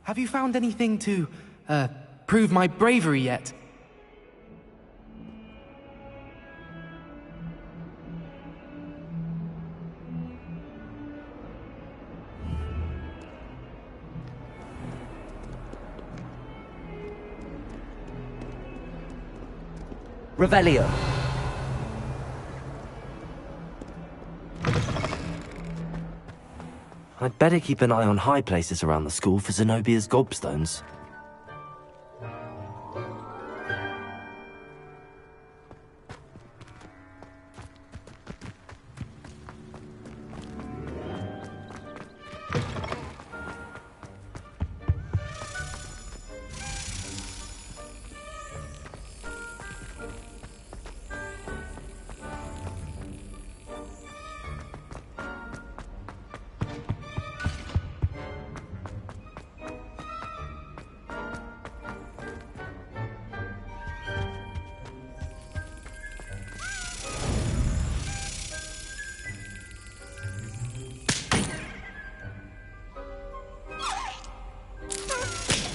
Have you found anything to, prove my bravery yet? Revelio. I'd better keep an eye on high places around the school for Zenobia's gobstones.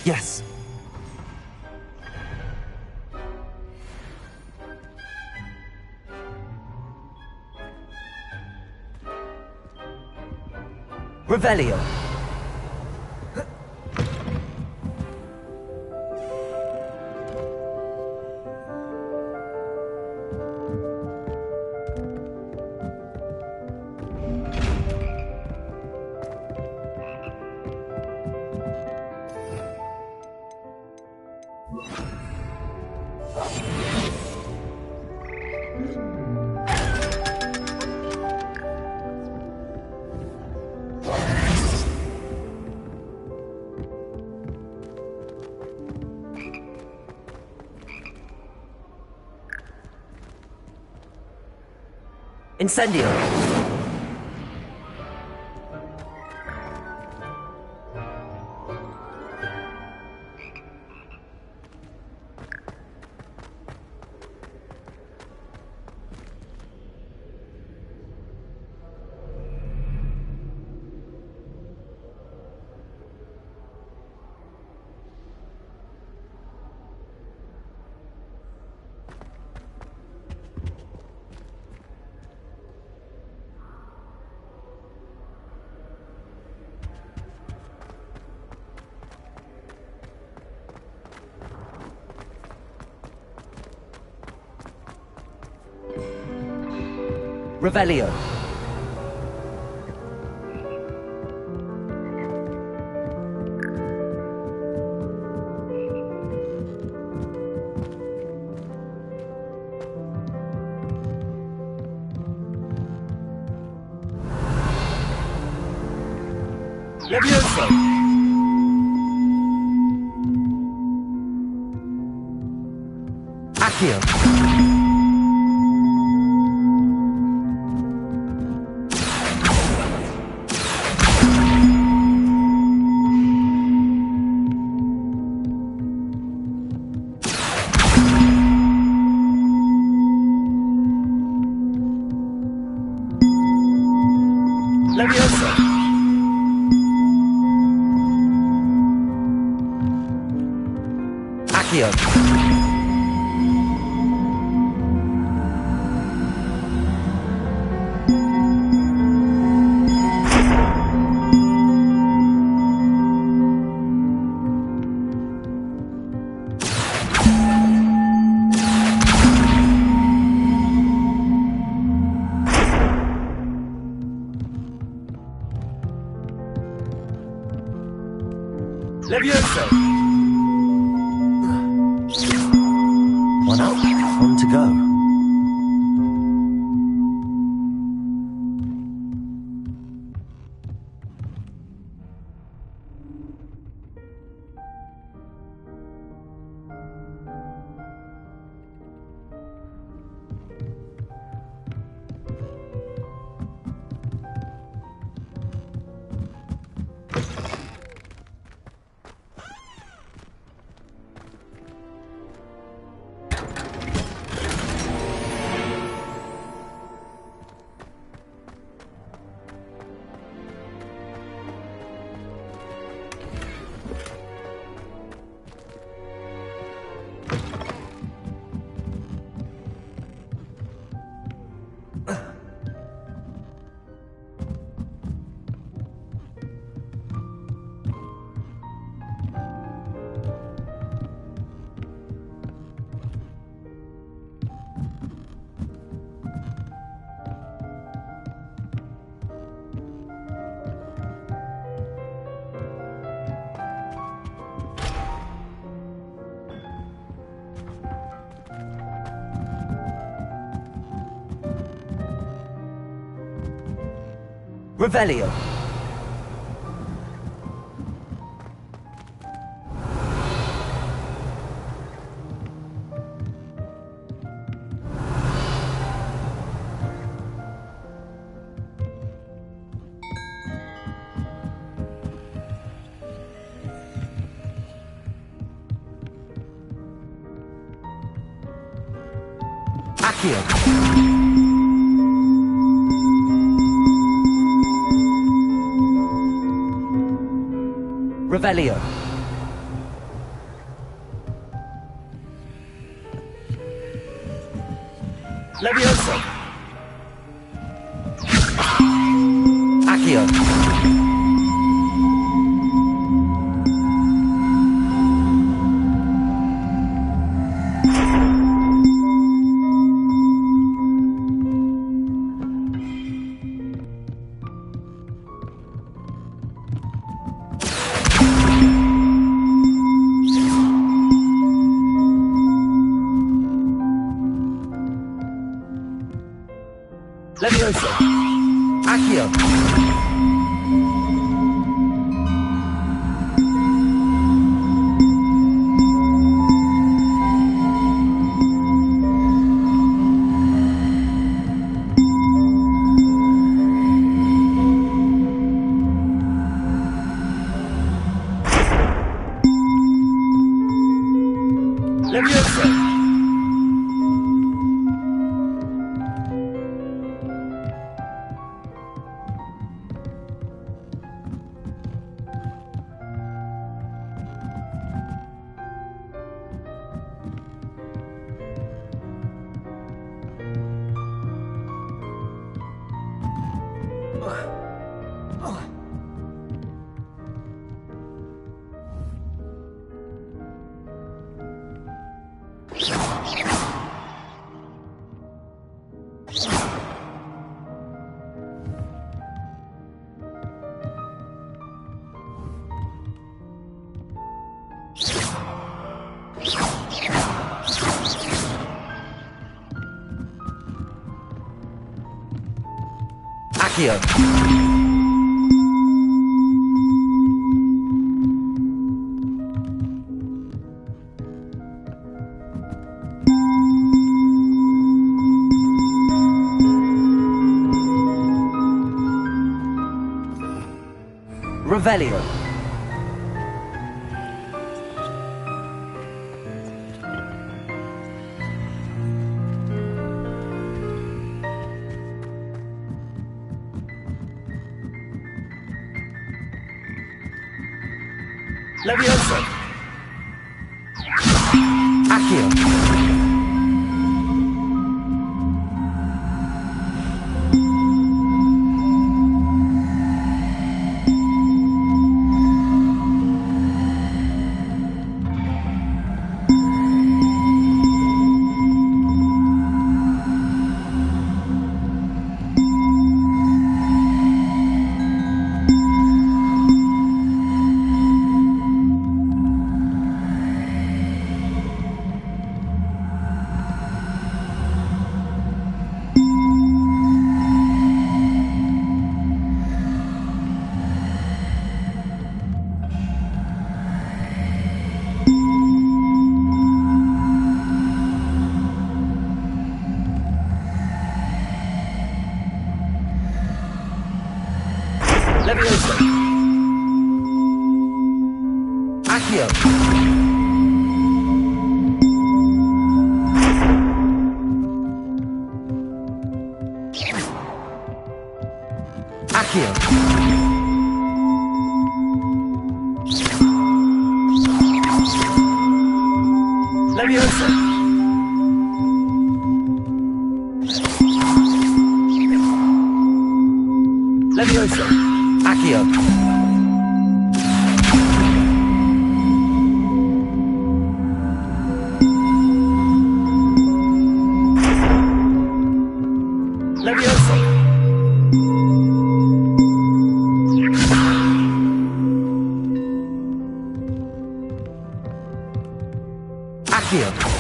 Yes. Revelio. Incendio. Revelio. Levioso. Accio. Levioso. Accio. Levioso! One up, one to go. Revelio. Accio. Revelio. Levioso. Accio. Levioso. Accio. Levioso. Accio. Revelio. Levioso. Accio. Levioso. Accio. Accio. Levioso. Levioso. Accio. Levioso. Accio.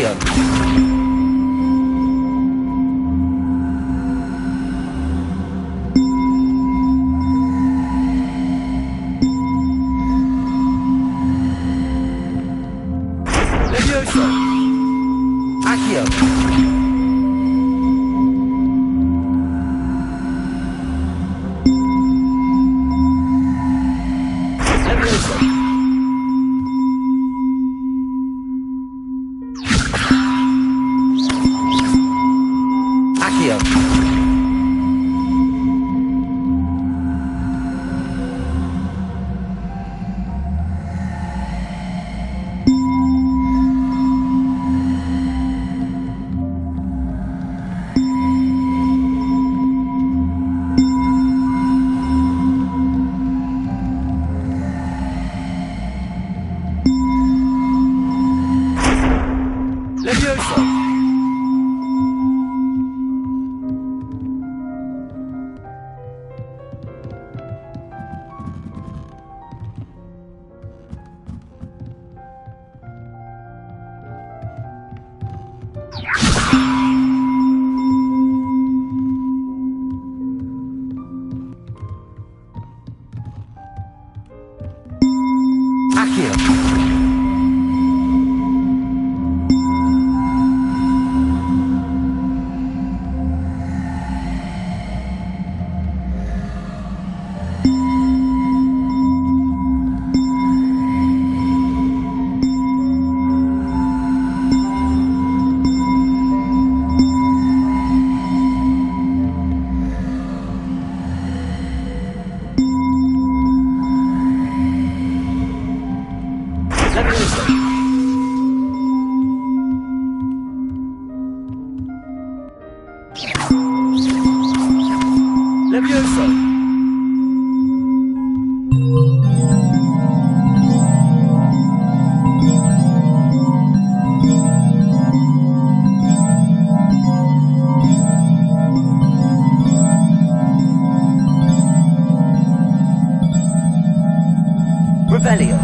Accio. Levioso. Accio. Levioso. Accio. Levioso. Accio. Levioso. Levioso. Revelio.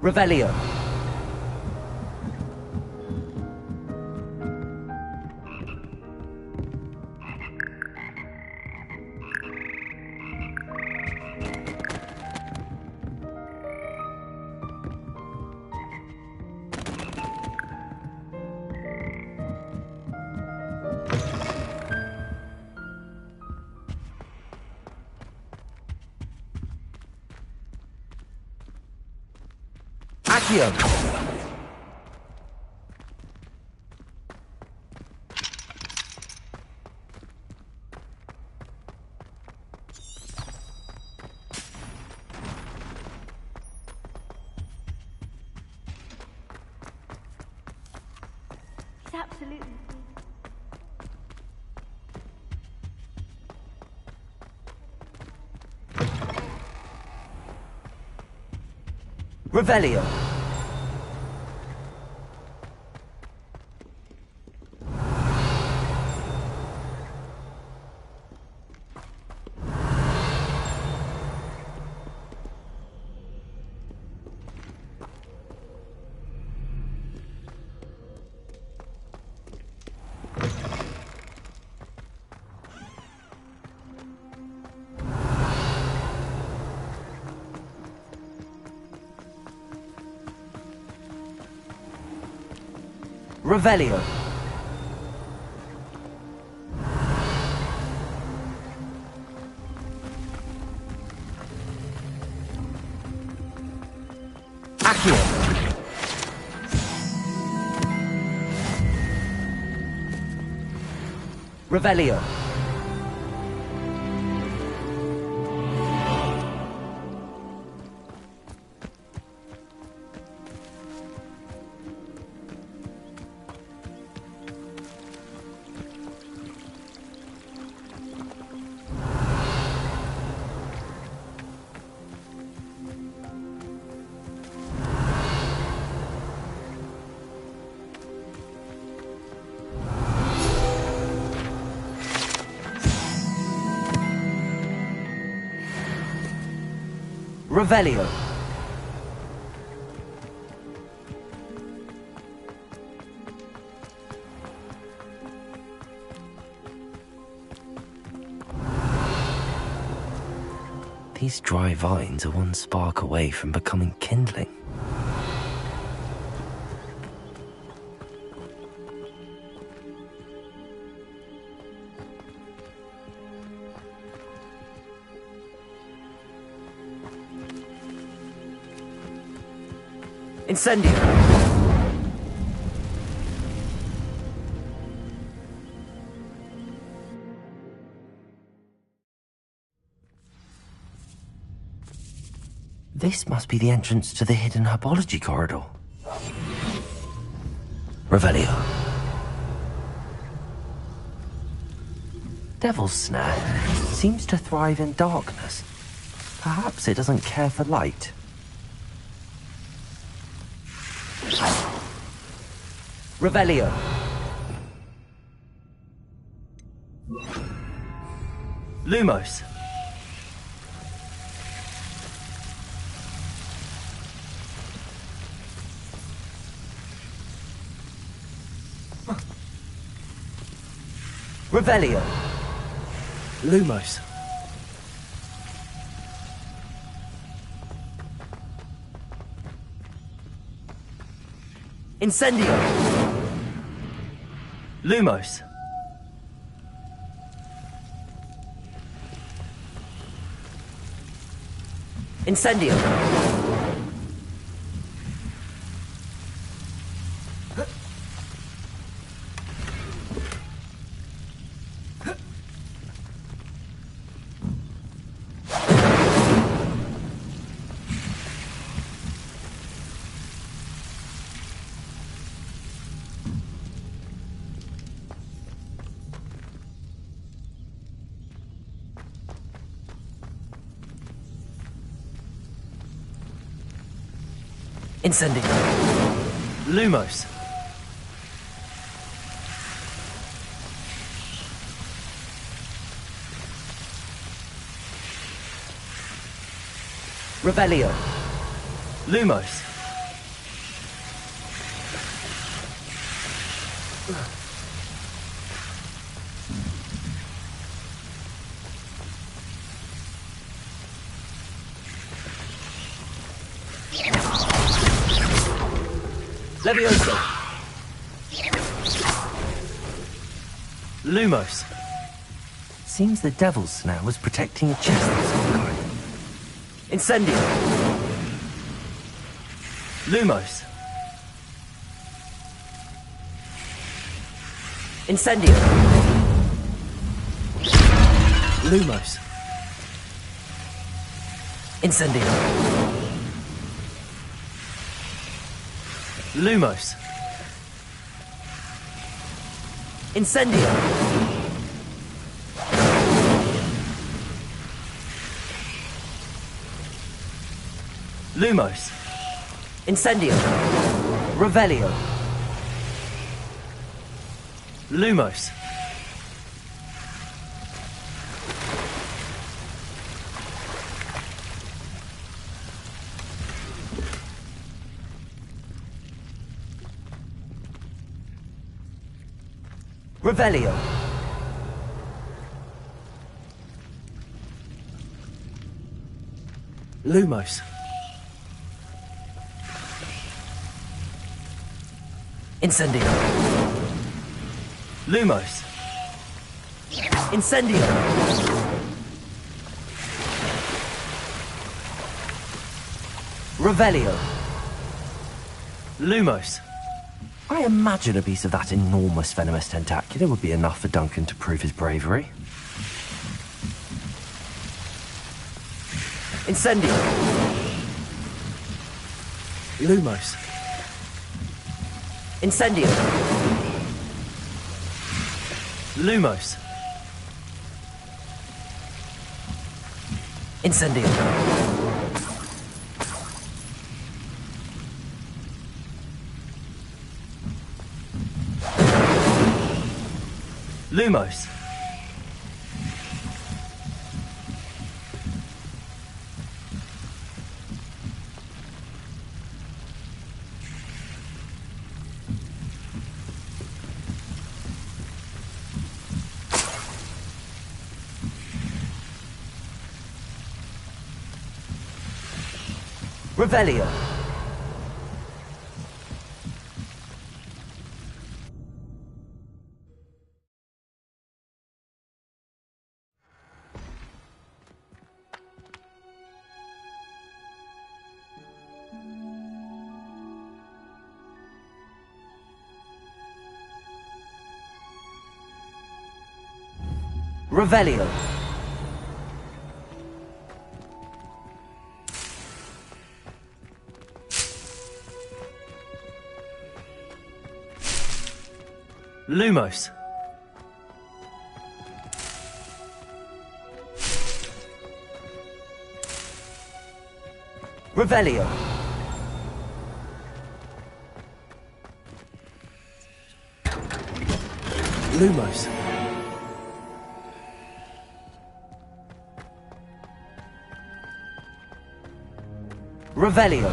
Revelio. Accio. He's absolutely... Revelio. Revelio. Revelio. Revelio. These dry vines are one spark away from becoming kindling. Incendio! This must be the entrance to the hidden herbology corridor. Revelio. Devil's Snare seems to thrive in darkness. Perhaps it doesn't care for light. Revelio. Lumos. Revelio. Lumos. Incendio. Lumos. Incendio. Incendio. Lumos. Revelio. Lumos. Levioso. Lumos. Seems the Devil's Snare was protecting a chest of some kind. Incendio. Lumos. Incendio. Lumos. Incendio. Lumos. Incendio. Lumos. Incendio. Revelio. Lumos. Revelio. Lumos. Incendio. Lumos. Incendio. Revelio. Lumos. I imagine a piece of that enormous venomous tentacular would be enough for Duncan to prove his bravery. Incendio! Lumos. Incendio! Lumos. Incendio! Lumos. Revelio! Revelio! Lumos. Revelio! Lumos. Revelio!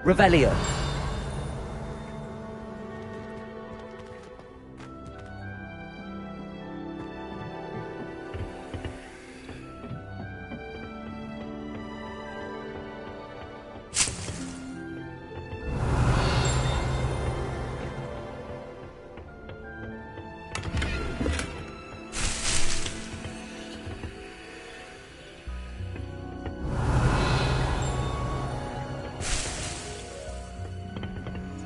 Revelio!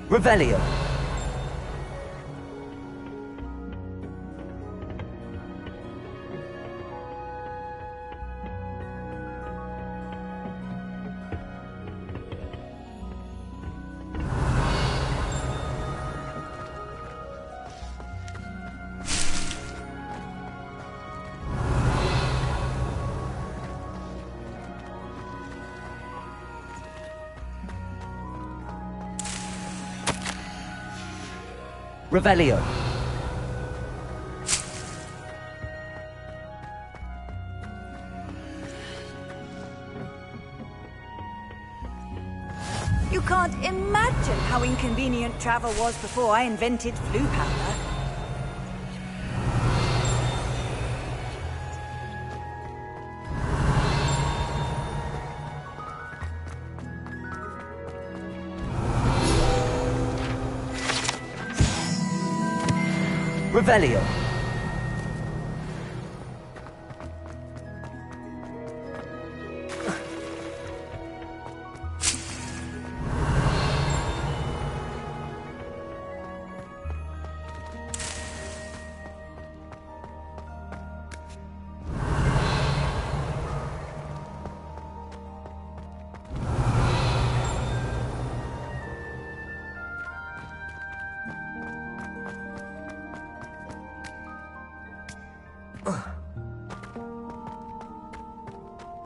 Revelio! Revelio! You can't imagine how inconvenient travel was before I invented flu powder. Revelio!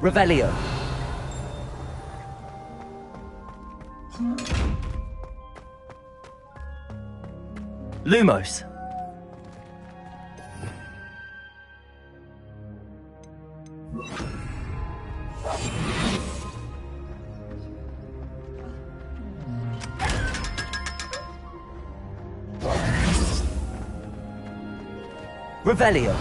Revelio. Lumos. Revelio.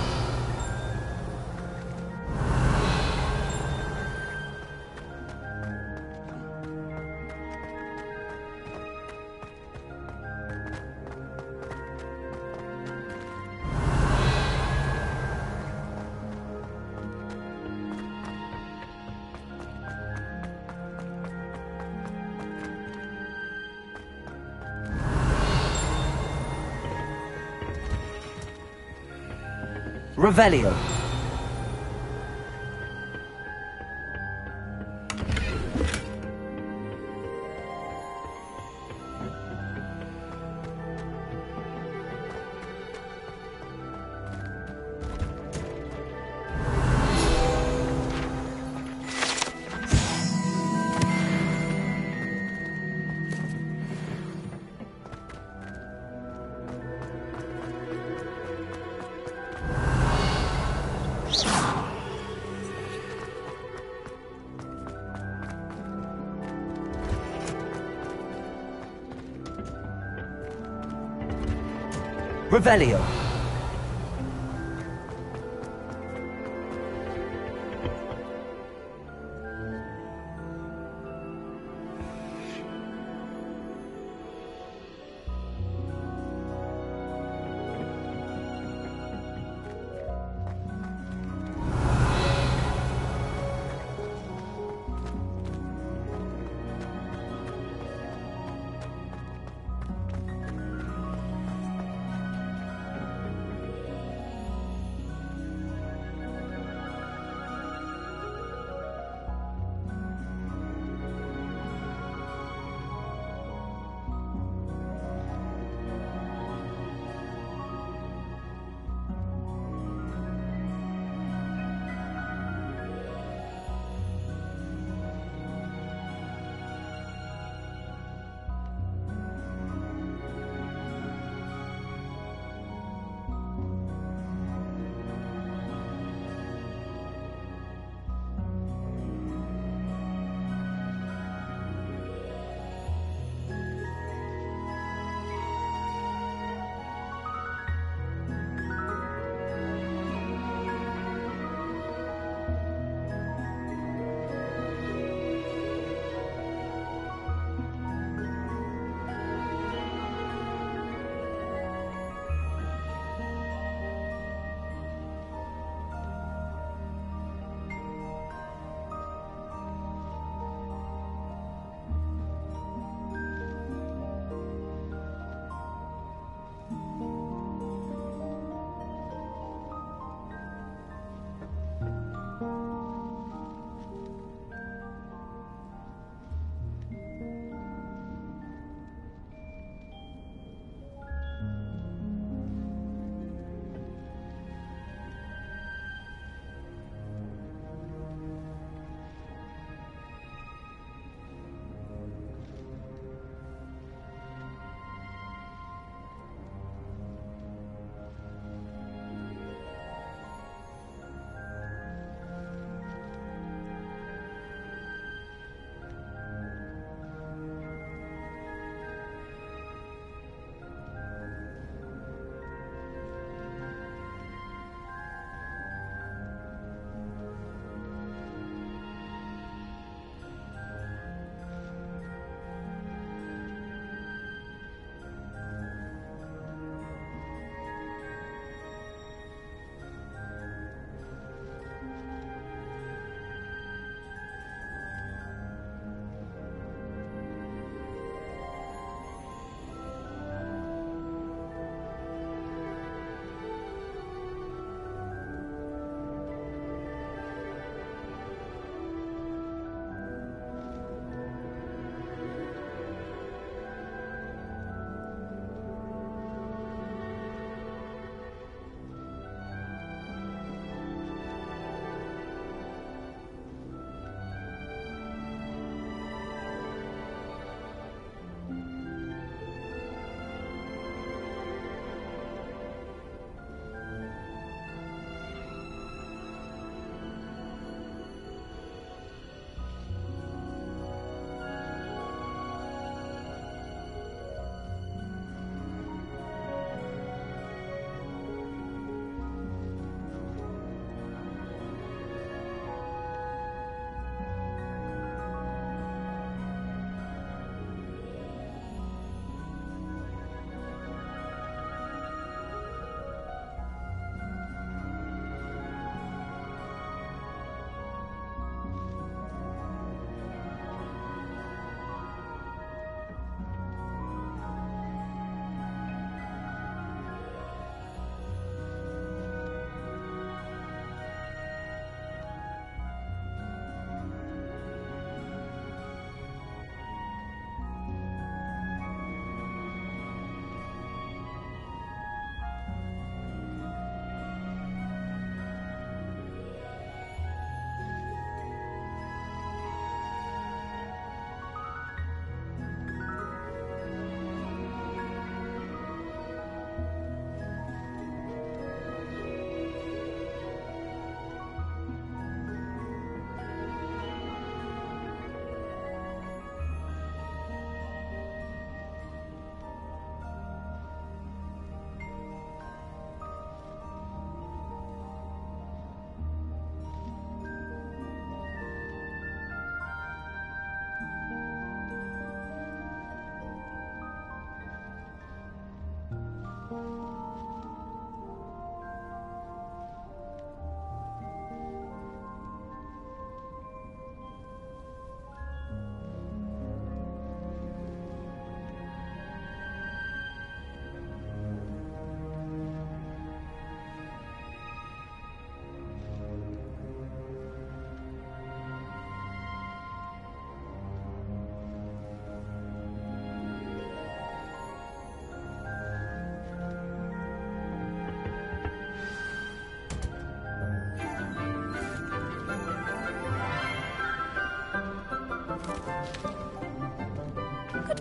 Revelio. Revelio.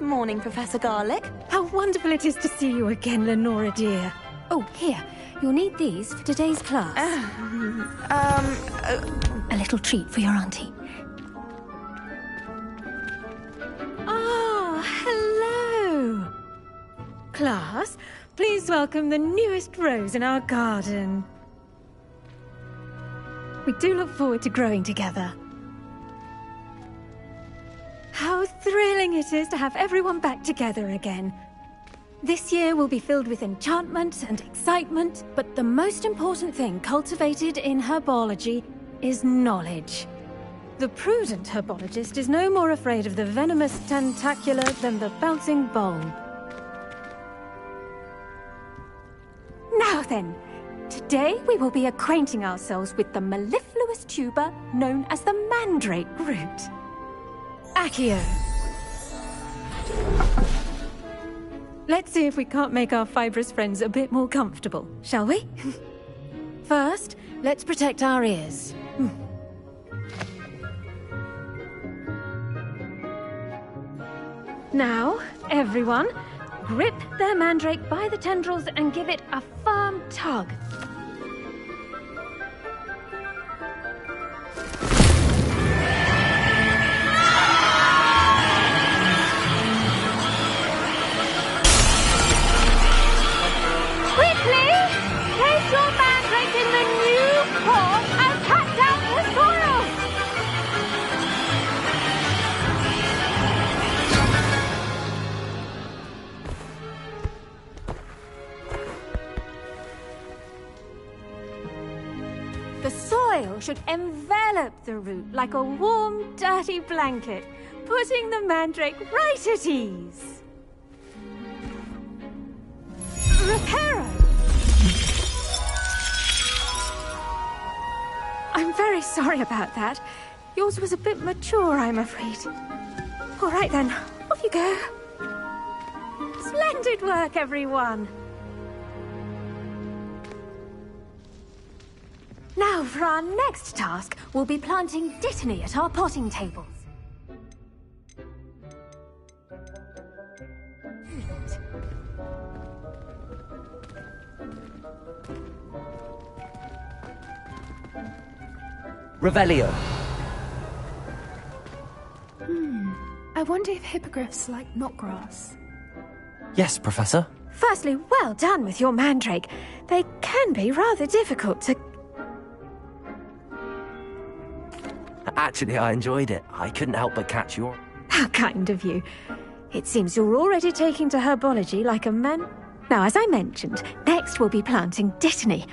morning, Professor Garlick. How wonderful it is to see you again, Lenora dear. Oh, here. You'll need these for today's class. A little treat for your auntie. Oh, hello. Class, please welcome the newest rose in our garden. We do look forward to growing together. How thrilling it is to have everyone back together again. This year will be filled with enchantment and excitement, but the most important thing cultivated in herbology is knowledge. The prudent herbologist is no more afraid of the venomous tentacula than the bouncing bulb. Now then, today we will be acquainting ourselves with the mellifluous tuber known as the mandrake root. Accio. Let's see if we can't make our fibrous friends a bit more comfortable, shall we? First, let's protect our ears. Now, everyone, grip their mandrake by the tendrils and give it a firm tug. The soil should envelop the root like a warm, dirty blanket, putting the mandrake right at ease. Reparo! I'm very sorry about that. Yours was a bit mature, I'm afraid. All right then, off you go. Splendid work, everyone. Now, for our next task, we'll be planting dittany at our potting tables. Revelio. I wonder if hippogriffs like knotgrass. Yes, Professor. Firstly, well done with your mandrake. They can be rather difficult to... Actually, I enjoyed it. I couldn't help but catch your... How kind of you. It seems you're already taking to herbology like a man. Now, as I mentioned, next we'll be planting dittany.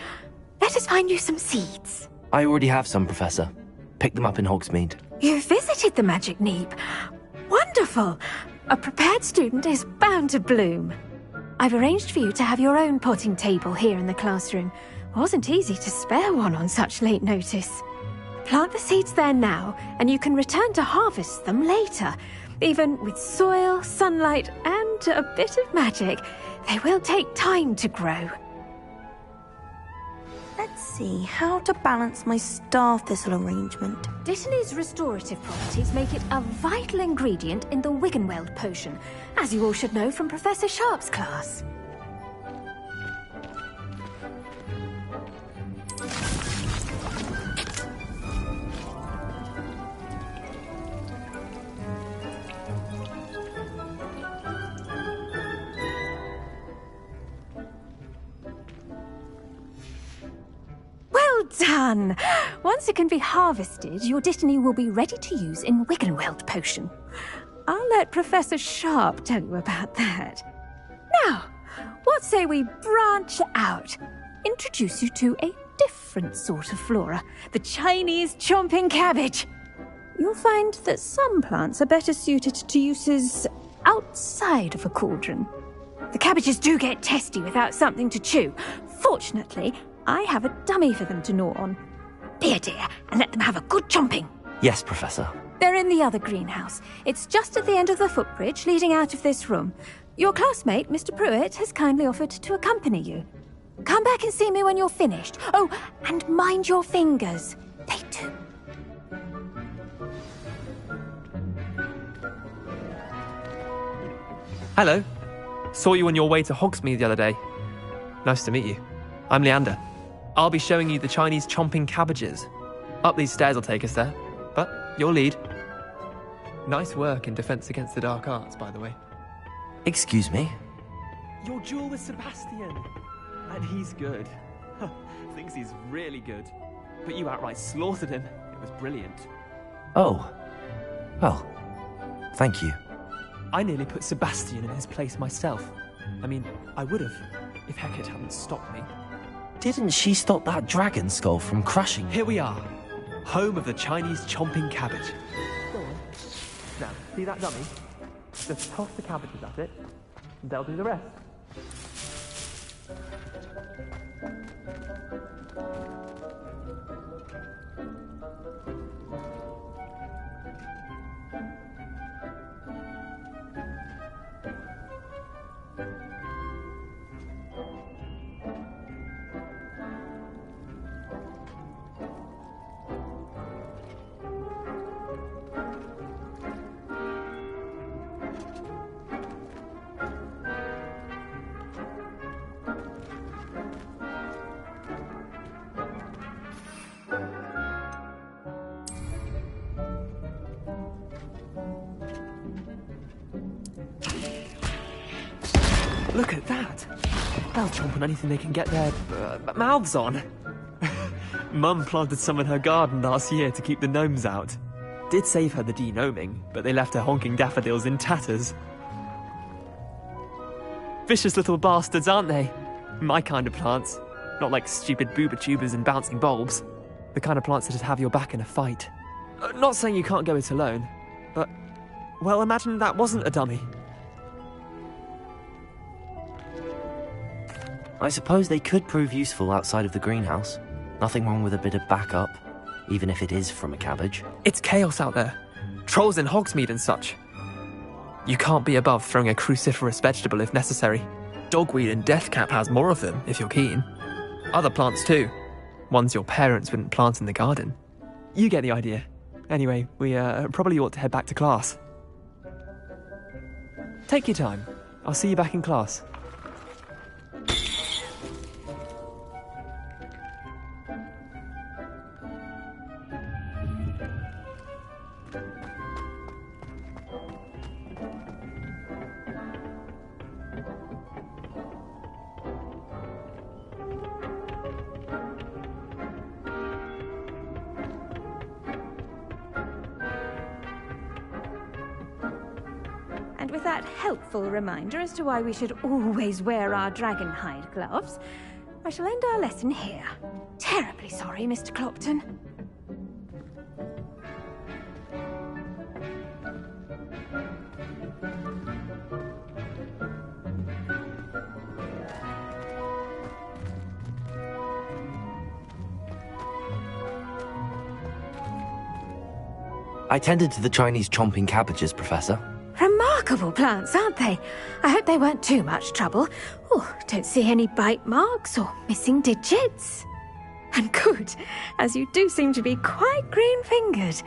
Let us find you some seeds. I already have some, Professor. Picked them up in Hogsmeade. You visited the Magic Neep. Wonderful! A prepared student is bound to bloom. I've arranged for you to have your own potting table here in the classroom. Wasn't easy to spare one on such late notice. Plant the seeds there now, and you can return to harvest them later. Even with soil, sunlight, and a bit of magic, they will take time to grow. Let's see how to balance my star thistle arrangement. Dittany's restorative properties make it a vital ingredient in the Wiggenweld potion, as you all should know from Professor Sharp's class. Well done! Once it can be harvested, your dittany will be ready to use in Wiggenweld potion. I'll let Professor Sharp tell you about that. Now, what say we branch out? Introduce you to a different sort of flora, the Chinese chomping cabbage. You'll find that some plants are better suited to uses outside of a cauldron. The cabbages do get testy without something to chew. Fortunately, I have a dummy for them to gnaw on. Be a dear, and let them have a good chomping. Yes, Professor. They're in the other greenhouse. It's just at the end of the footbridge leading out of this room. Your classmate, Mr. Pruitt, has kindly offered to accompany you. Come back and see me when you're finished. Oh, and mind your fingers. They do. Hello. Saw you on your way to Hogsmeade the other day. Nice to meet you. I'm Leander. I'll be showing you the Chinese chomping cabbages. Up these stairs will take us there, but you'll lead. Nice work in Defense Against the Dark Arts, by the way. Excuse me? Your duel with Sebastian. And he's good. Thinks he's really good. But you outright slaughtered him. It was brilliant. Oh. Well, thank you. I nearly put Sebastian in his place myself. I mean, I would have, if Hecate hadn't stopped me. Didn't she stop that dragon skull from crushing? Here we are, home of the Chinese chomping cabbage. Go on. Now, see that dummy? Just toss the cabbages at it, and they'll do the rest. Look at that! They'll chomp on anything they can get their mouths on. Mum planted some in her garden last year to keep the gnomes out. Did save her the de-gnoming, but they left her honking daffodils in tatters. Vicious little bastards, aren't they? My kind of plants. Not like stupid booba tubers and bouncing bulbs. The kind of plants that'd have your back in a fight. Not saying you can't go it alone, but... well, imagine that wasn't a dummy. I suppose they could prove useful outside of the greenhouse. Nothing wrong with a bit of backup, even if it is from a cabbage. It's chaos out there. Trolls in Hogsmeade and such. You can't be above throwing a cruciferous vegetable if necessary. Dogweed and deathcap has more of them, if you're keen. Other plants too. Ones your parents wouldn't plant in the garden. You get the idea. Anyway, we probably ought to head back to class. Take your time. I'll see you back in class. And with that helpful reminder as to why we should always wear our dragon hide gloves, I shall end our lesson here. Terribly sorry, Mr. Clopton. I tended to the Chinese chomping cabbages, Professor. Remarkable plants, aren't they? I hope they weren't too much trouble. Oh, don't see any bite marks or missing digits. And good, as you do seem to be quite green-fingered.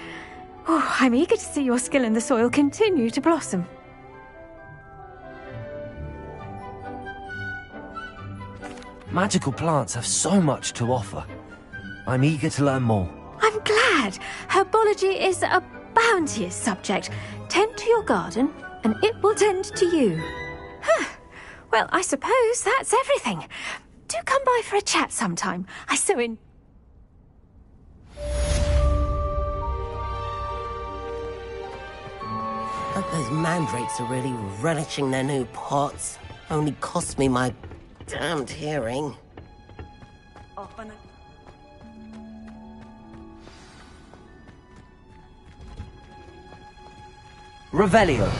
Oh, I'm eager to see your skill in the soil continue to blossom. Magical plants have so much to offer. I'm eager to learn more. I'm glad. Herbology is a bounteous subject. Tend to your garden, and it will tend to you. Well, I suppose that's everything. Do come by for a chat sometime. I so in... Hope those mandrakes are really relishing their new pots. Only cost me my damned hearing. Off on a... Revelio.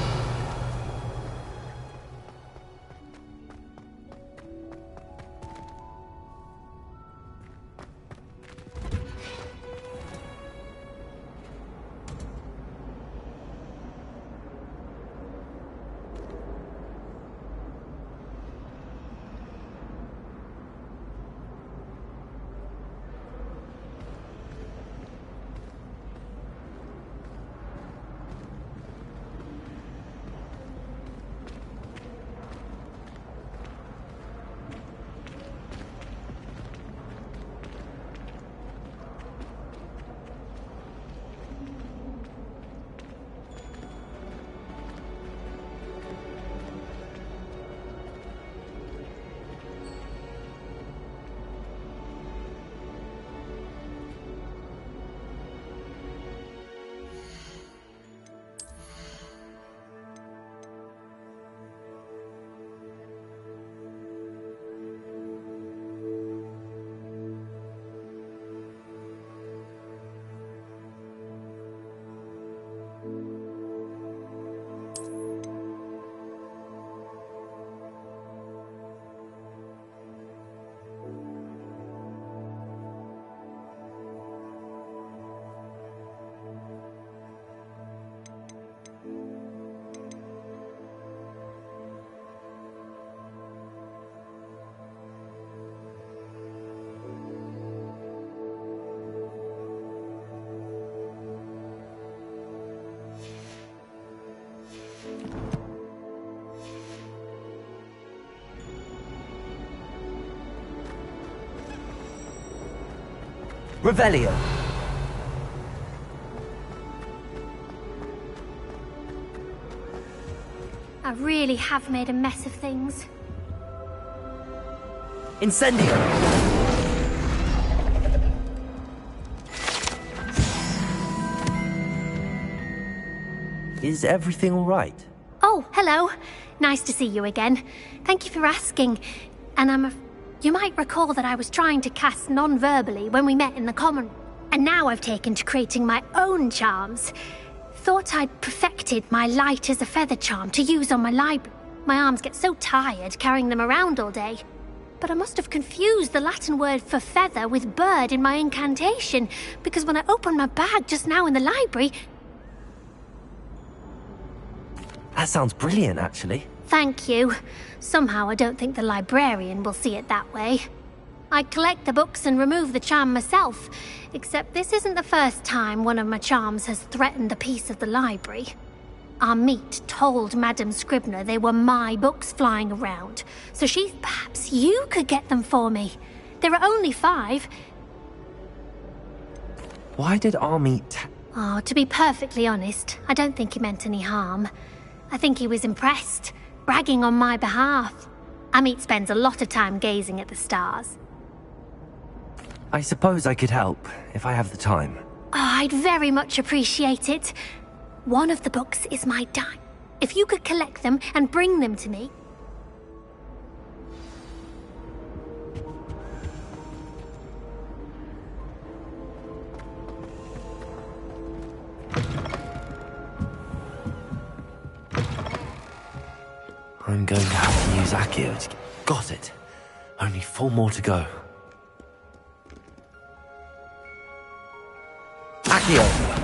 Revelio. I really have made a mess of things. Incendio. Is everything all right? Oh, hello. Nice to see you again. Thank you for asking. And you might recall that I was trying to cast non-verbally when we met in the common. And now I've taken to creating my own charms. Thought I'd perfected my light as a feather charm to use on my library. My arms get so tired carrying them around all day. But I must have confused the Latin word for feather with bird in my incantation, because when I opened my bag just now in the library... That sounds brilliant, actually. Thank you. Somehow I don't think the librarian will see it that way. I collect the books and remove the charm myself, except this isn't the first time one of my charms has threatened the peace of the library. Amit told Madame Scribner they were my books flying around, so perhaps you could get them for me. There are only 5. Why did Amit... Oh, to be perfectly honest, I don't think he meant any harm. I think he was impressed, bragging on my behalf. Amit spends a lot of time gazing at the stars. I suppose I could help, if I have the time. Oh, I'd very much appreciate it. One of the books is my dime. If you could collect them and bring them to me... I'm going to have to use Accio to... Got it. Only 4 more to go. Accio!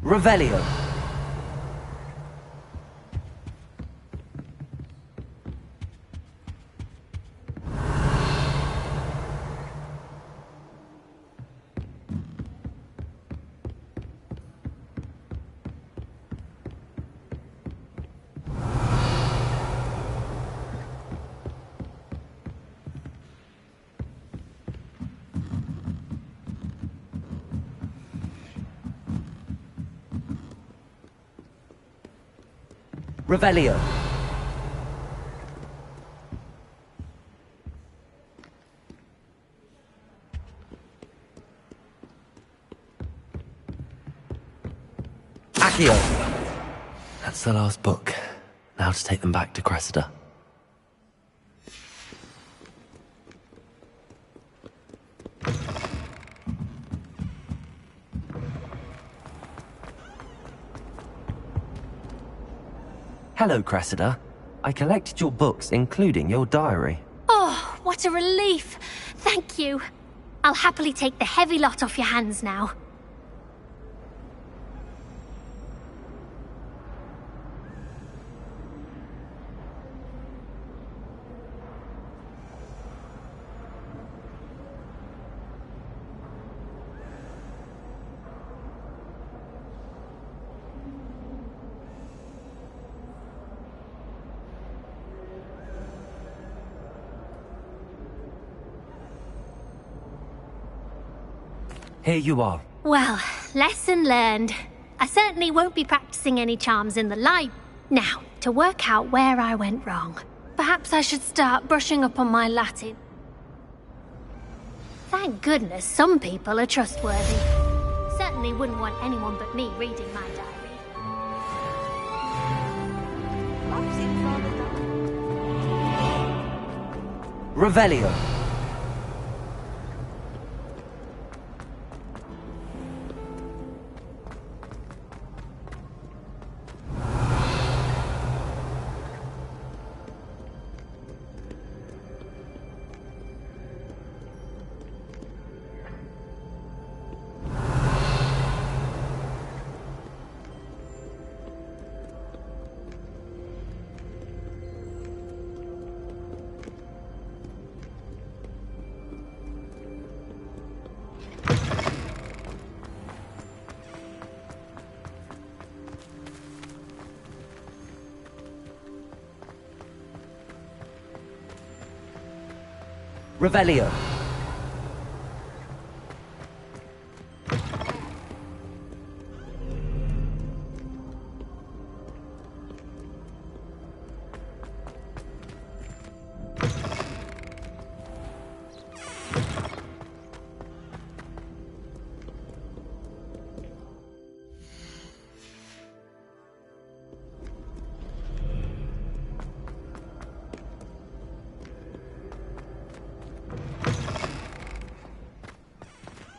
Revelio. Revelio. Accio. That's the last book. Now to take them back to Cressida. Hello, Cressida. I collected your books, including your diary. Oh, what a relief! Thank you. I'll happily take the heavy lot off your hands now. Here you are. Well, lesson learned. I certainly won't be practicing any charms in the light. Now, to work out where I went wrong. Perhaps I should start brushing up on my Latin. Thank goodness some people are trustworthy. Certainly wouldn't want anyone but me reading my diary. Revelio. Revelio.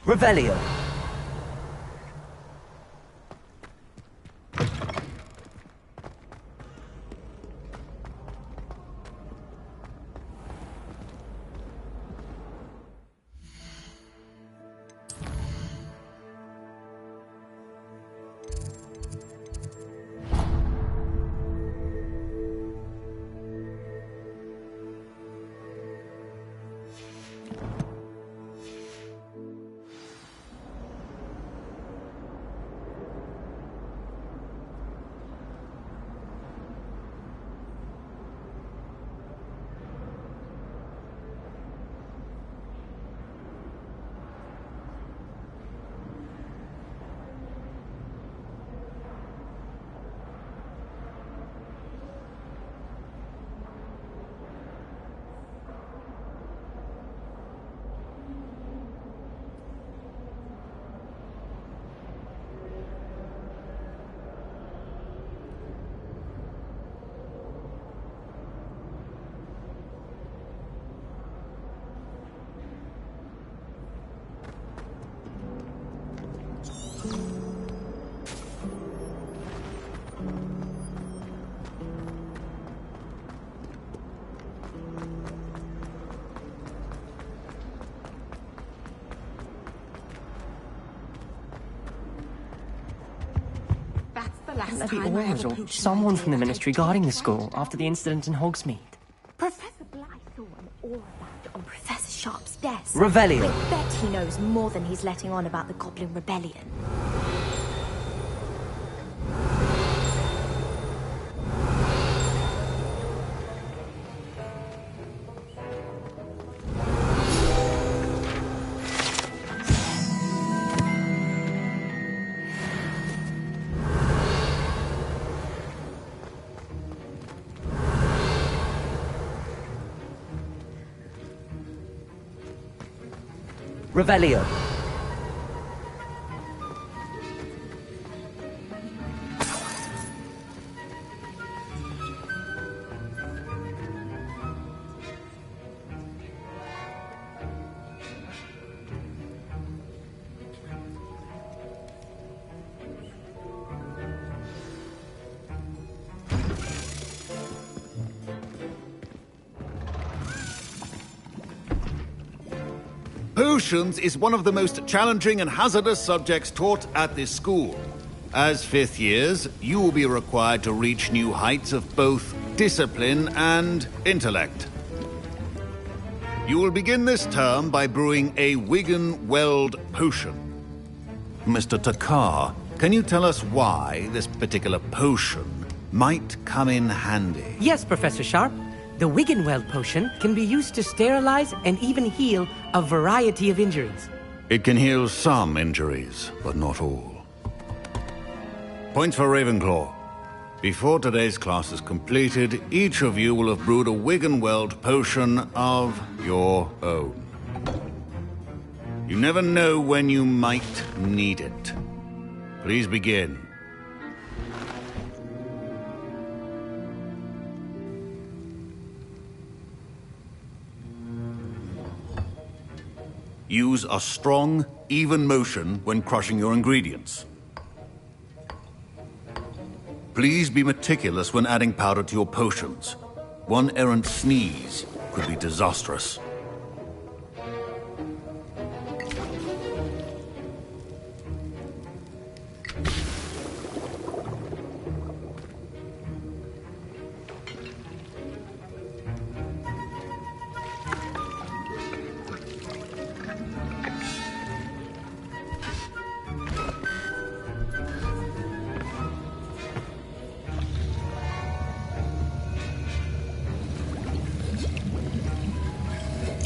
Revelio. Maybe Aurors or someone from the Ministry guarding the school after the incident in Hogsmeade. Professor Blythe saw an aura badge on Professor Sharp's desk. Revelio. I bet he knows more than he's letting on about the Goblin Rebellion. Revelio. Potions is one of the most challenging and hazardous subjects taught at this school. As fifth years, you will be required to reach new heights of both discipline and intellect. You will begin this term by brewing a Wiggenweld potion. Mr. Takar, can you tell us why this particular potion might come in handy? Yes, Professor Sharp. The Wiggenweld potion can be used to sterilize and even heal a variety of injuries. It can heal some injuries, but not all. Points for Ravenclaw. Before today's class is completed, each of you will have brewed a Wiggenweld potion of your own. You never know when you might need it. Please begin. Use a strong, even motion when crushing your ingredients. Please be meticulous when adding powder to your potions. One errant sneeze could be disastrous.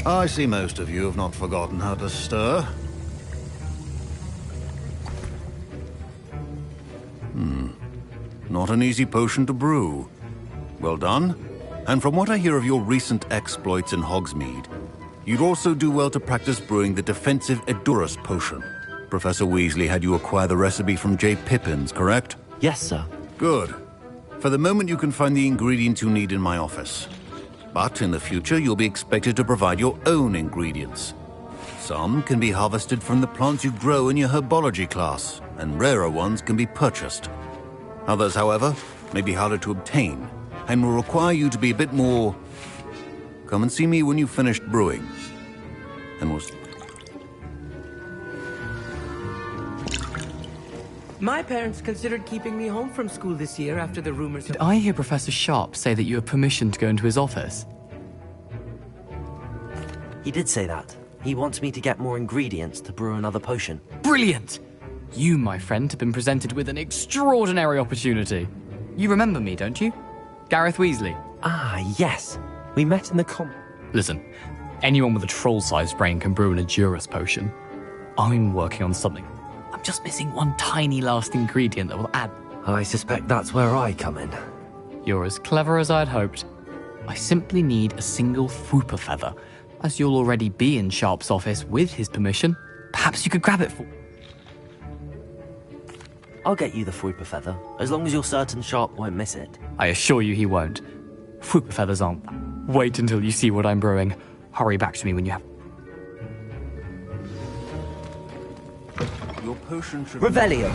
I see most of you have not forgotten how to stir. Not an easy potion to brew. Well done. And from what I hear of your recent exploits in Hogsmeade, you'd also do well to practice brewing the defensive Edurus potion. Professor Weasley had you acquire the recipe from J. Pippins, correct? Yes, sir. Good. For the moment, you can find the ingredients you need in my office. But in the future, you'll be expected to provide your own ingredients. Some can be harvested from the plants you grow in your herbology class, and rarer ones can be purchased. Others, however, may be harder to obtain, and will require you to be a bit more... Come and see me when you've finished brewing. And we'll... My parents considered keeping me home from school this year after the rumors... Did I hear Professor Sharp say that you have permission to go into his office? He did say that. He wants me to get more ingredients to brew another potion. Brilliant! You, my friend, have been presented with an extraordinary opportunity. You remember me, don't you? Gareth Weasley. Ah, yes. We met in the Listen, anyone with a troll-sized brain can brew an Edurus potion. I'm working on something. I'm just missing one tiny last ingredient that will add... I suspect that's where I come in. You're as clever as I'd hoped. I simply need a single Fwooper feather. As you'll already be in Sharp's office with his permission, perhaps you could grab it for... I'll get you the Fwooper feather, as long as you're certain Sharp won't miss it. I assure you he won't. Fwooper feathers aren't... Wait until you see what I'm brewing. Hurry back to me when you have... Your potion should... Revelio.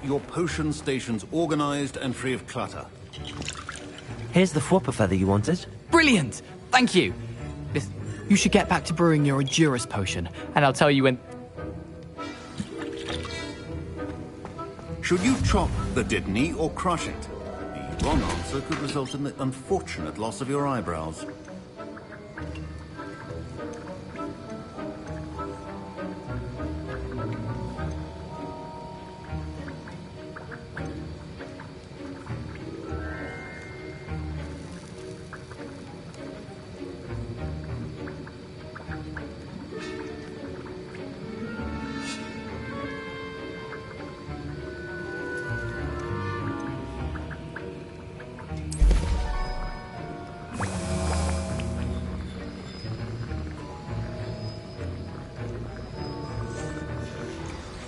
Your potion stations organized and free of clutter. Here's the Fwooper feather you wanted. Brilliant! Thank you! You should get back to brewing your Edurus potion, and I'll tell you when... Should you chop the Didney or crush it? The wrong answer could result in the unfortunate loss of your eyebrows.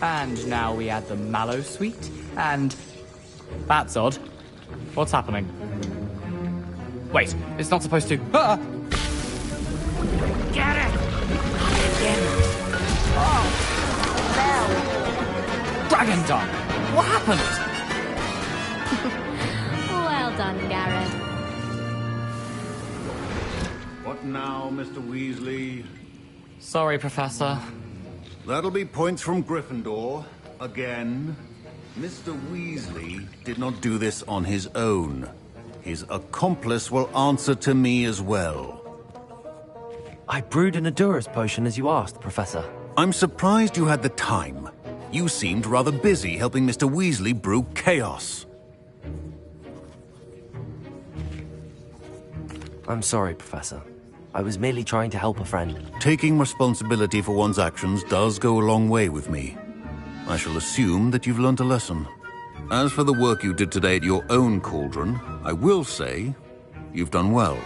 And now we add the mallow sweet, and... That's odd. What's happening? Wait, it's not supposed to... Ah! Get it! Oh! No! Dragon Dog! What happened? Well done, Gareth. What now, Mr. Weasley? Sorry, Professor. That'll be points from Gryffindor. Again. Mr. Weasley did not do this on his own. His accomplice will answer to me as well. I brewed an Adurus potion as you asked, Professor. I'm surprised you had the time. You seemed rather busy helping Mr. Weasley brew chaos. I'm sorry, Professor. I was merely trying to help a friend. Taking responsibility for one's actions does go a long way with me. I shall assume that you've learnt a lesson. As for the work you did today at your own cauldron, I will say you've done well.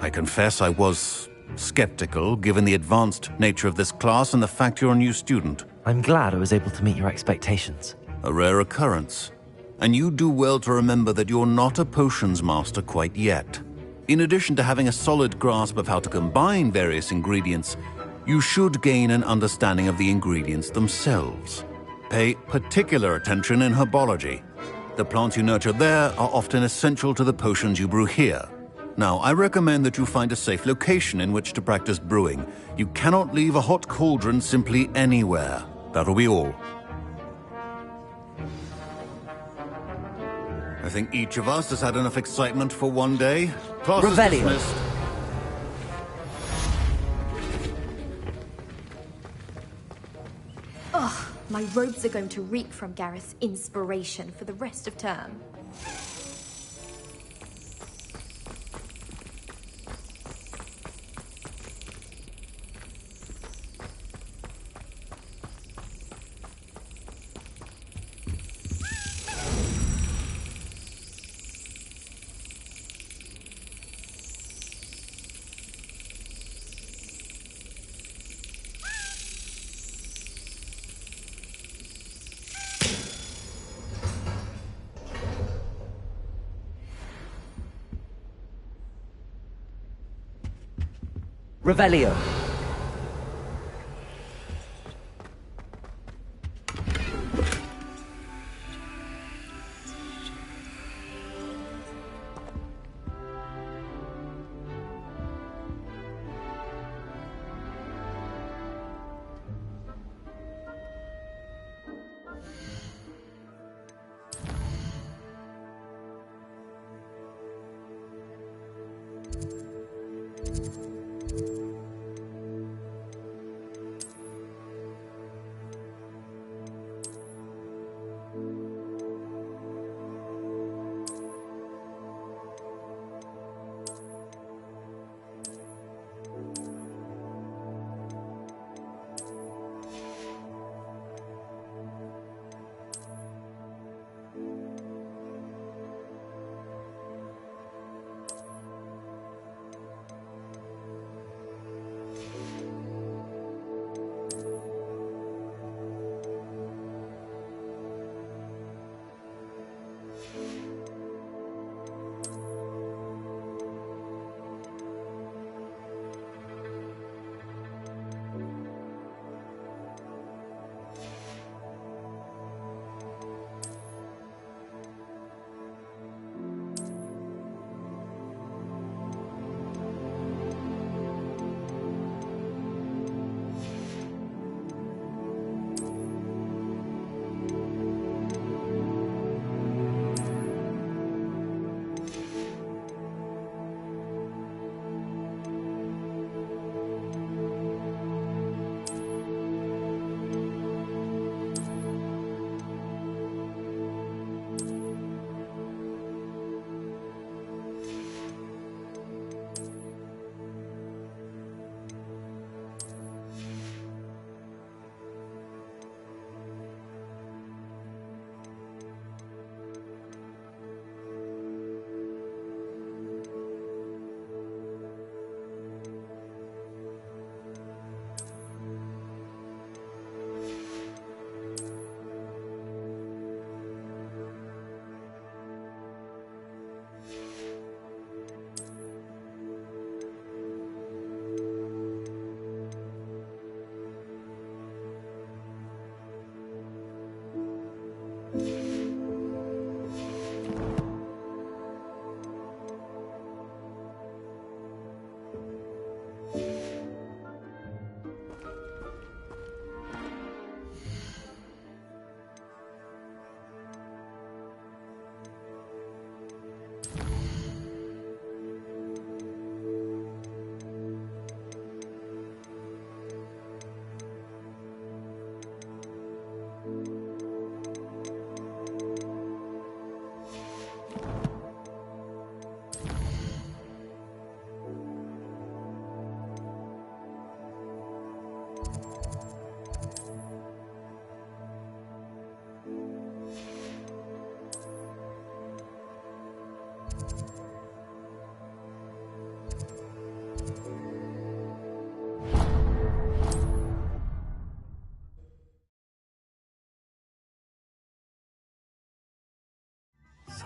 I confess I was skeptical, given the advanced nature of this class and the fact you're a new student. I'm glad I was able to meet your expectations. A rare occurrence. And you do well to remember that you're not a potions master quite yet. In addition to having a solid grasp of how to combine various ingredients, you should gain an understanding of the ingredients themselves. Pay particular attention in herbology. The plants you nurture there are often essential to the potions you brew here. Now, I recommend that you find a safe location in which to practice brewing. You cannot leave a hot cauldron simply anywhere. That'll be all. I think each of us has had enough excitement for one day. Class is Revelio. dismissed. Ugh, my robes are going to reek from Gareth's inspiration for the rest of term. Revelio.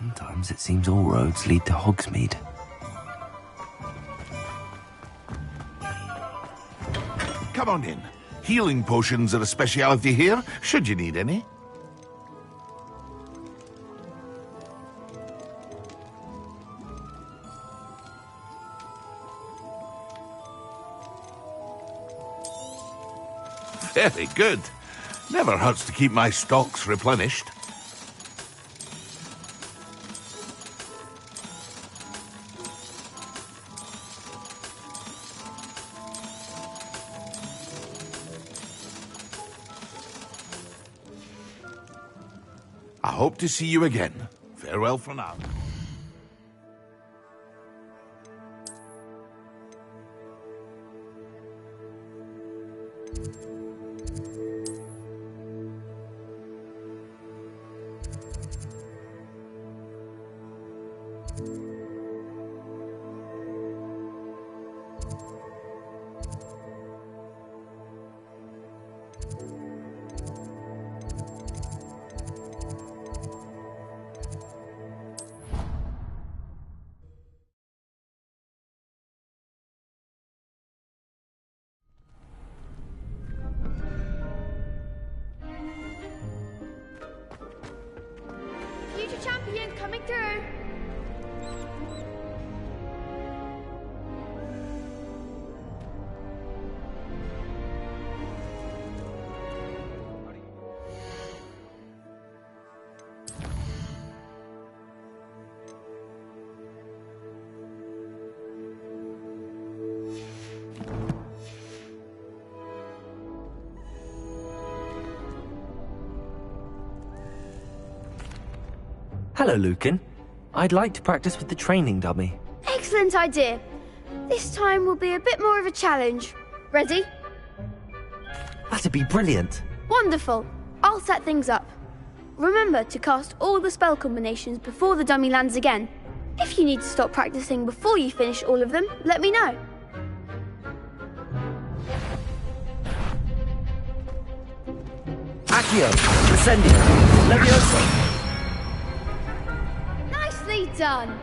Sometimes it seems all roads lead to Hogsmeade. Come on in. Healing potions are a speciality here, should you need any. Very good. Never hurts to keep my stocks replenished. I hope to see you again. Farewell for now. Future champion coming through. Hello, Lucan. I'd like to practice with the training dummy. Excellent idea. This time will be a bit more of a challenge. Ready? That'd be brilliant. Wonderful. I'll set things up. Remember to cast all the spell combinations before the dummy lands again. If you need to stop practicing before you finish all of them, let me know. Accio, Incendio, Levioso. Nicely done.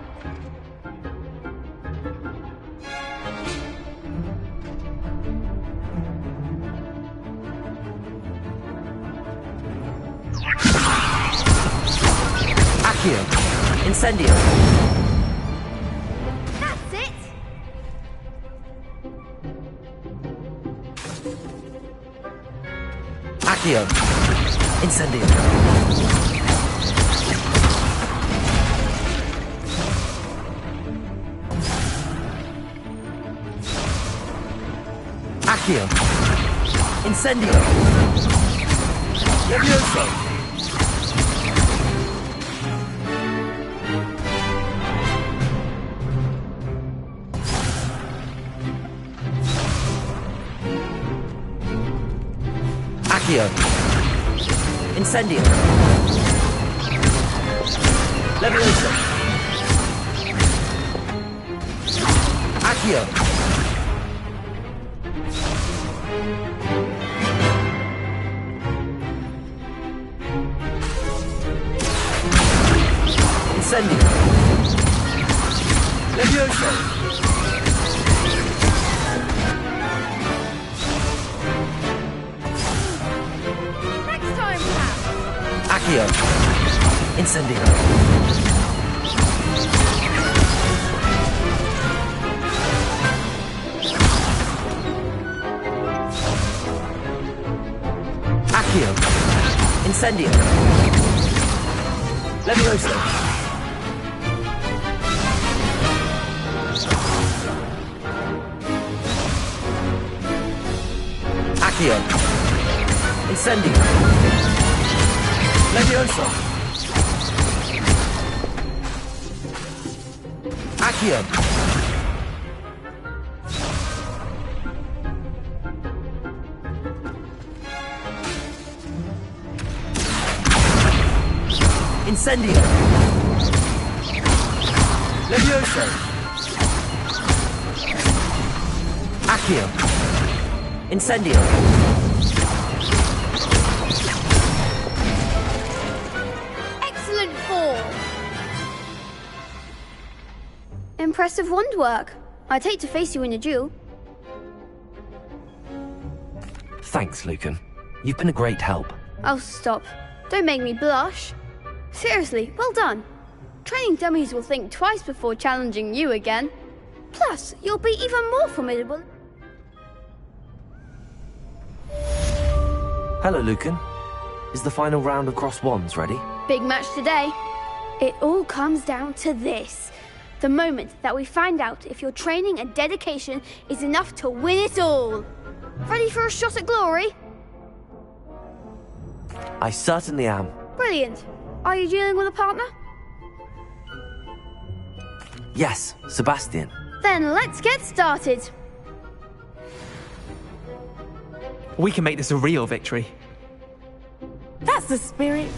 Accio, Incendio. That's it. Accio, Incendio. Accio, Incendio. Levioso. Accio, Incendio. Levioso. Accio. Incendio. Levioso. Next time, perhaps. Accio, Incendio. Accio, Incendio. Levioso. Accio, Incendio. Levioso. Accio. Incendio. Levioso. Accio. Incendio. Excellent form. impressive wand work. I'd hate to face you in a duel. Thanks, Lucan. You've been a great help. Oh, stop. Don't make me blush. Seriously, well done. Training dummies will think twice before challenging you again. Plus, you'll be even more formidable. Hello, Lucan. Is the final round of cross wands ready? Big match today. It all comes down to this. The moment that we find out if your training and dedication is enough to win it all. Ready for a shot at glory? I certainly am. Brilliant. Are you dealing with a partner? Yes, Sebastian. Then let's get started. We can make this a real victory. That's the spirit.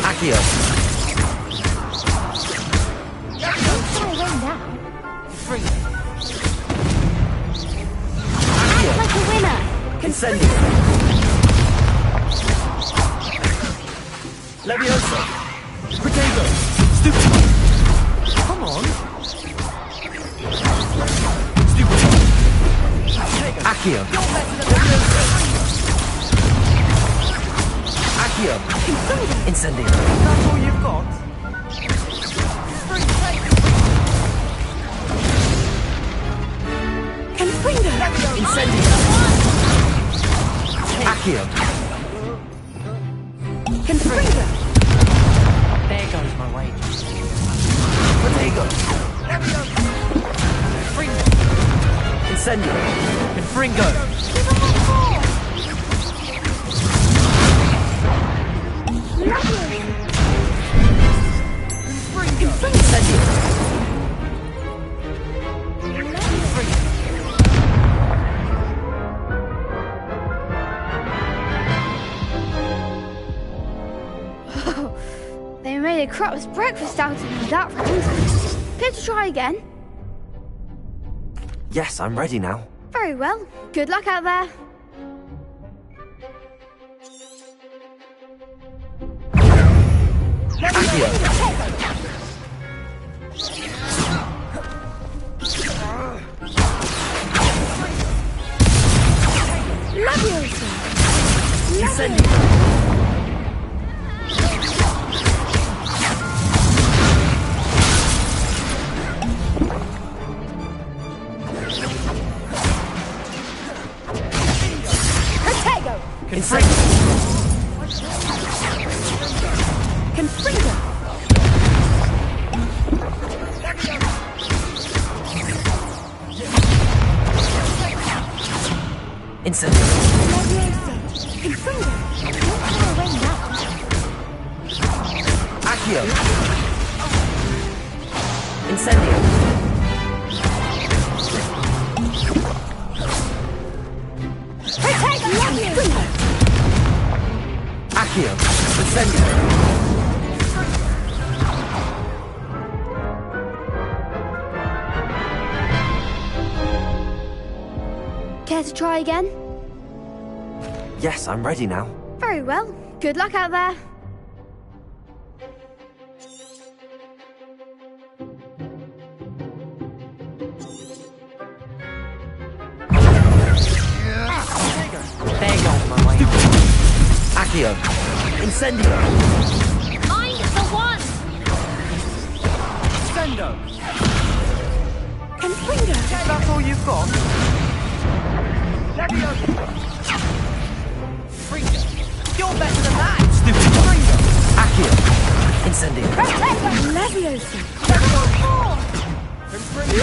Accio. Free. Accio. Like a winner. Incendio. Levioso. Protego. Stupid. Come on. Stupid. Accio. Accio. Incendio. That's all you've got? Incendio. Accio. Confringo. There goes my wages. Protego. Incendio. Confringo. Incendio. They made a crap's breakfast out of me that round. Care to try again? Yes, I'm ready now. Very well. Good luck out there. Accio. Incendio. Incendio. Confringo. Incendio. Confringo. Accio. Incendio. Accio. Incendio. Care to try again? Yes, I'm ready now. Very well. Good luck out there. There goes my wages. Accio. Incendio. Mind the one! Sendo. Confringo. That's all you've got? Levioso. Fringo. You're better than that. Stupid. Accio. Incendio. Levioso.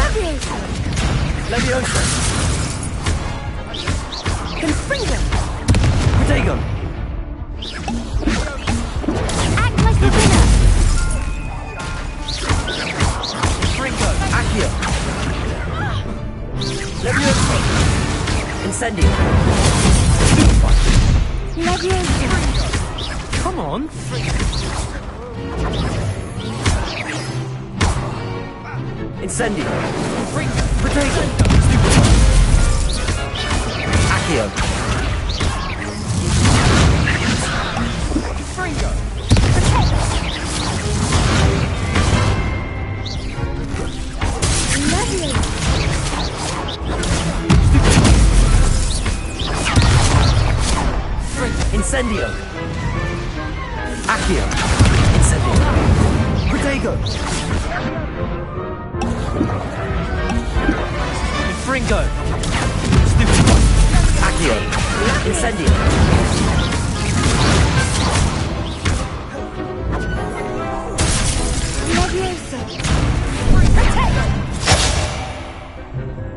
Levioso. Levioso. Confringo. Protego. Act like a winner. Fringo. Accio. Levioso. Incendio. Levioso. Come on. Incendio. Protego. Accio. Fringo. Incendio. Accio. Incendio. Protego. Fringo. Stupid. Accio. Incendio.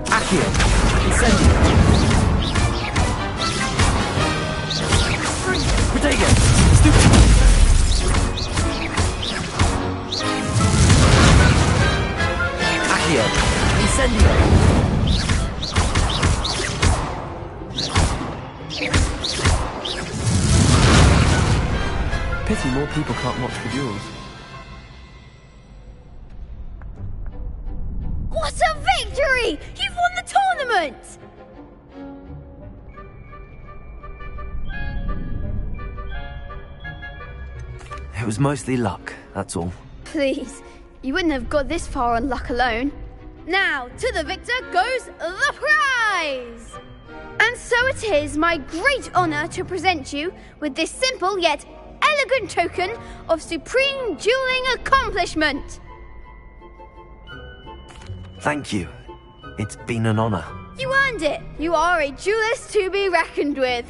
Accio. Incendio. Protego. Stupid. Accio. Incendio. Pity more people can't watch the duels. What a victory! You've won the tournament! It was mostly luck, that's all. Please, you wouldn't have got this far on luck alone. Now, to the victor goes the prize! And so it is my great honour to present you with this simple yet elegant token of supreme dueling accomplishment. Thank you. It's been an honour. You earned it. You are a duelist to be reckoned with.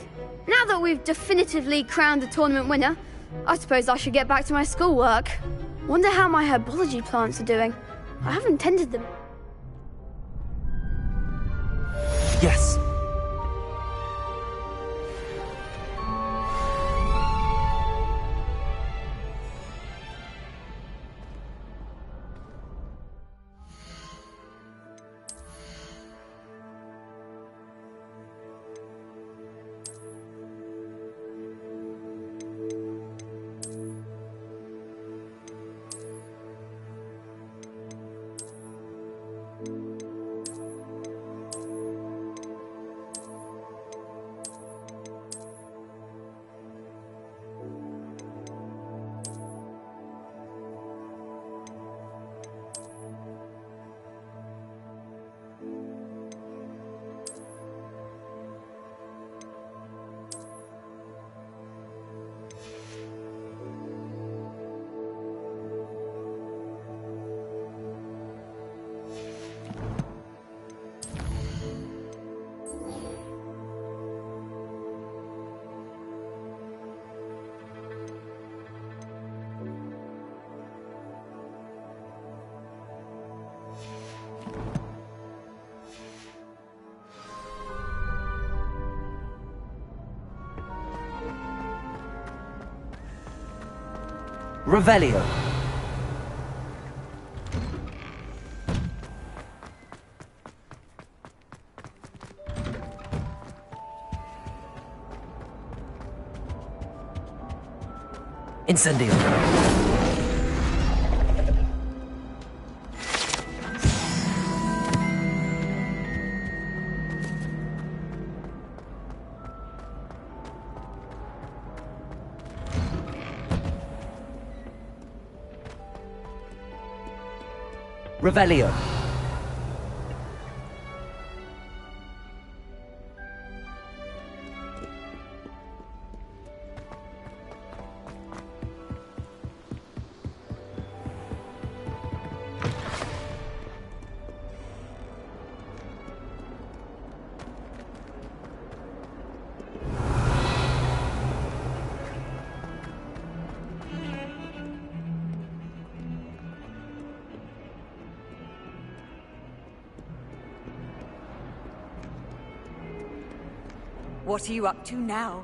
Now that we've definitively crowned the tournament winner, I suppose I should get back to my schoolwork. Wonder how my herbology plants are doing. I haven't tended them. Yes. Revelio. Incendio. Revelio. What are you up to now?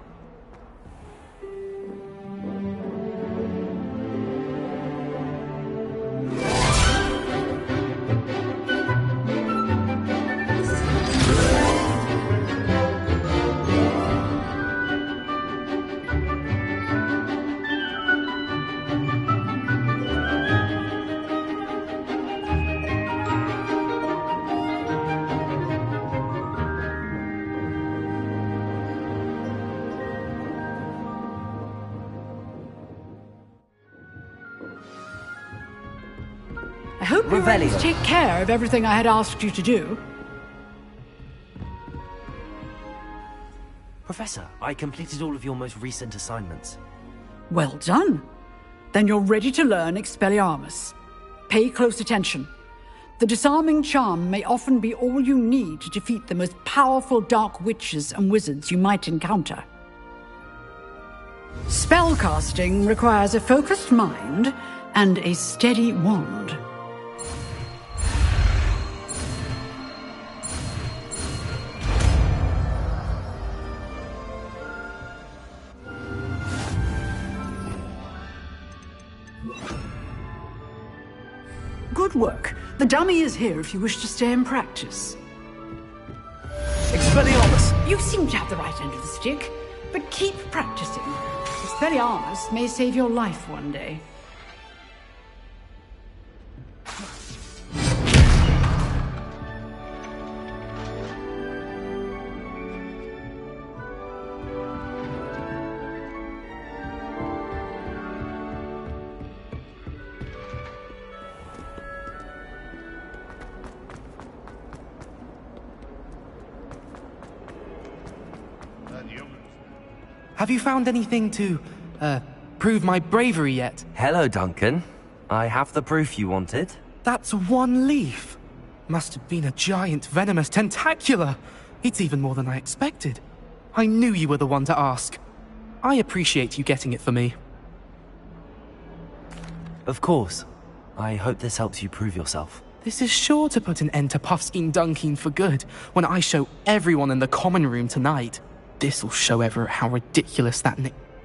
hope you were able to take care of everything I had asked you to do. Professor, I completed all of your most recent assignments. Well done. Then you're ready to learn Expelliarmus. Pay close attention. The disarming charm may often be all you need to defeat the most powerful dark witches and wizards you might encounter. Spellcasting requires a focused mind and a steady wand. Good work. The dummy is here if you wish to stay and practice. Expelliarmus! You seem to have the right end of the stick, but keep practicing. Expelliarmus may save your life one day. Have you found anything to, prove my bravery yet? Hello, Duncan. I have the proof you wanted. That's one leaf. Must have been a giant venomous tentacula. It's even more than I expected. I knew you were the one to ask. I appreciate you getting it for me. Of course. I hope this helps you prove yourself. This is sure to put an end to Puffskein Dunkin for good when I show everyone in the common room tonight. This'll show Everett how ridiculous that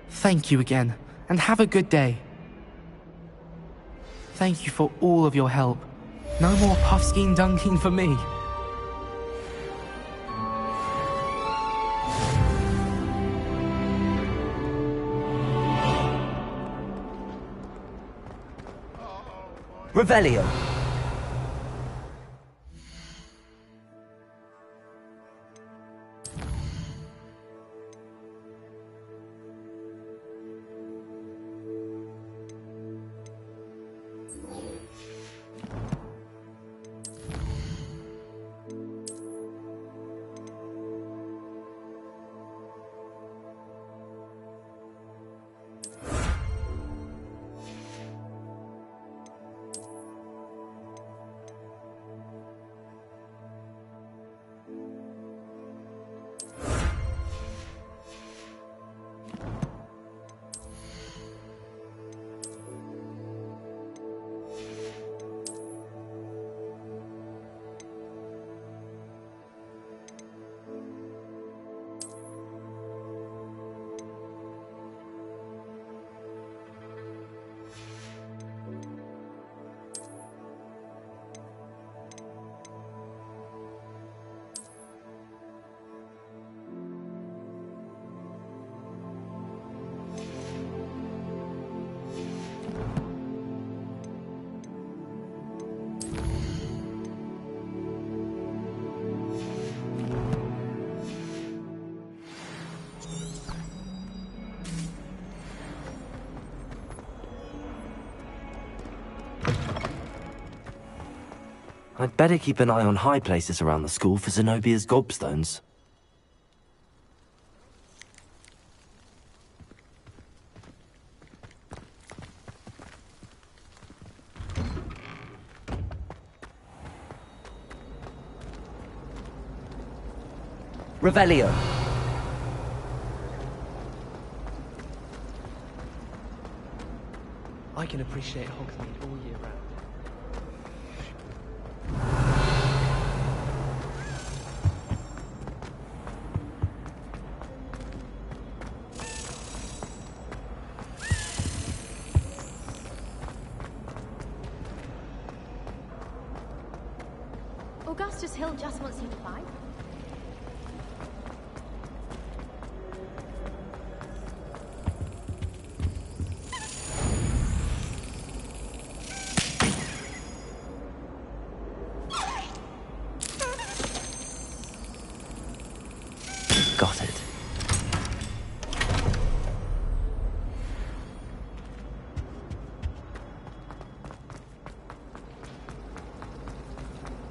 Thank you again, and have a good day. Thank you for all of your help. No more Puffskein Dunkin for me. Revelio. I'd better keep an eye on high places around the school for Zenobia's gobstones. Revelio. I can appreciate Hogsmeade all year round. Augustus Hill just wants you to find. Got it.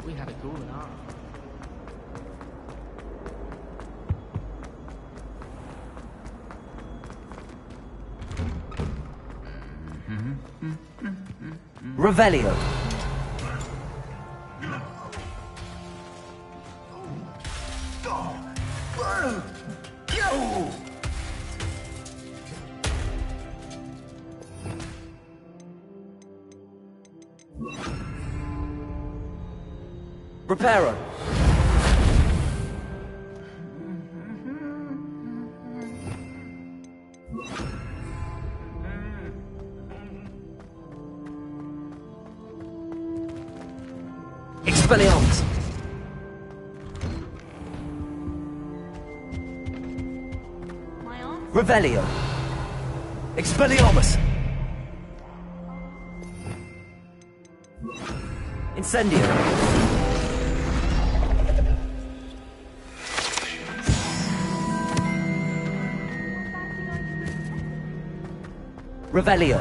We had a cool enough. Revelio. Reparo. Expelliarmus. Revelio. Expelliarmus. Incendio. Revelio.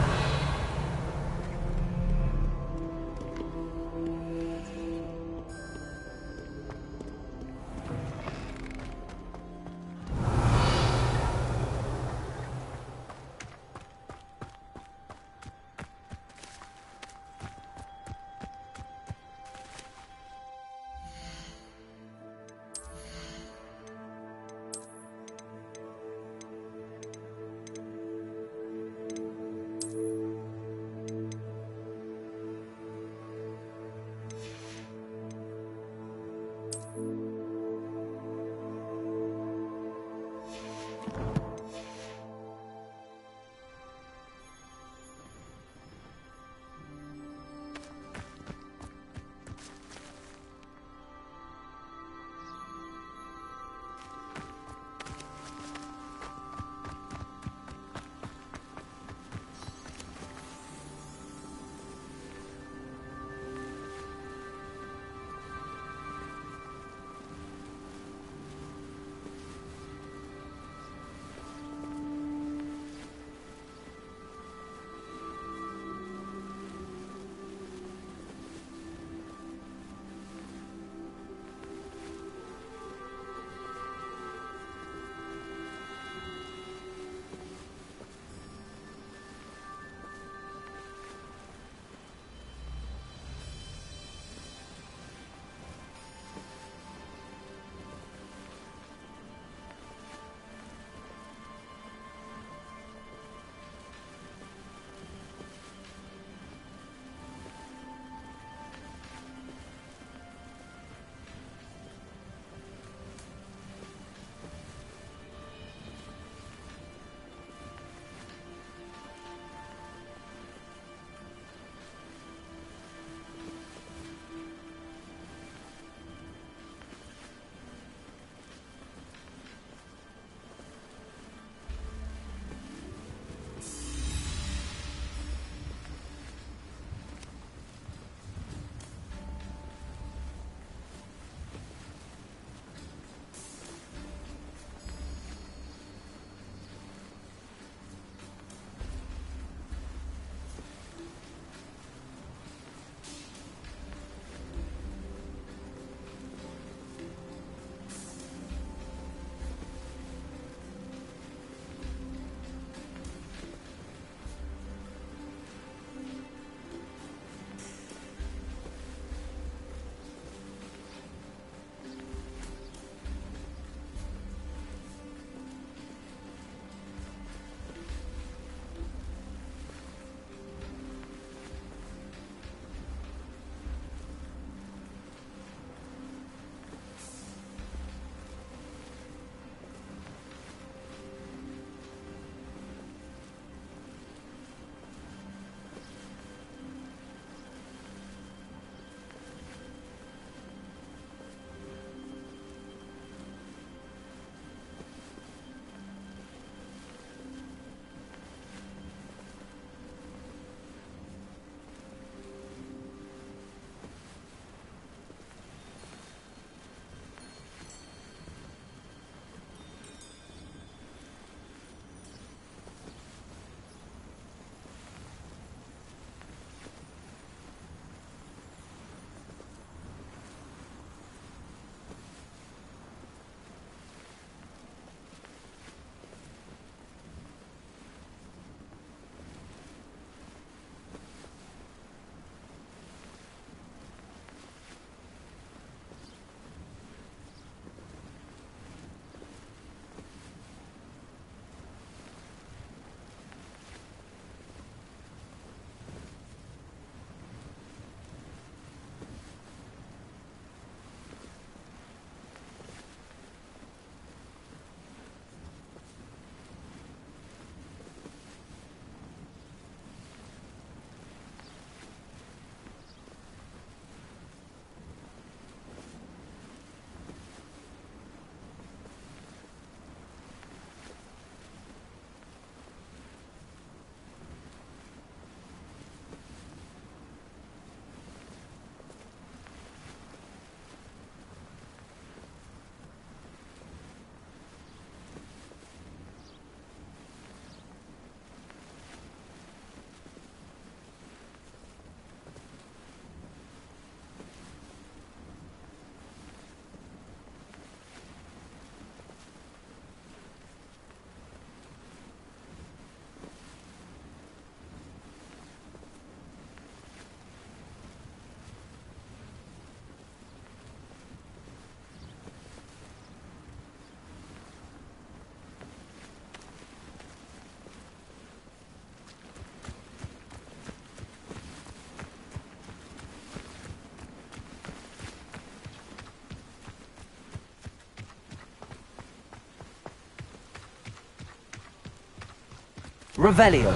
Revelio.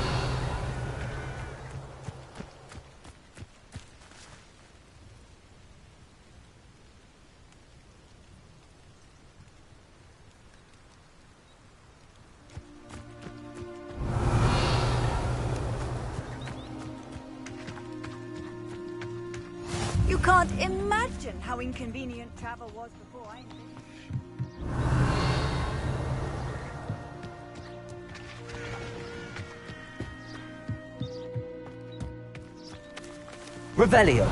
You can't imagine how inconvenient travel was before I invented. Revelio.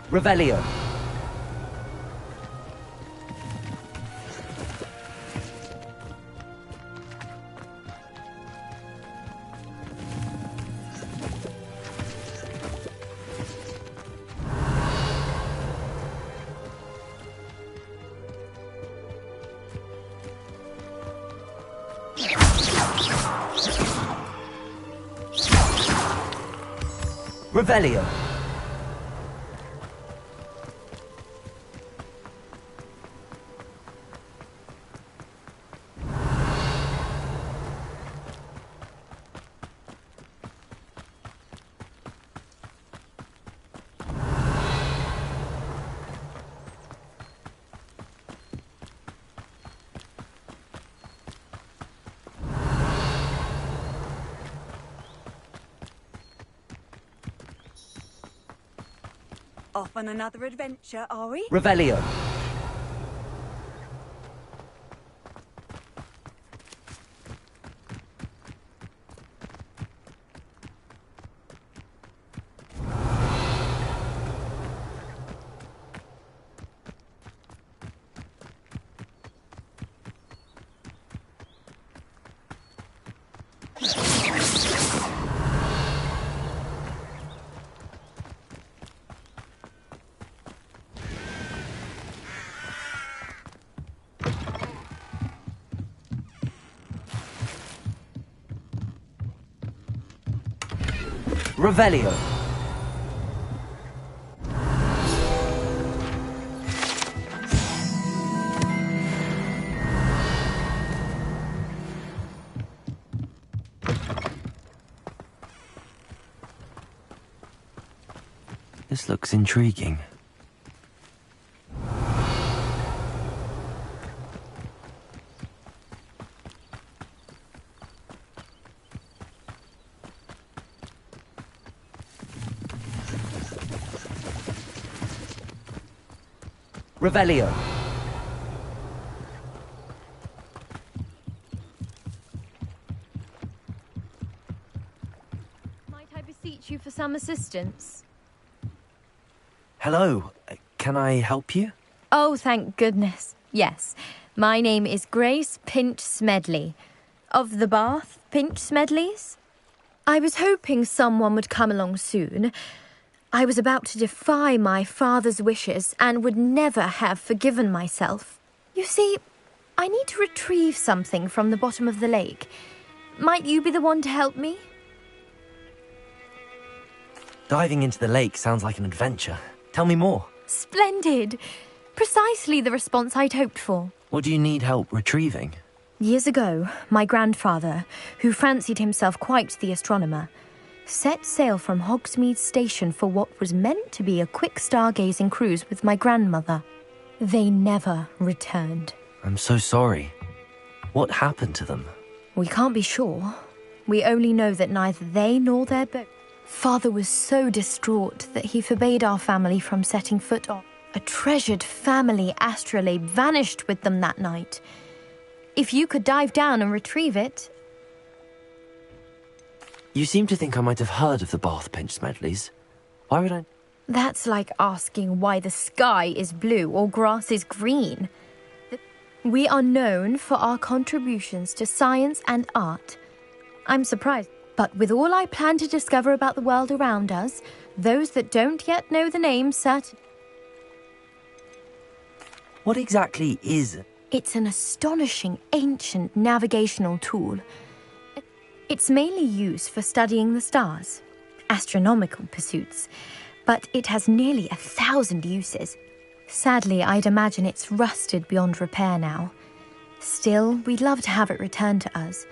Revelio. Revelio. Off on another adventure, are we? Revelio. Revelio. This looks intriguing. Revelio. Might I beseech you for some assistance? Hello, can I help you? Oh, thank goodness. Yes. My name is Grace Pinch Smedley. Of the Bath Pinch Smedleys? I was hoping someone would come along soon. I was about to defy my father's wishes and would never have forgiven myself. You see, I need to retrieve something from the bottom of the lake. Might you be the one to help me? Diving into the lake sounds like an adventure. Tell me more. Splendid! Precisely the response I'd hoped for. What do you need help retrieving? Years ago, my grandfather, who fancied himself quite the astronomer, set sail from Hogsmeade Station for what was meant to be a quick stargazing cruise with my grandmother. They never returned. I'm so sorry. What happened to them? We can't be sure. We only know that neither they nor their boat. Father was so distraught that he forbade our family from setting foot on. A treasured family astrolabe vanished with them that night. If you could dive down and retrieve it... You seem to think I might have heard of the Bath Pinch Smedleys. Why would I... That's like asking why the sky is blue or grass is green. We are known for our contributions to science and art. I'm surprised, but with all I plan to discover about the world around us, those that don't yet know the name certainly... What exactly is It's an astonishing ancient navigational tool. It's mainly used for studying the stars, astronomical pursuits, but it has nearly 1,000 uses. Sadly, I'd imagine it's rusted beyond repair now. Still, we'd love to have it returned to us.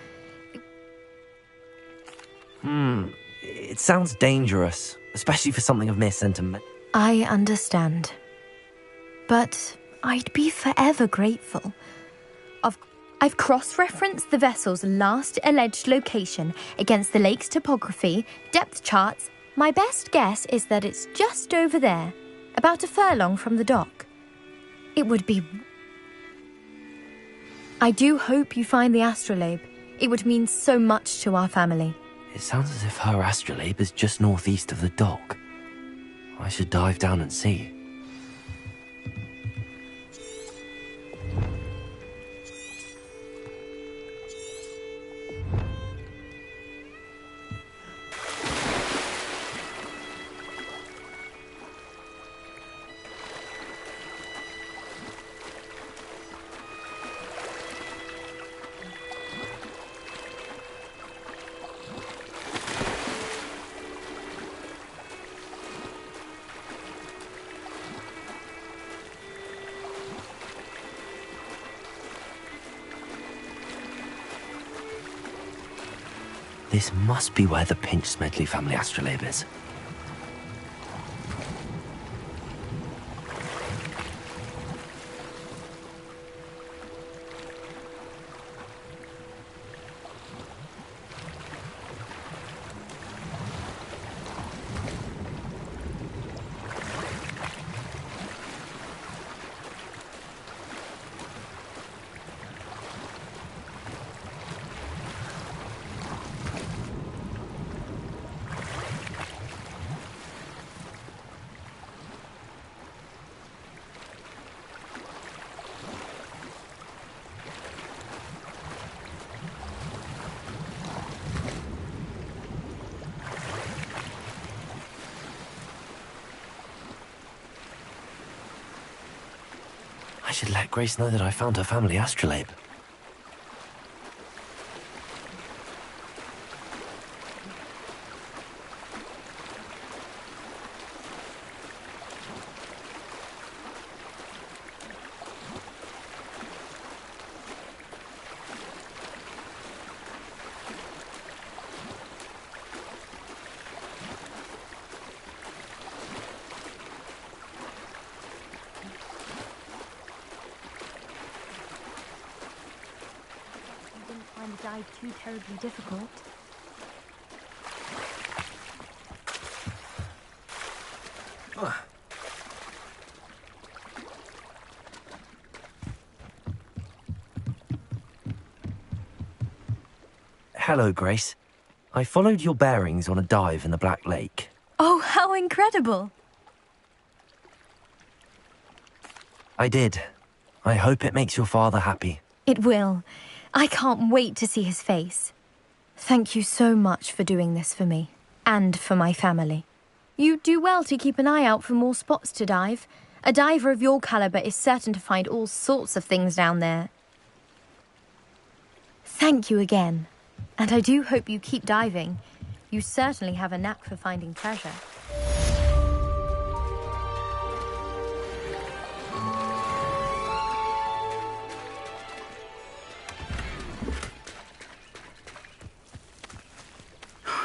It sounds dangerous, especially for something of mere sentiment. I understand. But I'd be forever grateful. I've cross-referenced the vessel's last alleged location against the lake's topography, depth charts. My best guess is that it's just over there, about a furlong from the dock. It would be... I do hope you find the astrolabe. It would mean so much to our family. It sounds as if her astrolabe is just northeast of the dock. I should dive down and see. This must be where the Pinch Smedley family astrolabe is. I should let Grace know that I found her family astrolabe. The dive too terribly difficult. Hello, Grace. I followed your bearings on a dive in the Black Lake. Oh, how incredible! I did. I hope it makes your father happy. It will. I can't wait to see his face. Thank you so much for doing this for me, and for my family. You do well to keep an eye out for more spots to dive. A diver of your caliber is certain to find all sorts of things down there. Thank you again, and I do hope you keep diving. You certainly have a knack for finding treasure.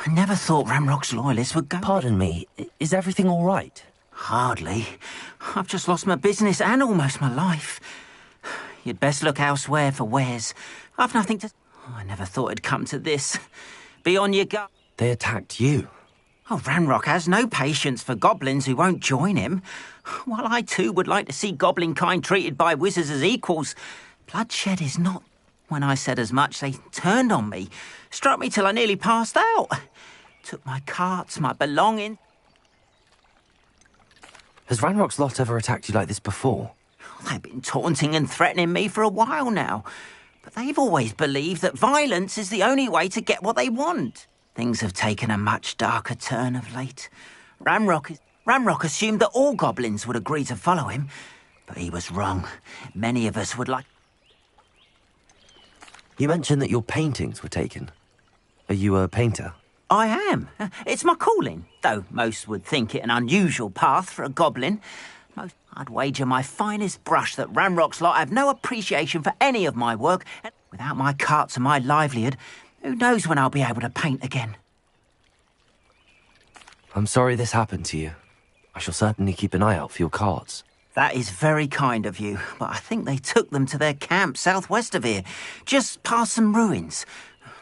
I never thought Ramrock's loyalists would go... Pardon me, is everything all right? Hardly. I've just lost my business and almost my life. You'd best look elsewhere for wares. I've nothing to... I never thought it'd come to this. Be on your guard. They attacked you? Oh, Ramrock has no patience for goblins who won't join him. While I too would like to see goblin kind treated by wizards as equals, bloodshed is not... When I said as much, they turned on me, struck me till I nearly passed out. Took my carts, my belongings. Has Ranrock's lot ever attacked you like this before? They've been taunting and threatening me for a while now. But they've always believed that violence is the only way to get what they want. Things have taken a much darker turn of late. Ramrock assumed that all goblins would agree to follow him, but he was wrong. Many of us would like... You mentioned that your paintings were taken. Are you a painter? I am. It's my calling, though most would think it an unusual path for a goblin. I'd wager my finest brush that Ranrock's lot have no appreciation for any of my work, and without my carts and my livelihood, who knows when I'll be able to paint again. I'm sorry this happened to you. I shall certainly keep an eye out for your carts. That is very kind of you, but I think they took them to their camp southwest of here, just past some ruins.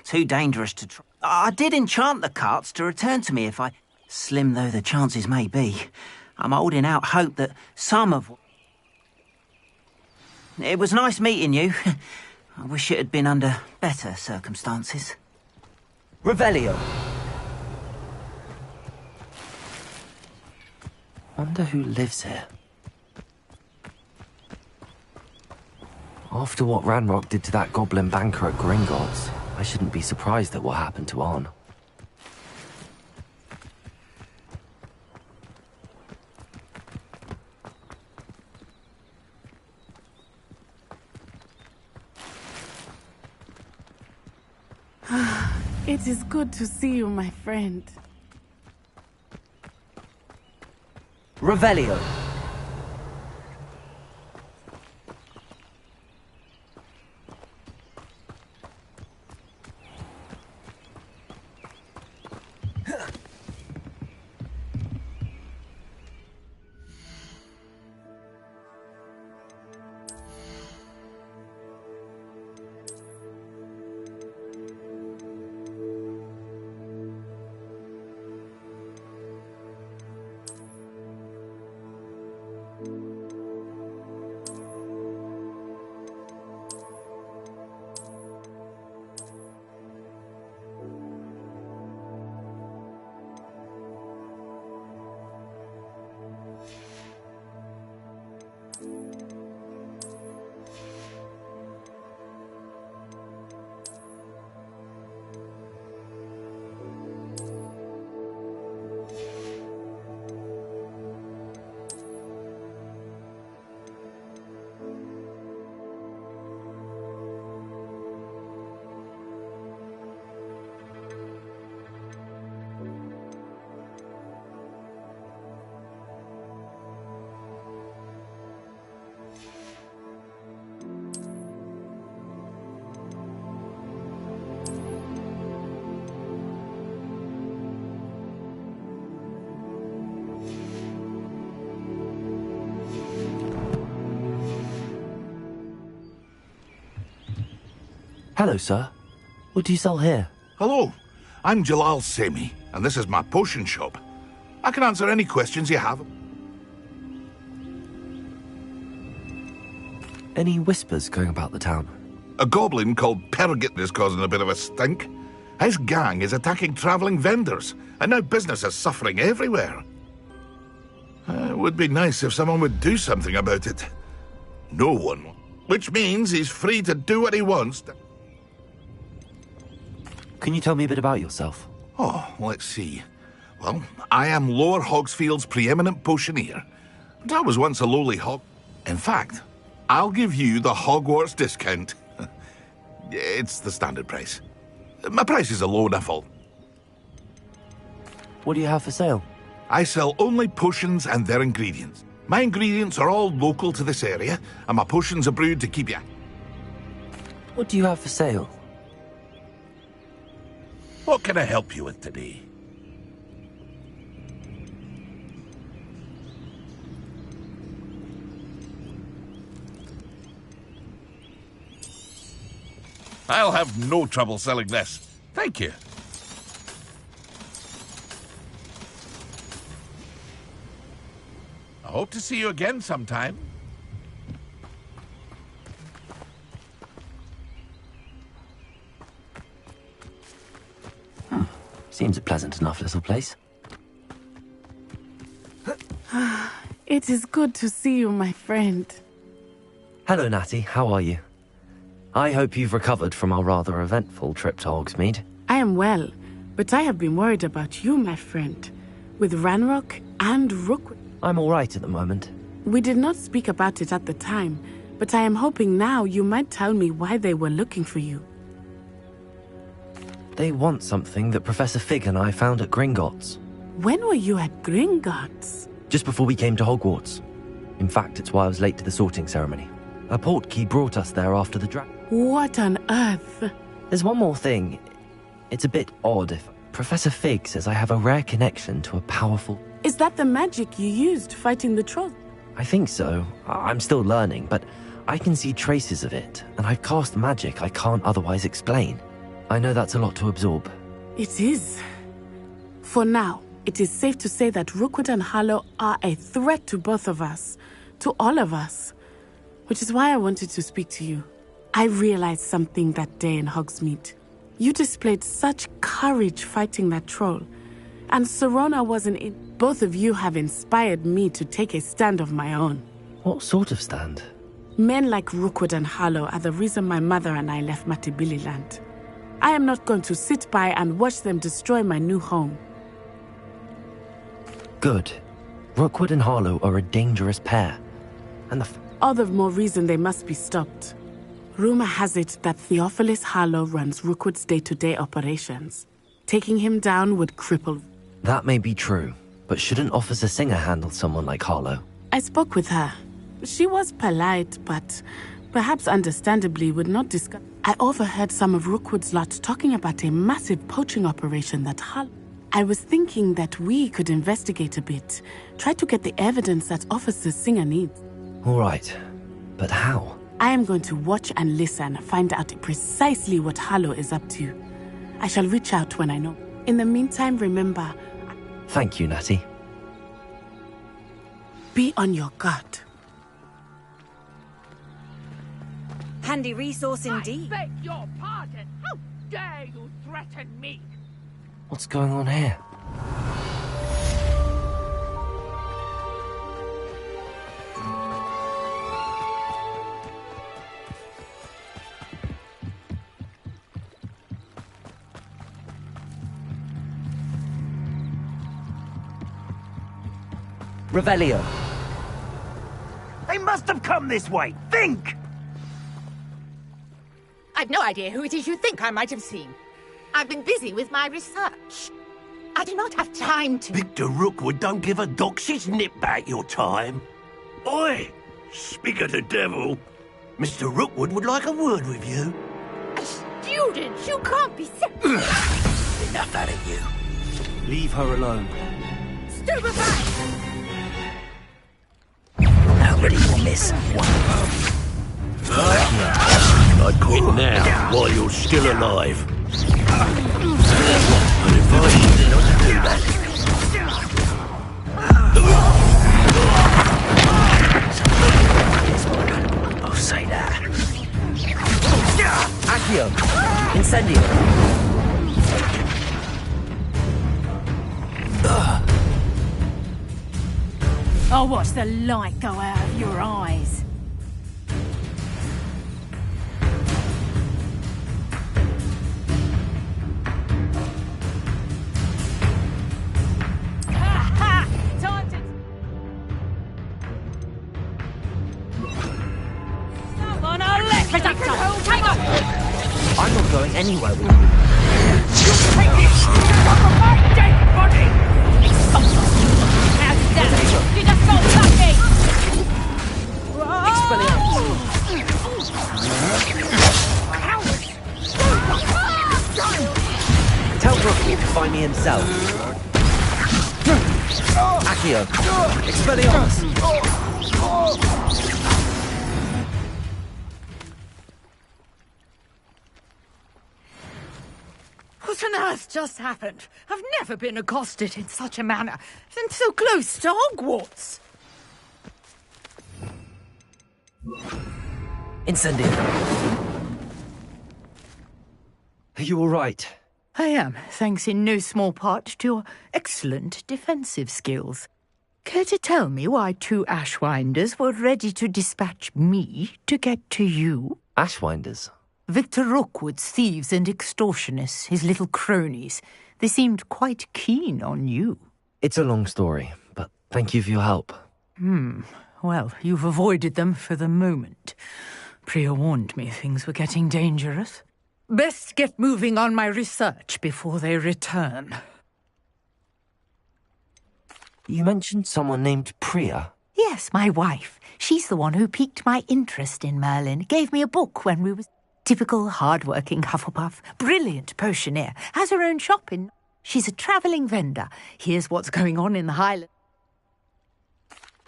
Too dangerous to try. I did enchant the carts to return to me if I... Slim though the chances may be, I'm holding out hope that some of... It was nice meeting you. I wish it had been under better circumstances. Revelio. Wonder who lives here. After what Ranrock did to that goblin banker at Gringotts, I shouldn't be surprised at what happened to Arn. It is good to see you, my friend. Revelio. Hello, sir. What do you sell here? Hello, I'm Jalal Semi, and this is my potion shop. I can answer any questions you have. Any whispers going about the town? A goblin called Pergit is causing a bit of a stink. His gang is attacking travelling vendors, and now business is suffering everywhere. It would be nice if someone would do something about it. No one. Which means he's free to do what he wants. Can you tell me a bit about yourself? Oh, let's see. Well, I am Lower Hogsfield's preeminent potioneer. But I was once a lowly hog. In fact, I'll give you the Hogwarts discount. It's the standard price. My prices are low enough. What do you have for sale? I sell only potions and their ingredients. My ingredients are all local to this area, and my potions are brewed to keep you... What do you have for sale? What can I help you with today? I'll have no trouble selling this. Thank you. I hope to see you again sometime. Seems a pleasant enough little place. It is good to see you, my friend. Hello, Natty. How are you? I hope you've recovered from our rather eventful trip to Hogsmeade. I am well, but I have been worried about you, my friend. With Ranrock and Rook. I'm all right at the moment. We did not speak about it at the time, but I am hoping now you might tell me why they were looking for you. They want something that Professor Fig and I found at Gringotts. When were you at Gringotts? Just before we came to Hogwarts. In fact, it's why I was late to the sorting ceremony. A portkey brought us there after the What on earth? There's one more thing. It's a bit odd if Professor Fig says I have a rare connection to a powerful... Is that the magic you used fighting the troll? I think so. I'm still learning, but I can see traces of it, and I've cast magic I can't otherwise explain. I know that's a lot to absorb. It is. For now, it is safe to say that Rookwood and Harlow are a threat to both of us. To all of us. Which is why I wanted to speak to you. I realized something that day in Hogsmeade. You displayed such courage fighting that troll. And Serona wasn't in. Both of you have inspired me to take a stand of my own. What sort of stand? Men like Rookwood and Harlow are the reason my mother and I left Matibili land. I am not going to sit by and watch them destroy my new home. Good. Rookwood and Harlow are a dangerous pair. And all the more reason they must be stopped. Rumor has it that Theophilus Harlow runs Rookwood's day-to-day operations. Taking him down would cripple... That may be true, but shouldn't Officer Singer handle someone like Harlow? I spoke with her. She was polite, but perhaps understandably would not discuss... I overheard some of Rookwood's lot talking about a massive poaching operation that Harlow... I was thinking that we could investigate a bit. Try to get the evidence that Officer Singer needs. All right, but how? I am going to watch and listen, find out precisely what Harlow is up to. I shall reach out when I know. In the meantime, remember... Thank you, Natty. Be on your guard. Handy resource indeed. I beg your pardon. How dare you threaten me? What's going on here? Revelio. They must have come this way. Think! I've no idea who it is you think I might have seen. I've been busy with my research. I do not have time to... Victor Rookwood don't give a doxy's nip back your time. Oi! Speak of the devil. Mr. Rookwood would like a word with you. A student? You can't be so... Enough out of you. Leave her alone. Stupefy! Nobody will miss one of them. I'd quit now, while you're still alive. I'd advise you not to do that. I'll say that. Accio! Incendio! I'll watch the light go out of your eyes. I'm not going anywhere with you. You take this off of my dead body! How's that? You just got lucky! Tell Rookwood to find me himself. Accio! Expelliarmus! What on earth just happened? I've never been accosted in such a manner, and so close to Hogwarts. Incendio. Are you all right? I am, thanks in no small part to your excellent defensive skills. Care to tell me why two Ashwinders were ready to dispatch me to get to you? Ashwinders? Victor Rookwood's thieves and extortionists, his little cronies. They seemed quite keen on you. It's a long story, but thank you for your help. Well, you've avoided them for the moment. Priya warned me things were getting dangerous. Best get moving on my research before they return. You mentioned someone named Priya. Yes, my wife. She's the one who piqued my interest in Merlin. Gave me a book when we was typical hard-working Hufflepuff. Brilliant potioneer. Has her own shop in... She's a travelling vendor. Here's what's going on in the Highlands.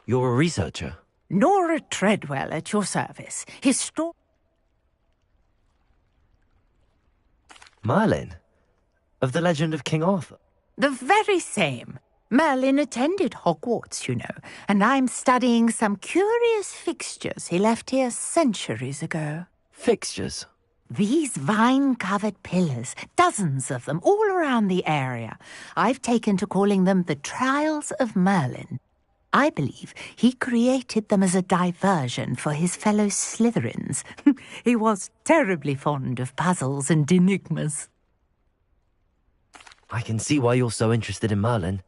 You're a researcher? Nora Treadwell at your service. Merlin? Of the legend of King Arthur? The very same. Merlin attended Hogwarts, you know, and I'm studying some curious fixtures he left here centuries ago. Fixtures? These vine-covered pillars, dozens of them, all around the area. I've taken to calling them the Trials of Merlin. I believe he created them as a diversion for his fellow Slytherins. He was terribly fond of puzzles and enigmas. I can see why you're so interested in Merlin.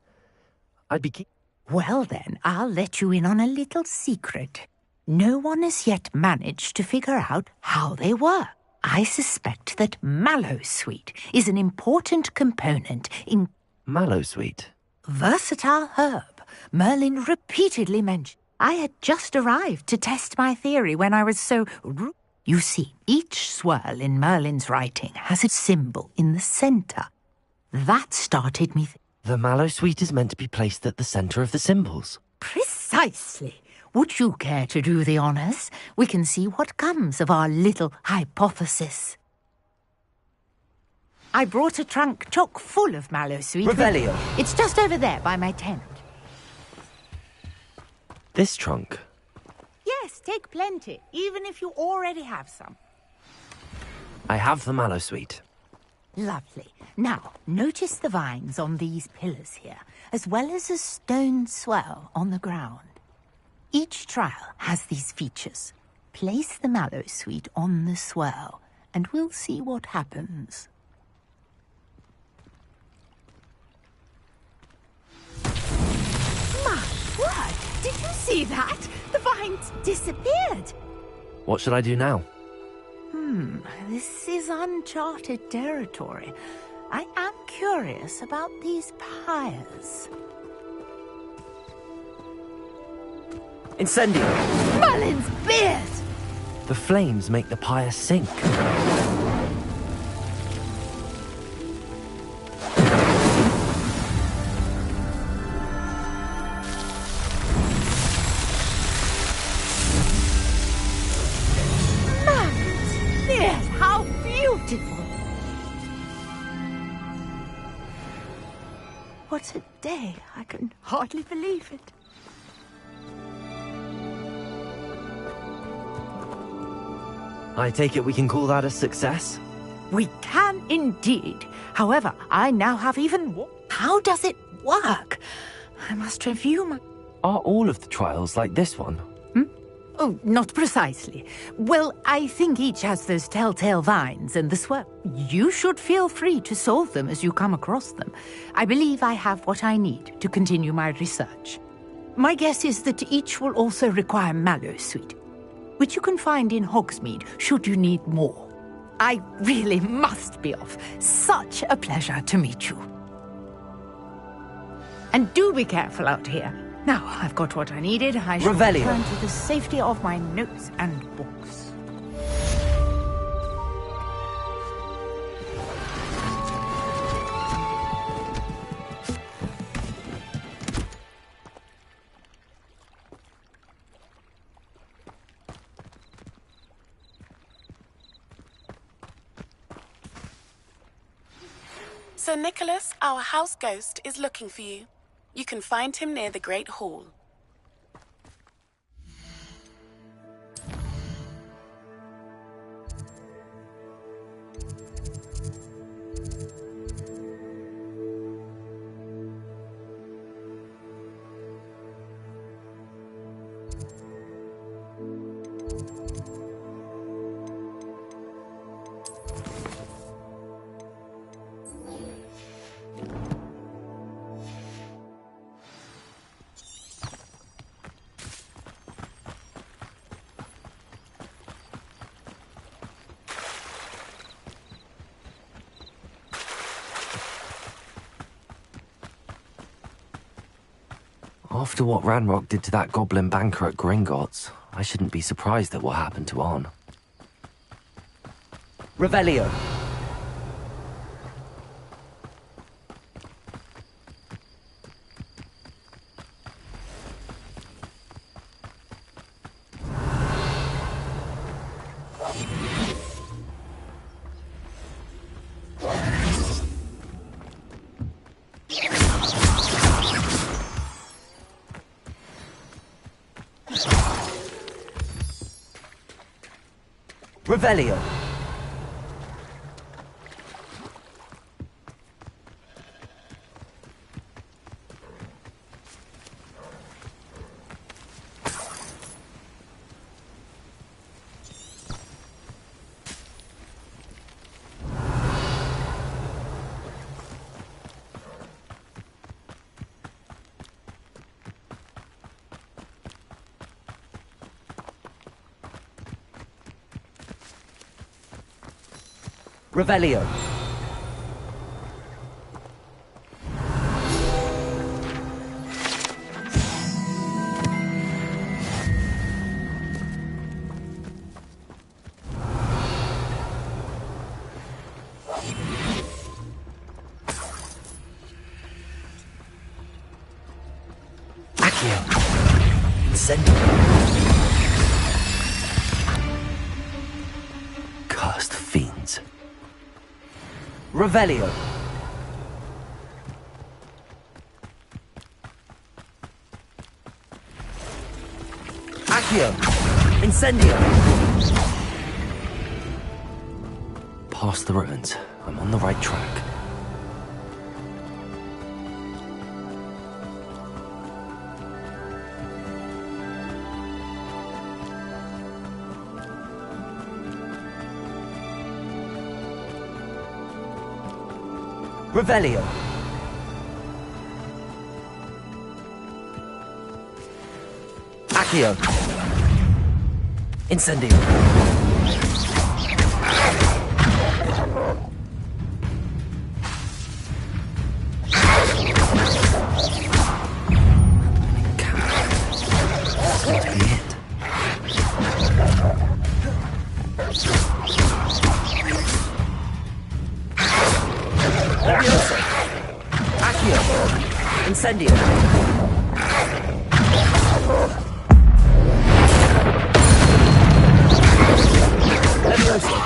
I'd be keen. Well then, I'll let you in on a little secret. No one has yet managed to figure out how they work. I suspect that mallowsweet is an important component in... Mallowsweet? Versatile herb. Merlin repeatedly mentioned. I had just arrived to test my theory when I was so... You see, each swirl in Merlin's writing has a symbol in the centre. That started me... The mallowsweet is meant to be placed at the centre of the symbols. Precisely. Would you care to do the honours? We can see what comes of our little hypothesis. I brought a trunk chock full of mallowsweet. Revelio. It's just over there by my tent. This trunk? Yes, take plenty, even if you already have some. I have the mallowsweet. Lovely. Now, notice the vines on these pillars here, as well as a stone swell on the ground. Each trial has these features. Place the mallowsweet on the swell, and we'll see what happens. My word! Did you see that? The vines disappeared! What should I do now? This is uncharted territory. I am curious about these pyres. Incendio! Merlin's beard! The flames make the pyre sink. How beautiful! What a day! I can hardly believe it. I take it we can call that a success? We can indeed. However, I now have even more. How does it work? I must review my... Are all of the trials like this one? Oh, not precisely. Well, I think each has those telltale vines and the swirl. You should feel free to solve them as you come across them. I believe I have what I need to continue my research. My guess is that each will also require mallowsweet, which you can find in Hogsmeade should you need more. I really must be off. Such a pleasure to meet you. And do be careful out here. Now, I've got what I needed. I shall return to the safety of my notes and books. Sir Nicholas, our house ghost, is looking for you. You can find him near the Great Hall. After what Ranrock did to that goblin banker at Gringotts, I shouldn't be surprised at what happened to Arn. Revelio. Revelio. Revelio. Accio. Incendio. Cursed fiends. Revelio. Accio. Incendio. Past the ruins. I'm on the right track. Revelio. Accio. Incendio. Levioso. Accio. Incendio. Levioso.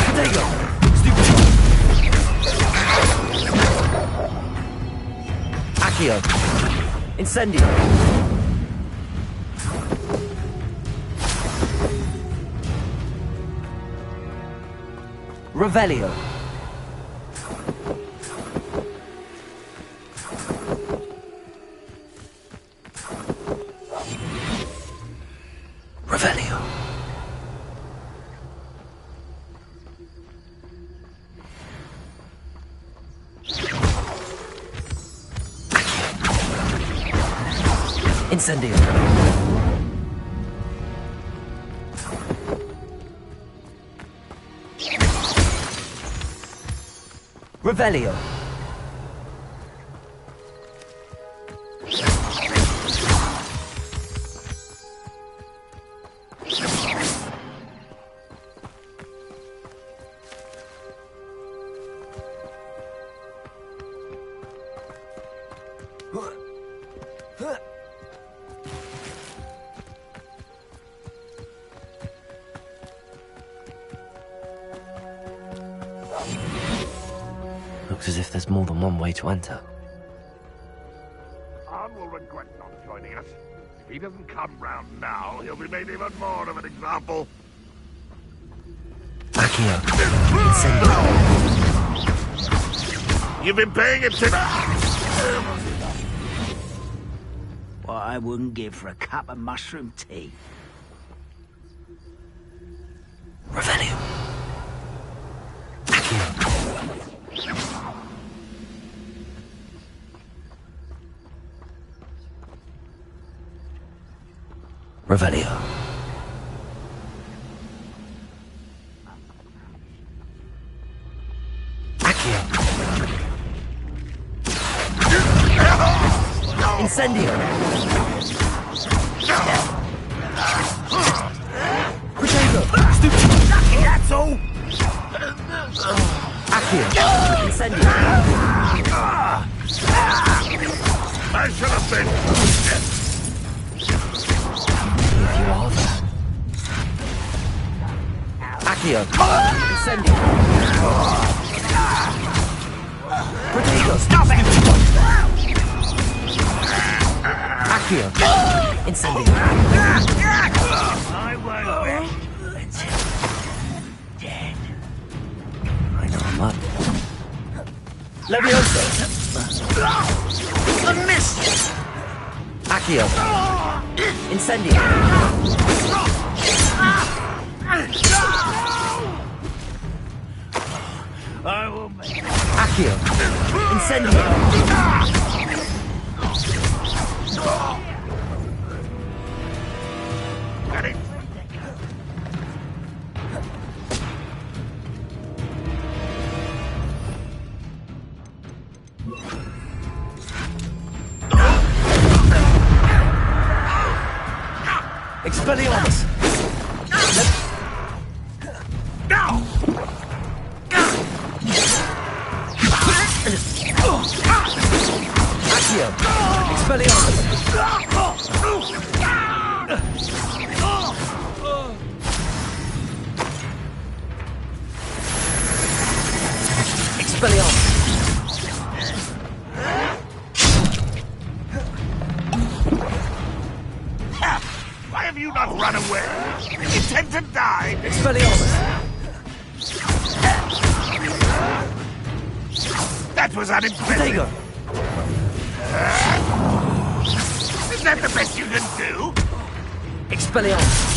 Protego. Accio. Incendio. Revelio. Revelio. Incendio. Revelio. Looks as if there's more than one way to enter. Arn will regret not joining us. If he doesn't come round now, he'll be made even more of an example. Accio. Incendio. You've been paying attention. What I wouldn't give for a cup of mushroom tea. Revelio. Revelio. Incendio! Protego! Lucky, that's all! Accio! Incendio! I should have been... If you are there. Accio! Incendio! Protego! Stop it! Accio! Incendio! I won't rest until dead. I know I'm up. Levioso! I missed! Accio! Incendio! I will make... Accio! Incendio! Got it. Expelliarmus! Accio! Expelliarmus! Expelliarmus! Why have you not run away? You intend to die? Expelliarmus! That was unimpressive. Is that the best you can do? Expelliarmus!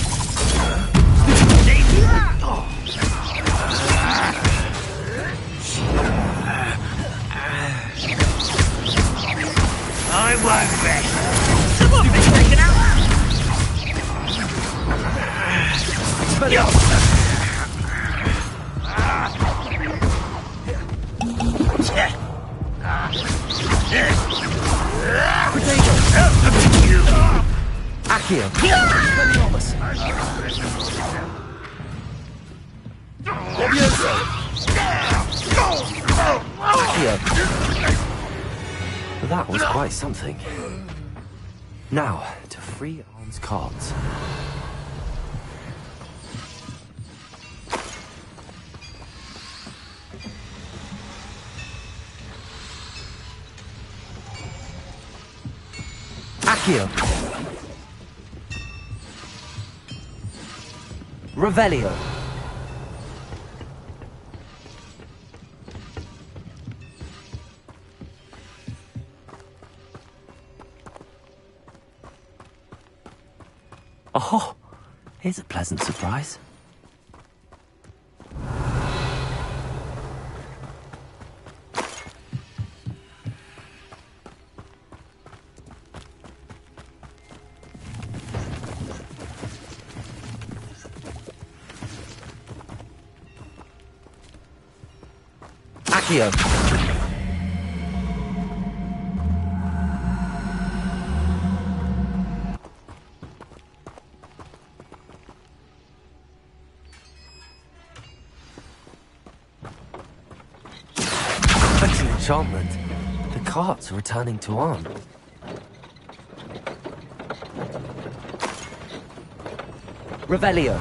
I won't rest. Come on, be taken out! Expelliarmus! Protego! Accio! Expelliarmus! Levioso! Accio! That was quite something. Now, to free Arm's cards. Accio! Revelio! Oh, here's a pleasant surprise. Accio! That's an enchantment. The carts are returning to Arm. Revelio!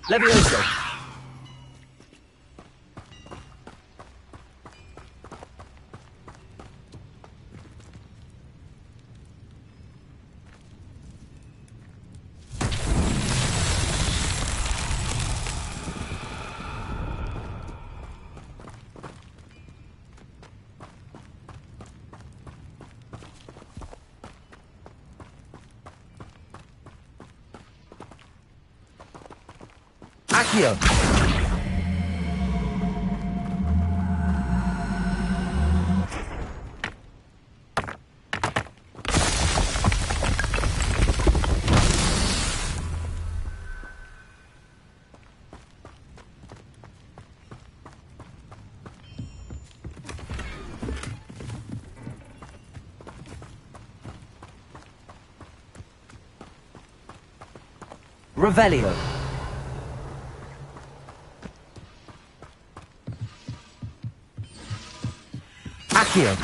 Levioso! Accio! Revelio. Accio.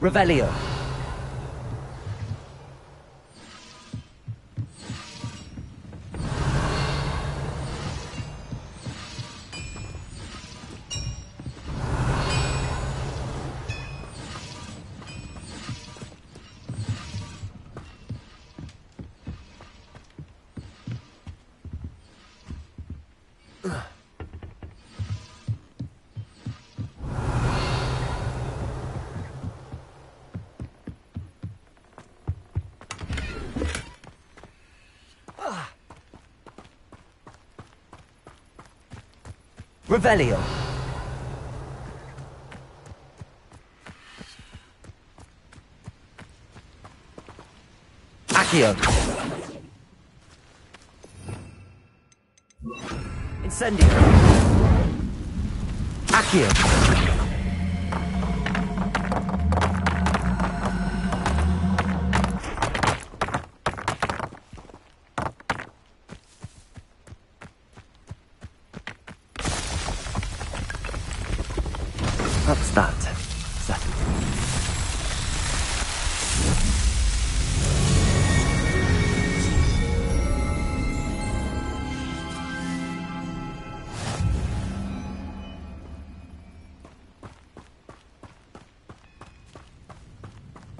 Revelio. Revelio. Accio. Incendio. Accio. What's that? Settled.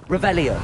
Revelio.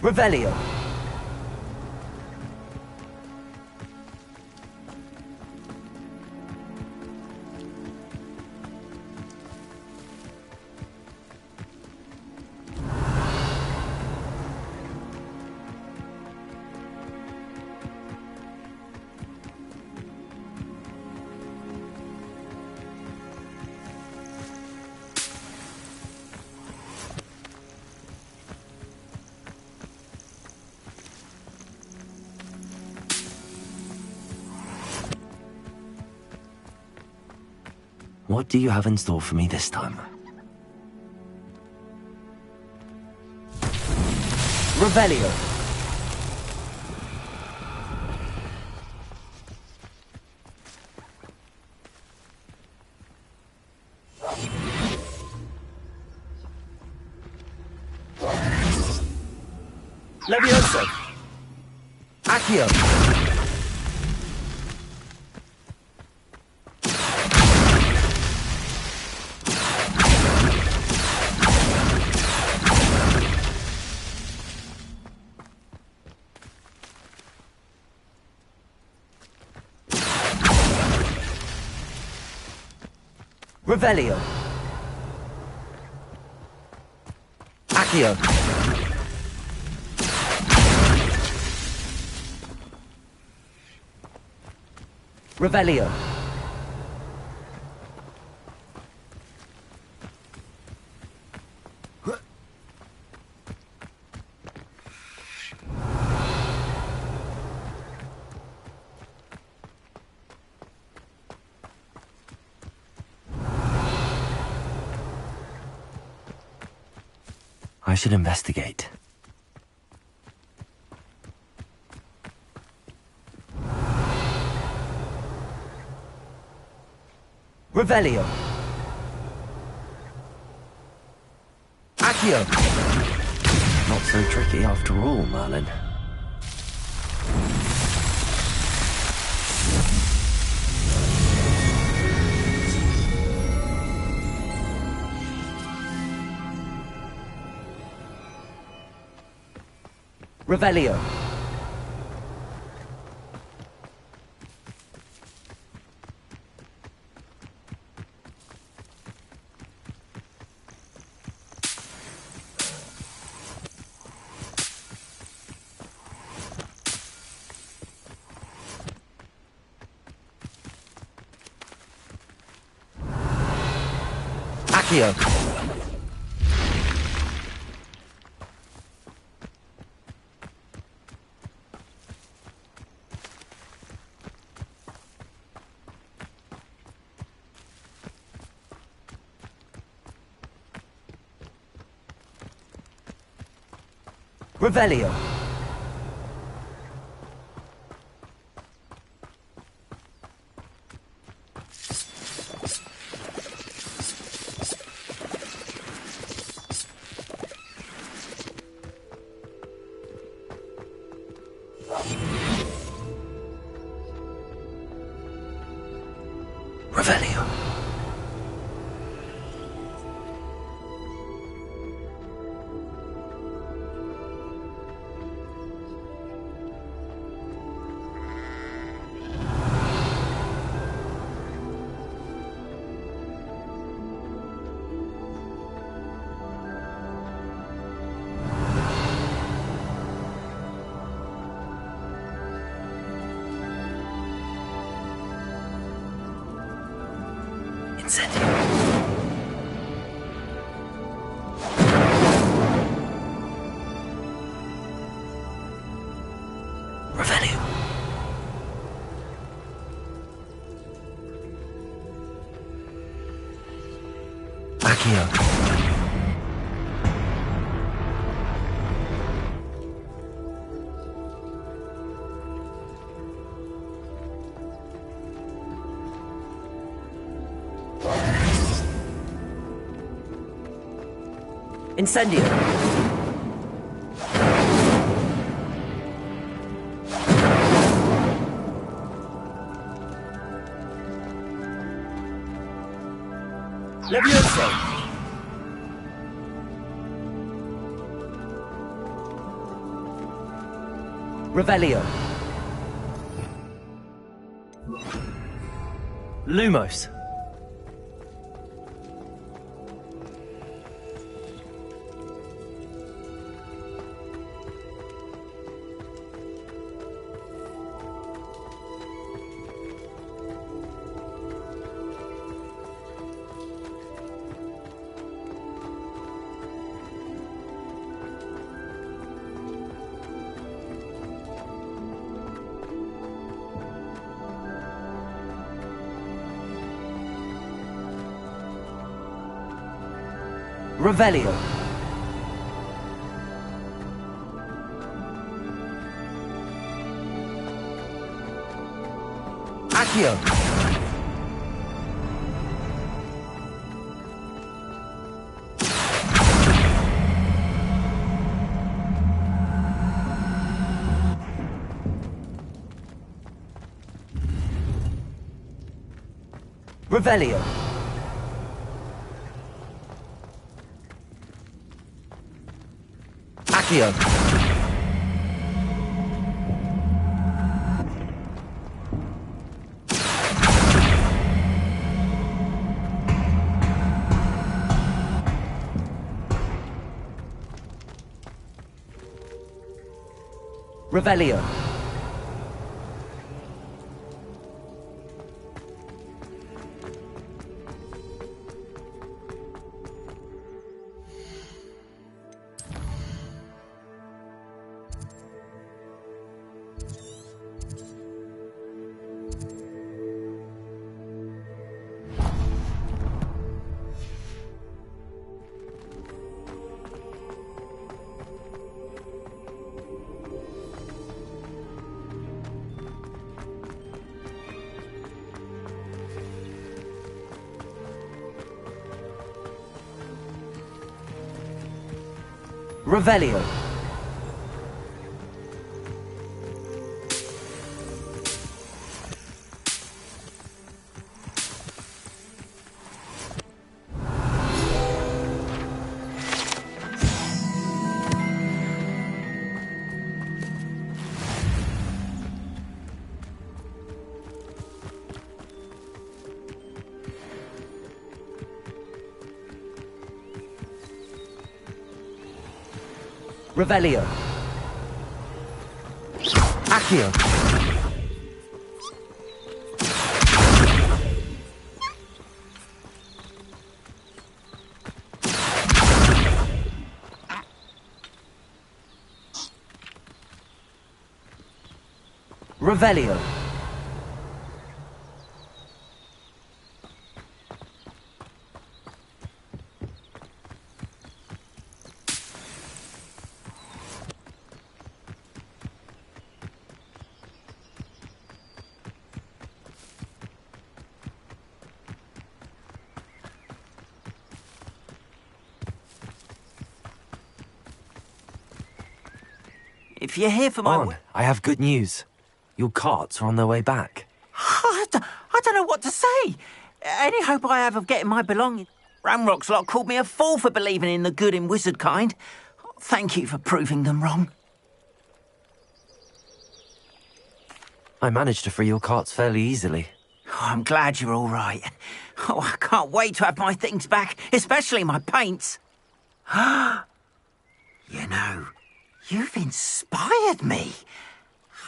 Revelio. What do you have in store for me this time? Revelio. Levioso. Accio. Revelio. Accio. Revelio. I should investigate. Revelio. Accio. Not so tricky after all, Merlin. Revelio. Accio. Revelio. Revelio. Incendio. Revelio. Accio. Incendio. Levioso. Revelio. Lumos. Revelio. Accio. Revelio. Accio. Revelio. Revelio. Revelio. Accio. Revelio. If you're here for my... On, I have good news. Your carts are on their way back. I don't know what to say. Any hope I have of getting my belongings... Ramrock's lot called me a fool for believing in the good in wizard kind. Thank you for proving them wrong. I managed to free your carts fairly easily. Oh, I'm glad you're all right. Oh, I can't wait to have my things back, especially my paints. You know, you've inspired me.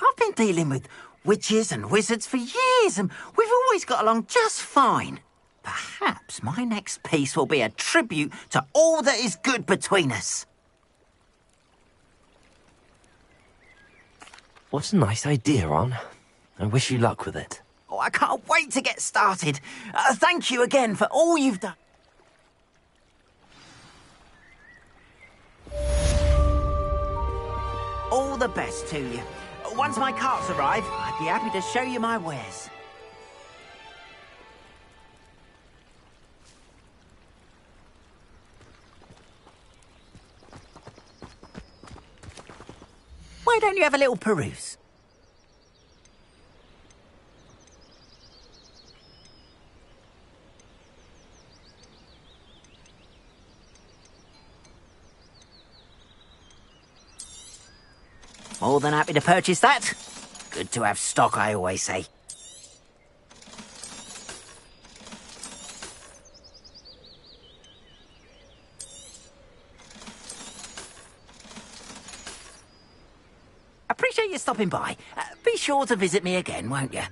I've been dealing with witches and wizards for years, and we've always got along just fine. Perhaps my next piece will be a tribute to all that is good between us. What a nice idea, Ron. I wish you luck with it. Oh, I can't wait to get started. Thank you again for all you've done. All the best to you. Once my carts arrive, I'd be happy to show you my wares. Why don't you have a little peruse? More than happy to purchase that. Good to have stock, I always say. Appreciate you stopping by. Be sure to visit me again, won't you?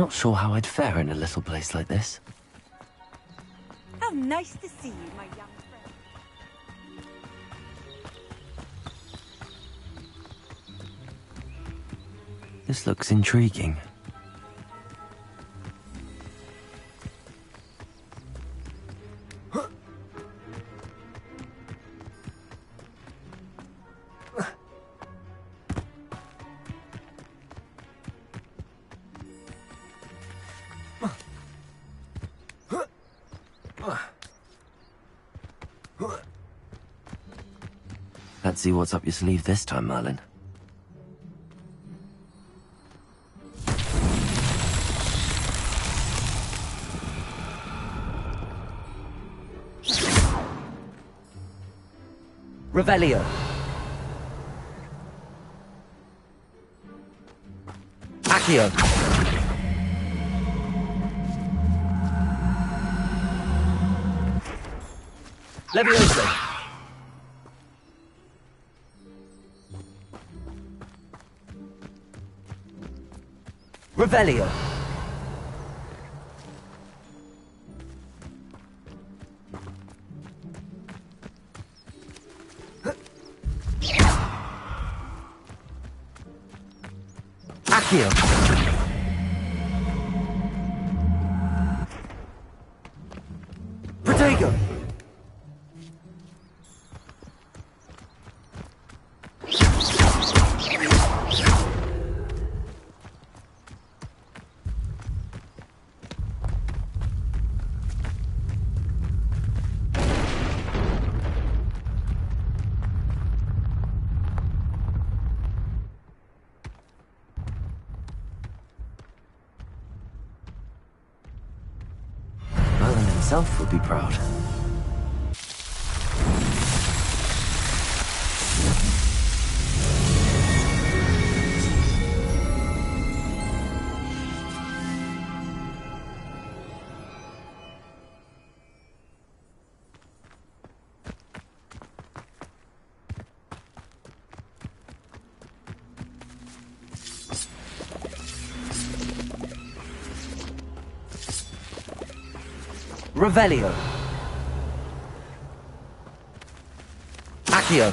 Not sure how I'd fare in a little place like this. How nice to see you, my young friend. This looks intriguing. Let's see what's up your sleeve this time, Merlin. Revelio. Accio. Levioso. Revelio. Accio. Protego. Himself would be proud. Revelio. Accio.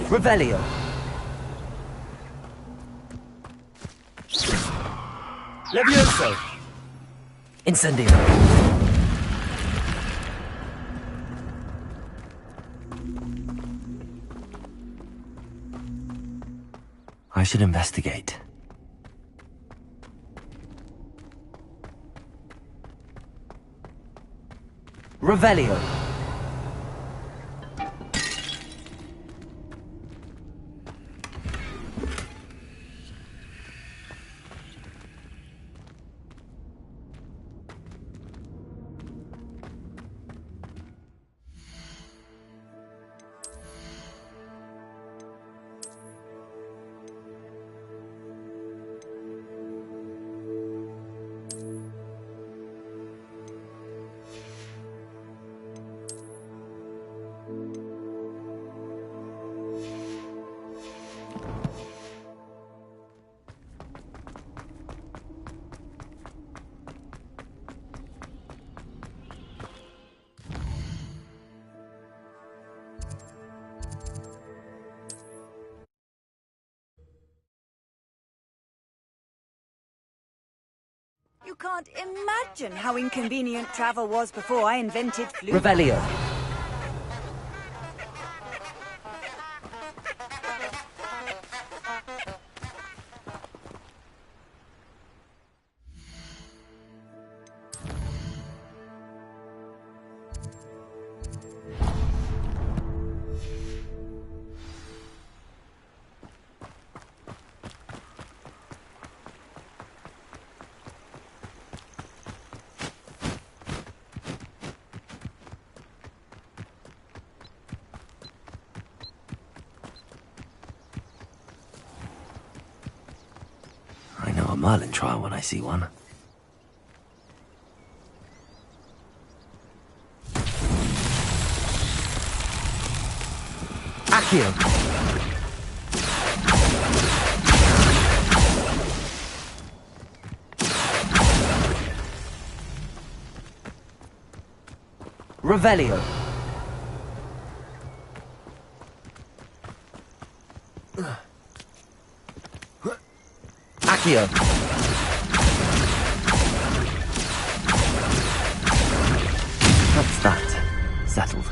Revelio. Levioso. Incendio. I should investigate. Revelio. You can't imagine how inconvenient travel was before I invented flute. Revelio. I know a Merlin trial when I see one. Accio. Revelio. Accio. That's that. Settled.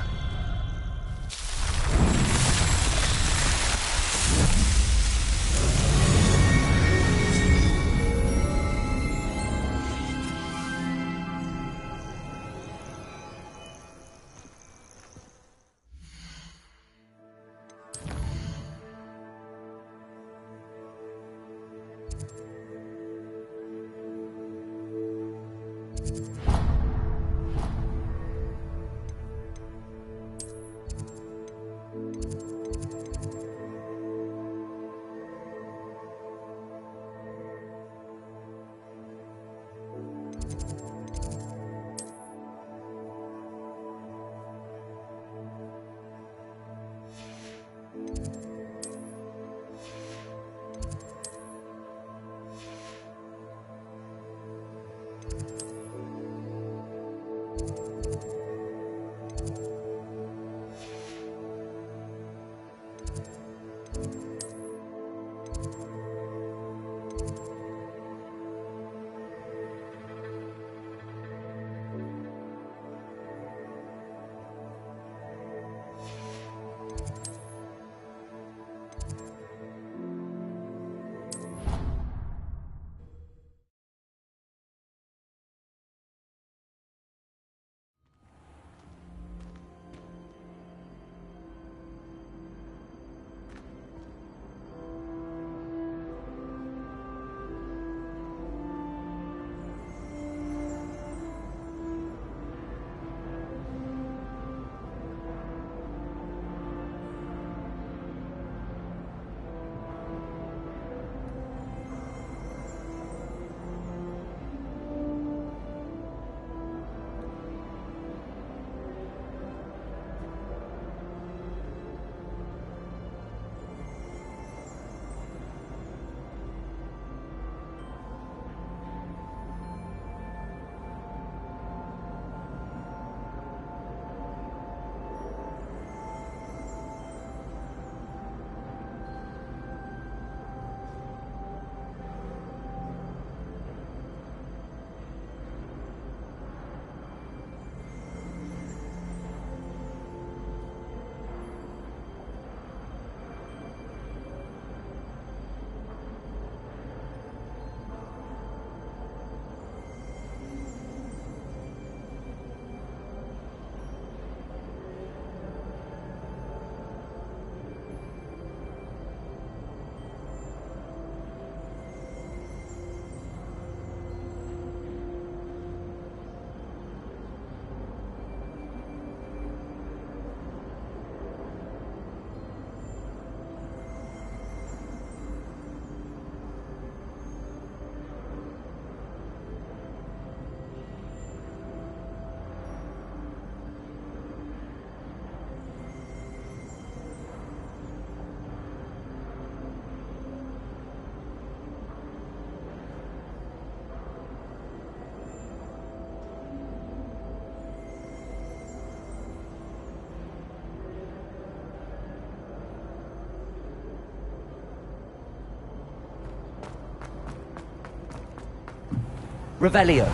Revelio.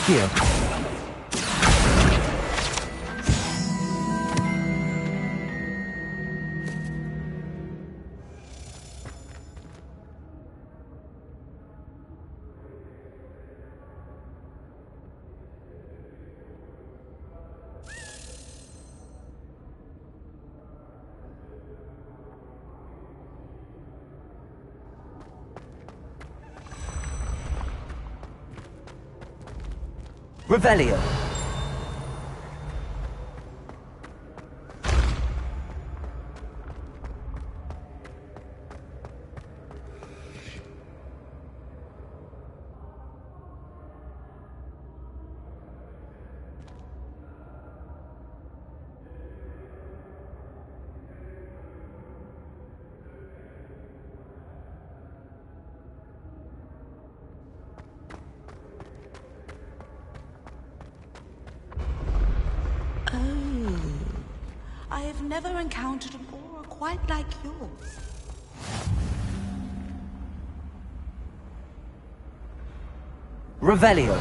Accio. Revelio. I have never encountered an aura quite like yours. Revelio.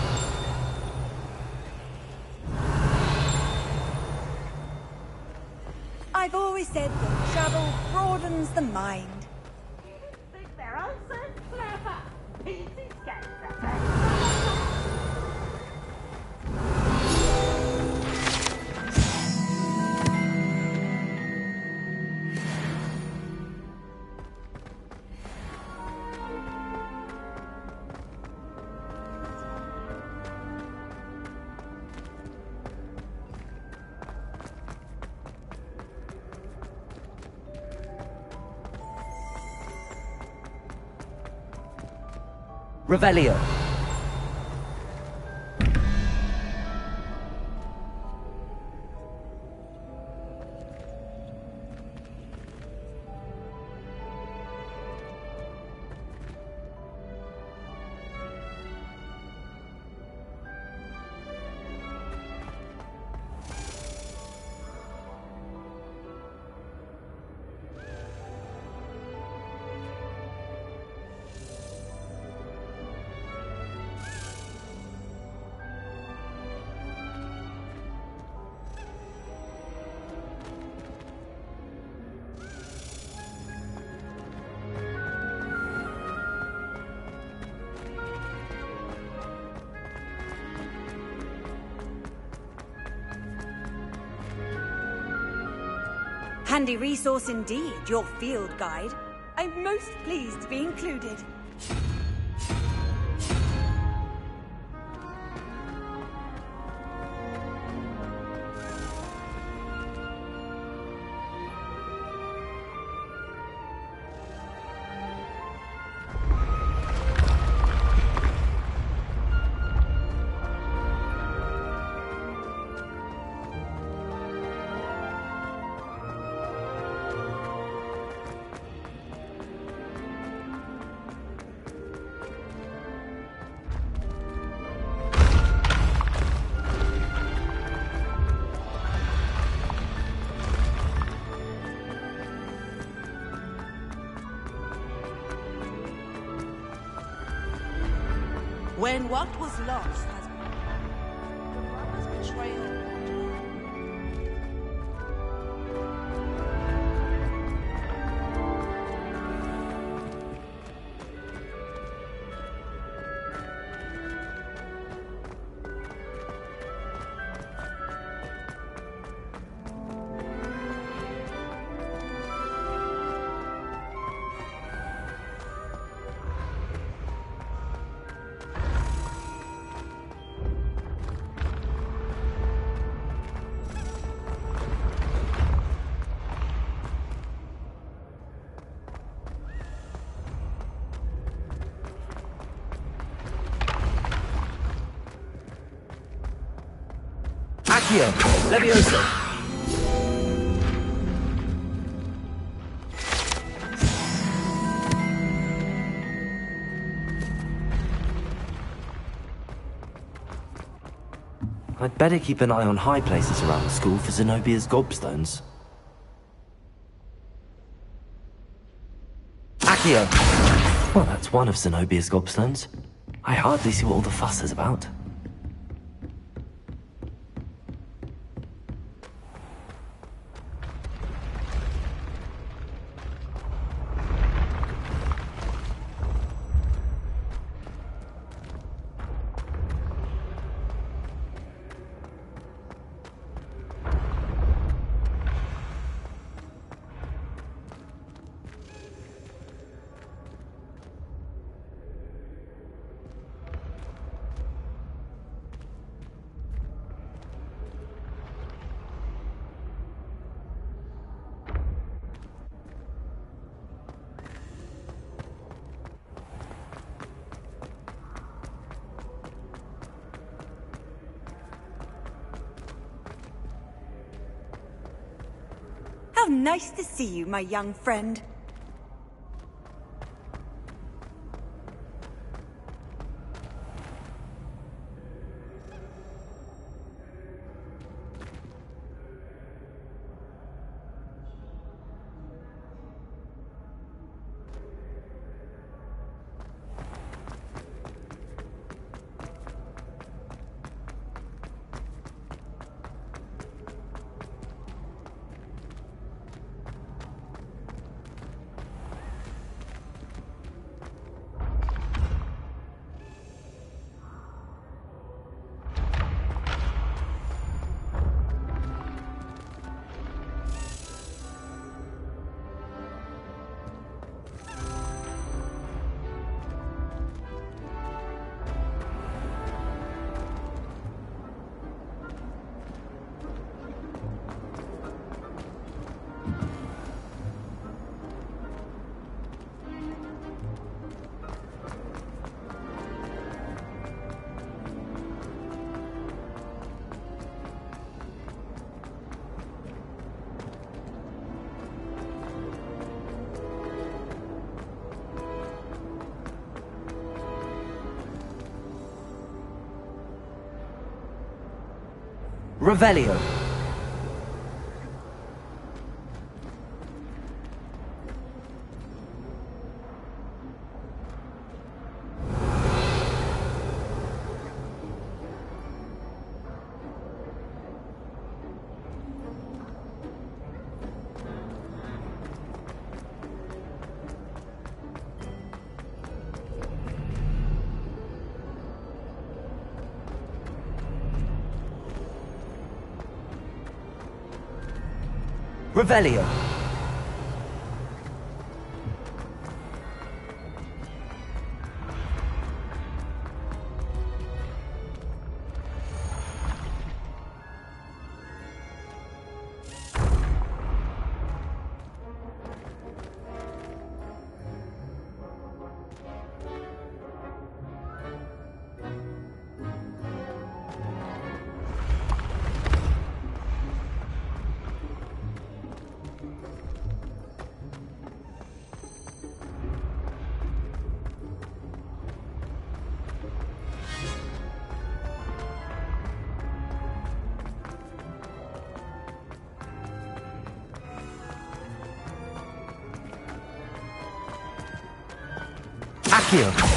I've always said that travel broadens the mind. Revelio. Handy resource indeed, your field guide. I'm most pleased to be included. When what was lost has been brother's betrayal. Accio. Levioso. I'd better keep an eye on high places around the school for Zenobia's gobstones. Accio. Well, that's one of Zenobia's gobstones. I hardly see what all the fuss is about. How nice to see you, my young friend. Revelio. Revelio. Accio.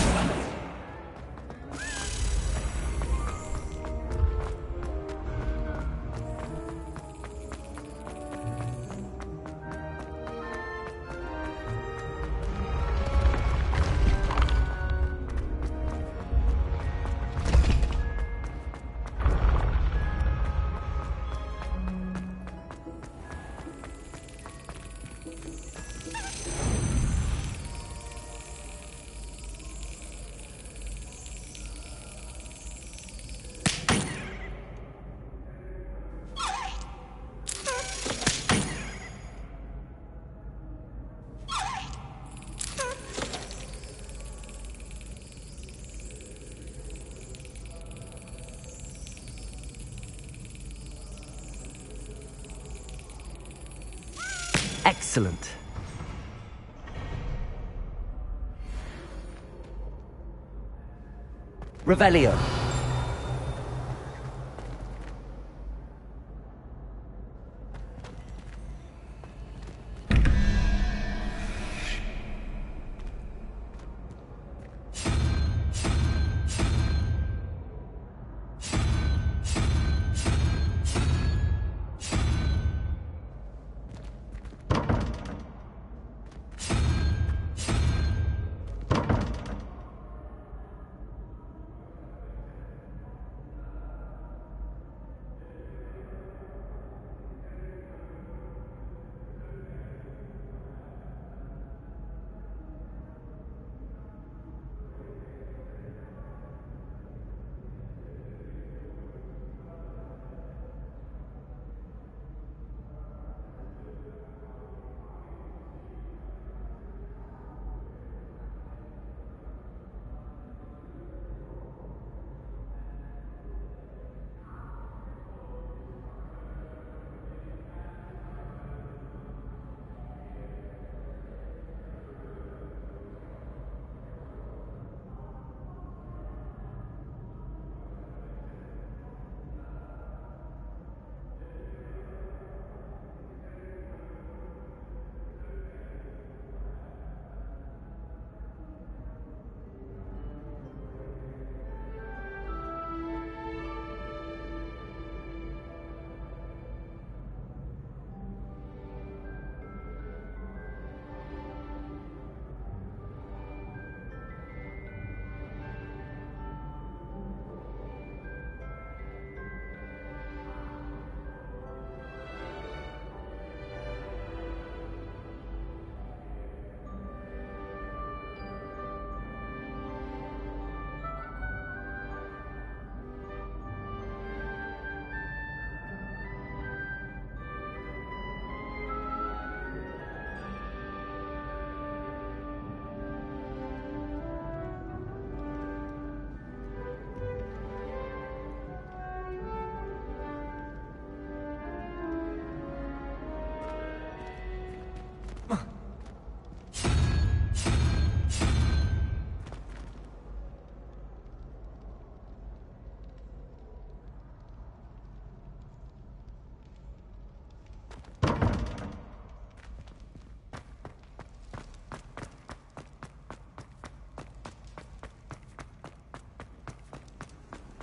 Excellent. Revelio.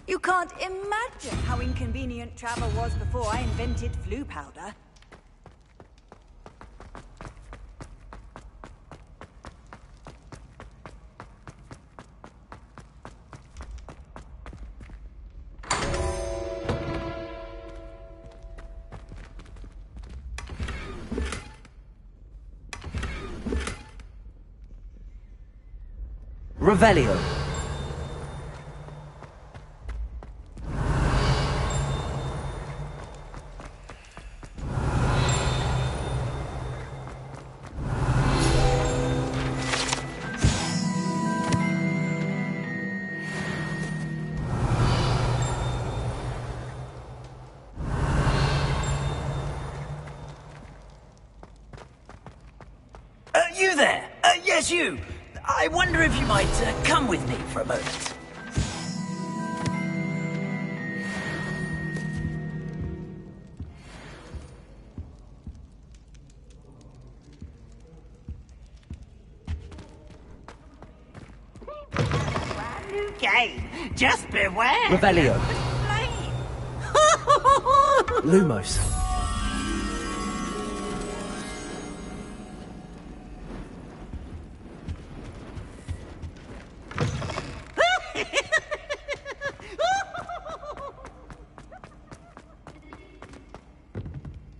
You can't imagine how inconvenient travel was before I invented flu powder. Revelio. You there? Yes, you. I wonder if you might come with me for a moment. Brand new game. Just beware. Revelio. Lumos.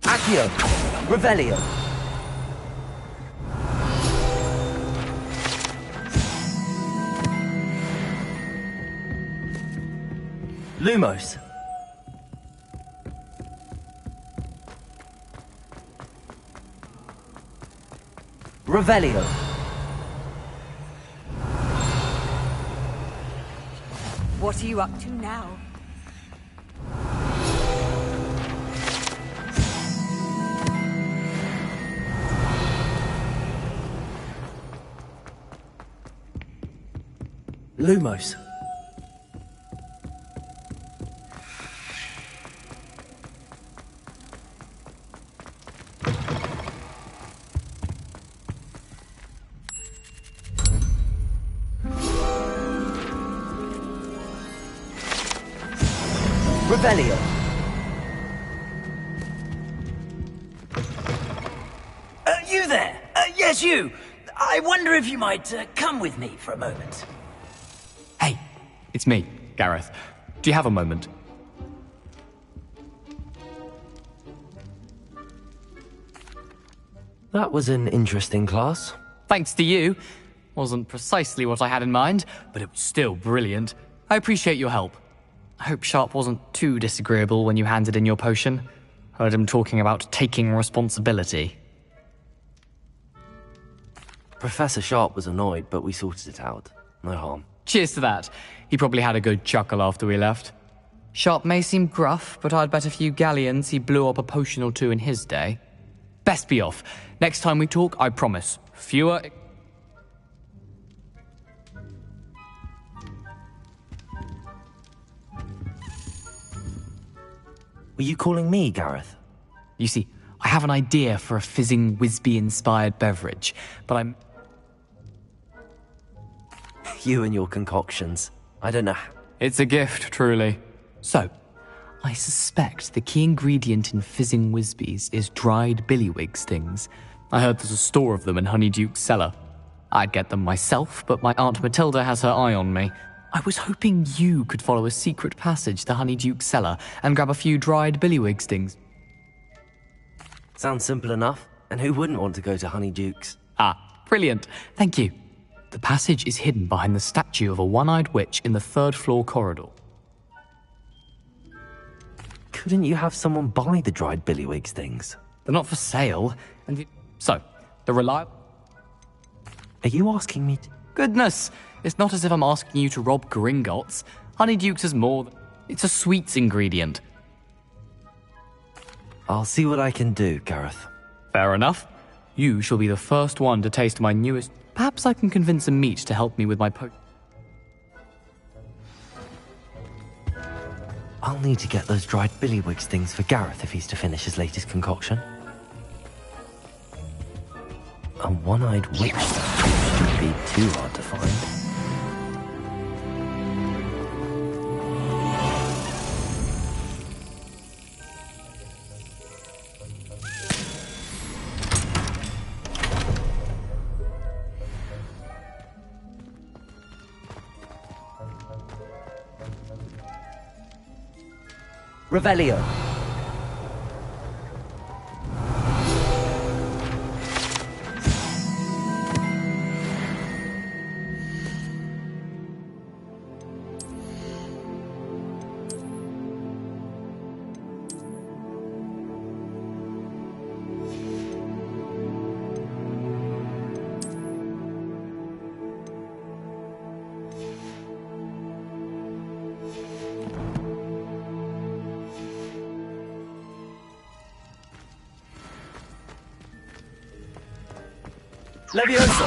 Accio. Revelio. Lumos. Revelio. What are you up to now? Lumos. Revelio. You there? Yes, you. I wonder if you might come with me for a moment. Hey, it's me, Gareth. Do you have a moment? That was an interesting class. Thanks to you. Wasn't precisely what I had in mind, but it was still brilliant. I appreciate your help. I hope Sharp wasn't too disagreeable when you handed in your potion. Heard him talking about taking responsibility. Professor Sharp was annoyed, but we sorted it out. No harm. Cheers to that. He probably had a good chuckle after we left. Sharp may seem gruff, but I'd bet a few galleons he blew up a potion or two in his day. Best be off. Next time we talk, I promise. Fewer... Were you calling me, Gareth? You see, I have an idea for a fizzing Wisby-inspired beverage, but I'm... You and your concoctions. I don't know. It's a gift, truly. So, I suspect the key ingredient in fizzing Wisbies is dried billywig stings. I heard there's a store of them in Honeyduke's cellar. I'd get them myself, but my Aunt Matilda has her eye on me. I was hoping you could follow a secret passage to Honeyduke's cellar and grab a few dried billywig stings. Sounds simple enough. And who wouldn't want to go to Honeyduke's? Ah, brilliant. Thank you. The passage is hidden behind the statue of a one-eyed witch in the third-floor corridor. Couldn't you have someone buy the dried billywig stings? They're not for sale, and so, the reliable... Are you asking me to... Goodness, it's not as if I'm asking you to rob Gringotts. Honeyduke's is more... It's a sweets ingredient. I'll see what I can do, Gareth. Fair enough. You shall be the first one to taste my newest... Perhaps I can convince a meat to help me with my I'll need to get those dried billywig stings for Gareth if he's to finish his latest concoction. A one-eyed witch shouldn't be too hard to find. Revelio. Levioso!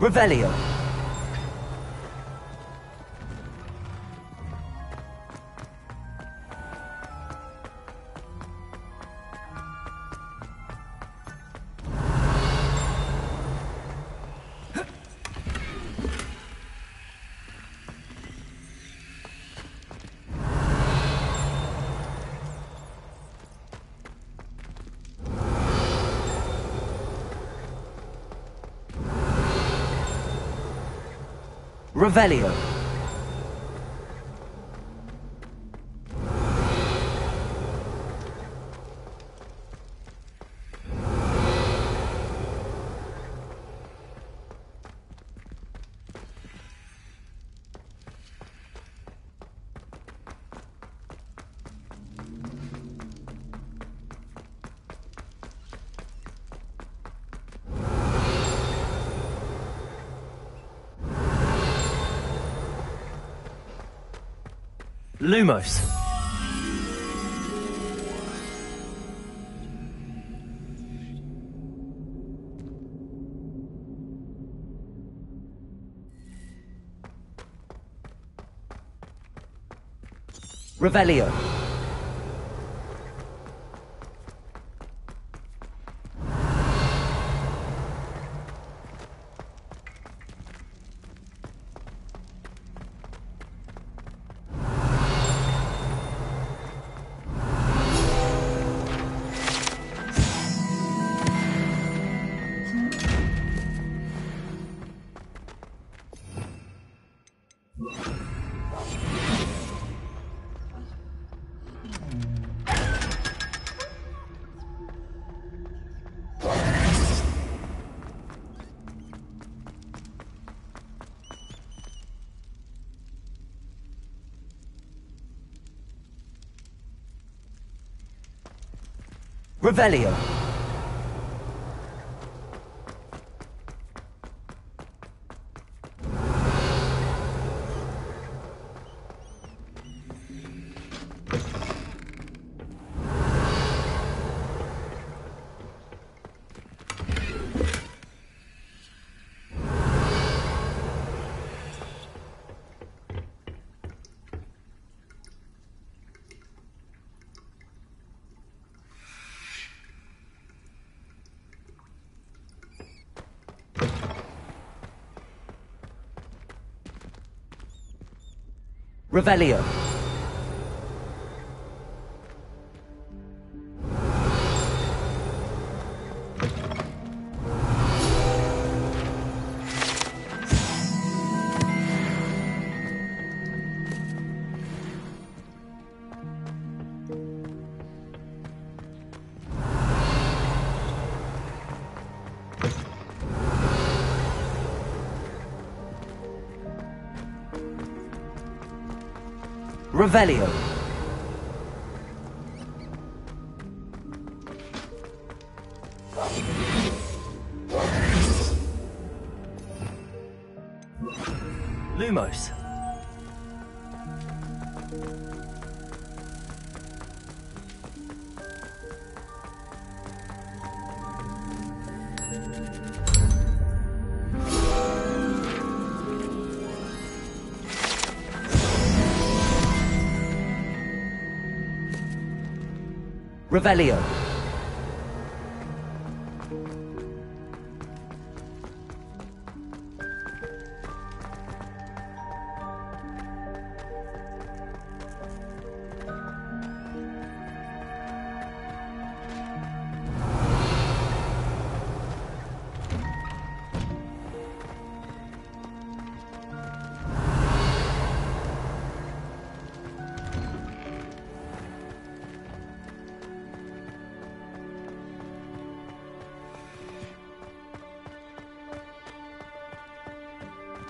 Revelio. Revelio. Lumos. Revelio. Revelio. Revelio. Revelio. Lumos. Revelio.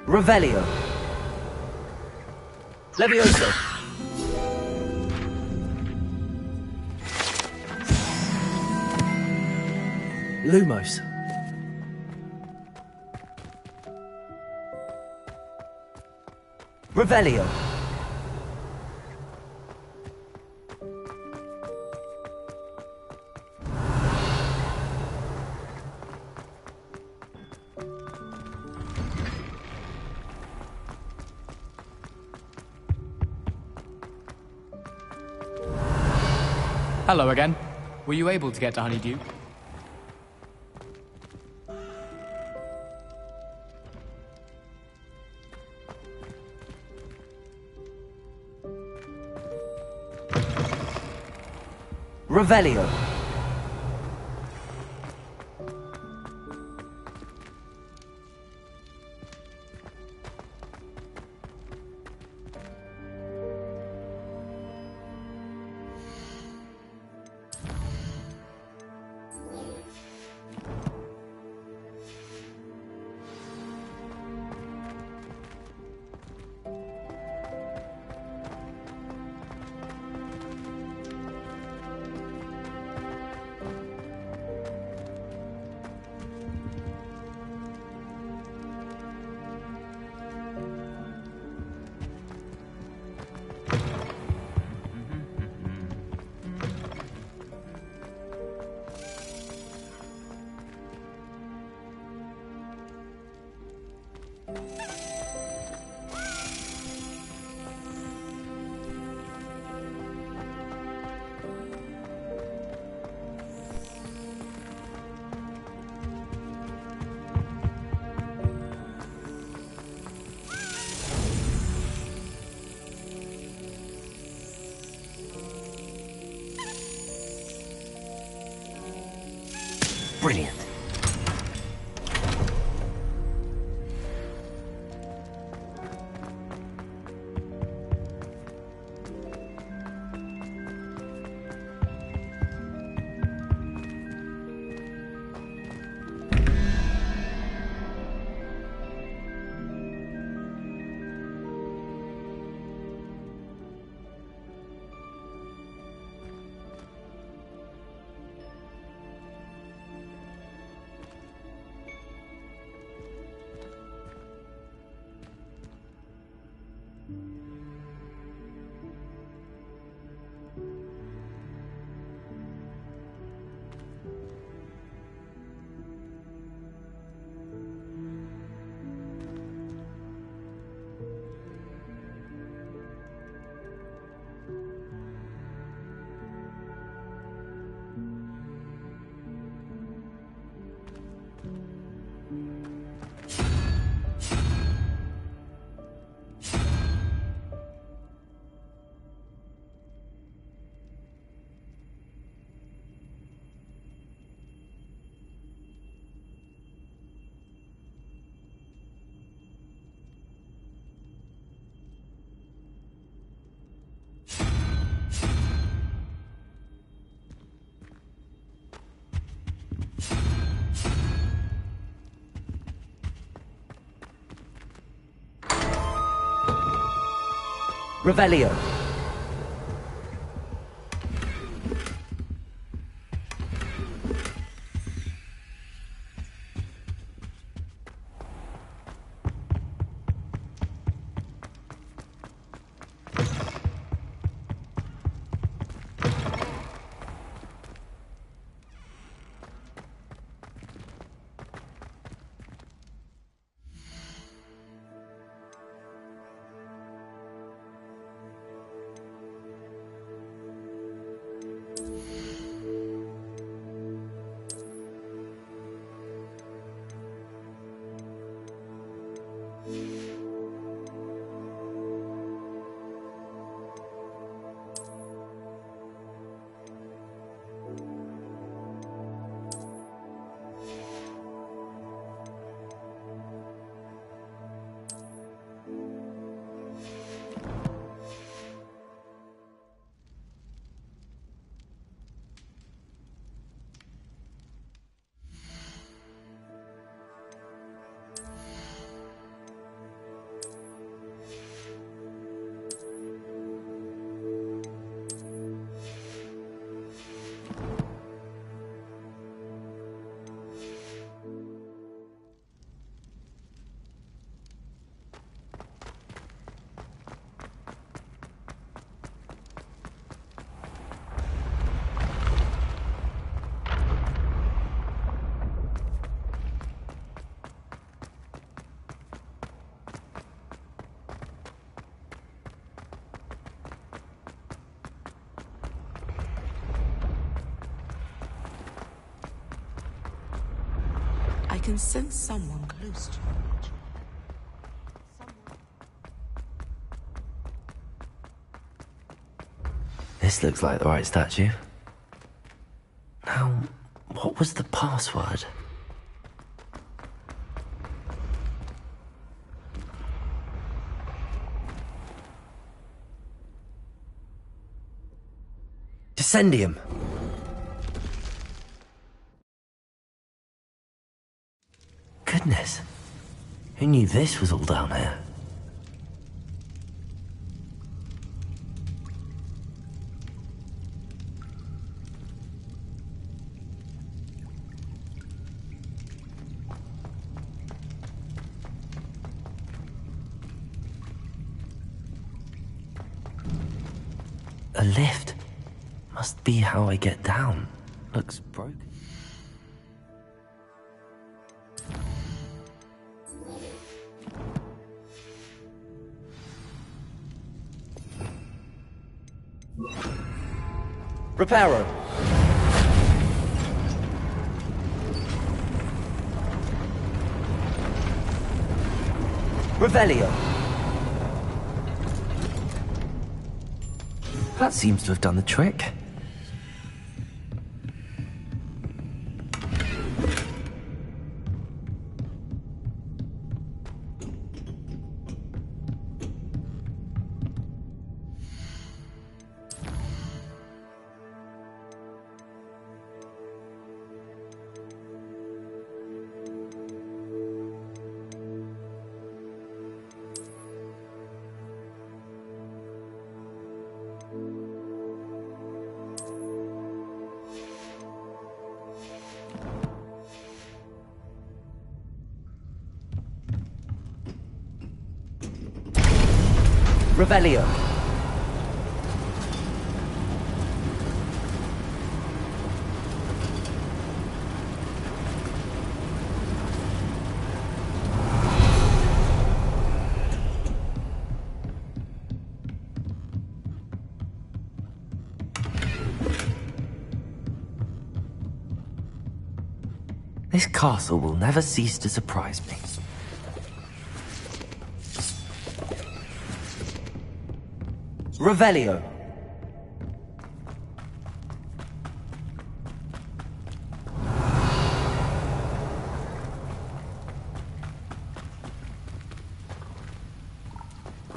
Revelio. Levioso. Lumos. Revelio. Hello again. Were you able to get to Honeydew? Revelio. Brilliant. Revelio. can sense someone close to you. This looks like the right statue. Now, what was the password? Descendium. Goodness. Who knew this was all down here? A lift. Must be how I get down. Looks broken. Reparo. Revelio. That seems to have done the trick. Revelio. This castle will never cease to surprise me. Revelio.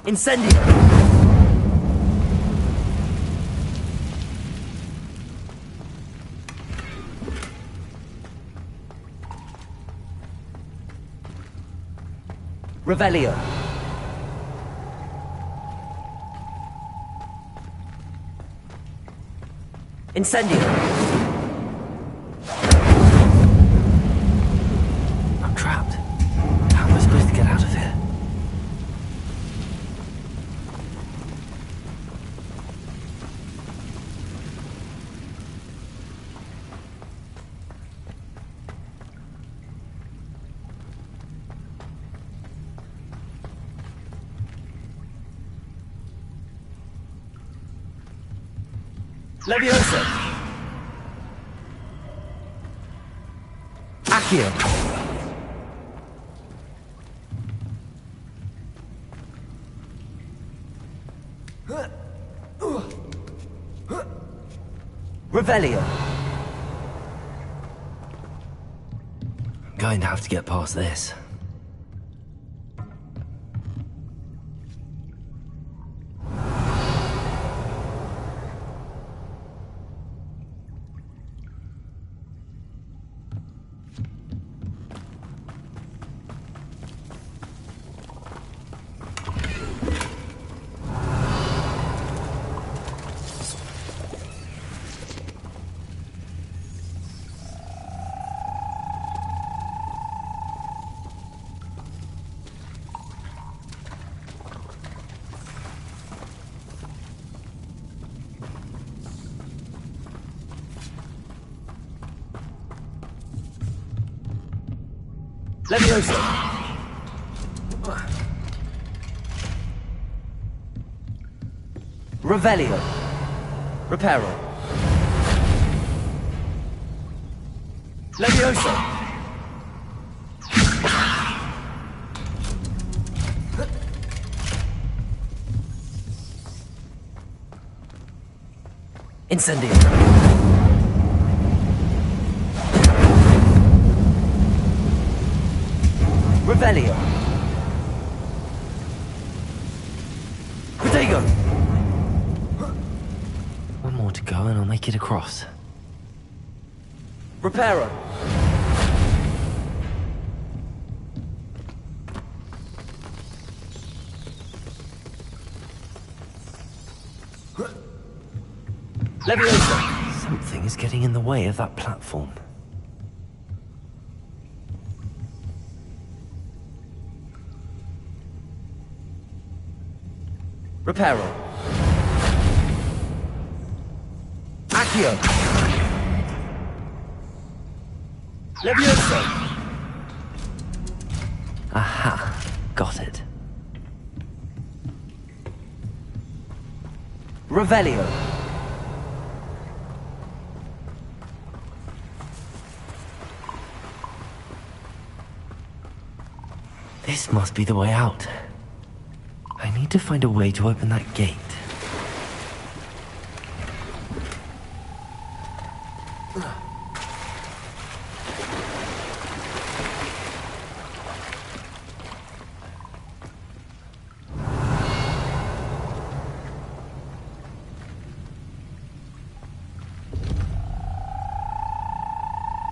Incendio. Revelio. Incendio. I'm trapped. How am I supposed to get out of here? Leviosa. Accio. Revelio. I'm going to have to get past this. Leviosa. Revelio. Reparo. Leviosa. Incendio. Revelio. Protego. One more to go and I'll make it across. Reparo. Leviosa. Something is getting in the way of that platform. Reparo. Accio. Leviosa. Aha, got it. Revelio. This must be the way out. I need to find a way to open that gate.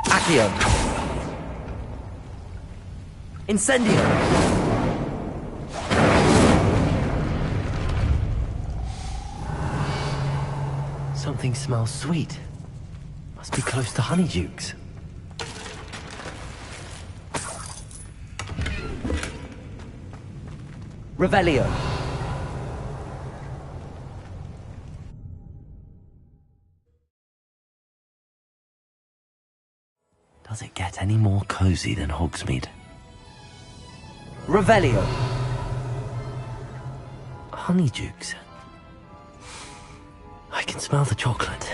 Accio. Incendio. Something smells sweet. Must be close to Honeydukes. Revelio. Does it get any more cozy than Hogsmeade? Revelio. Honeydukes. I can smell the chocolate.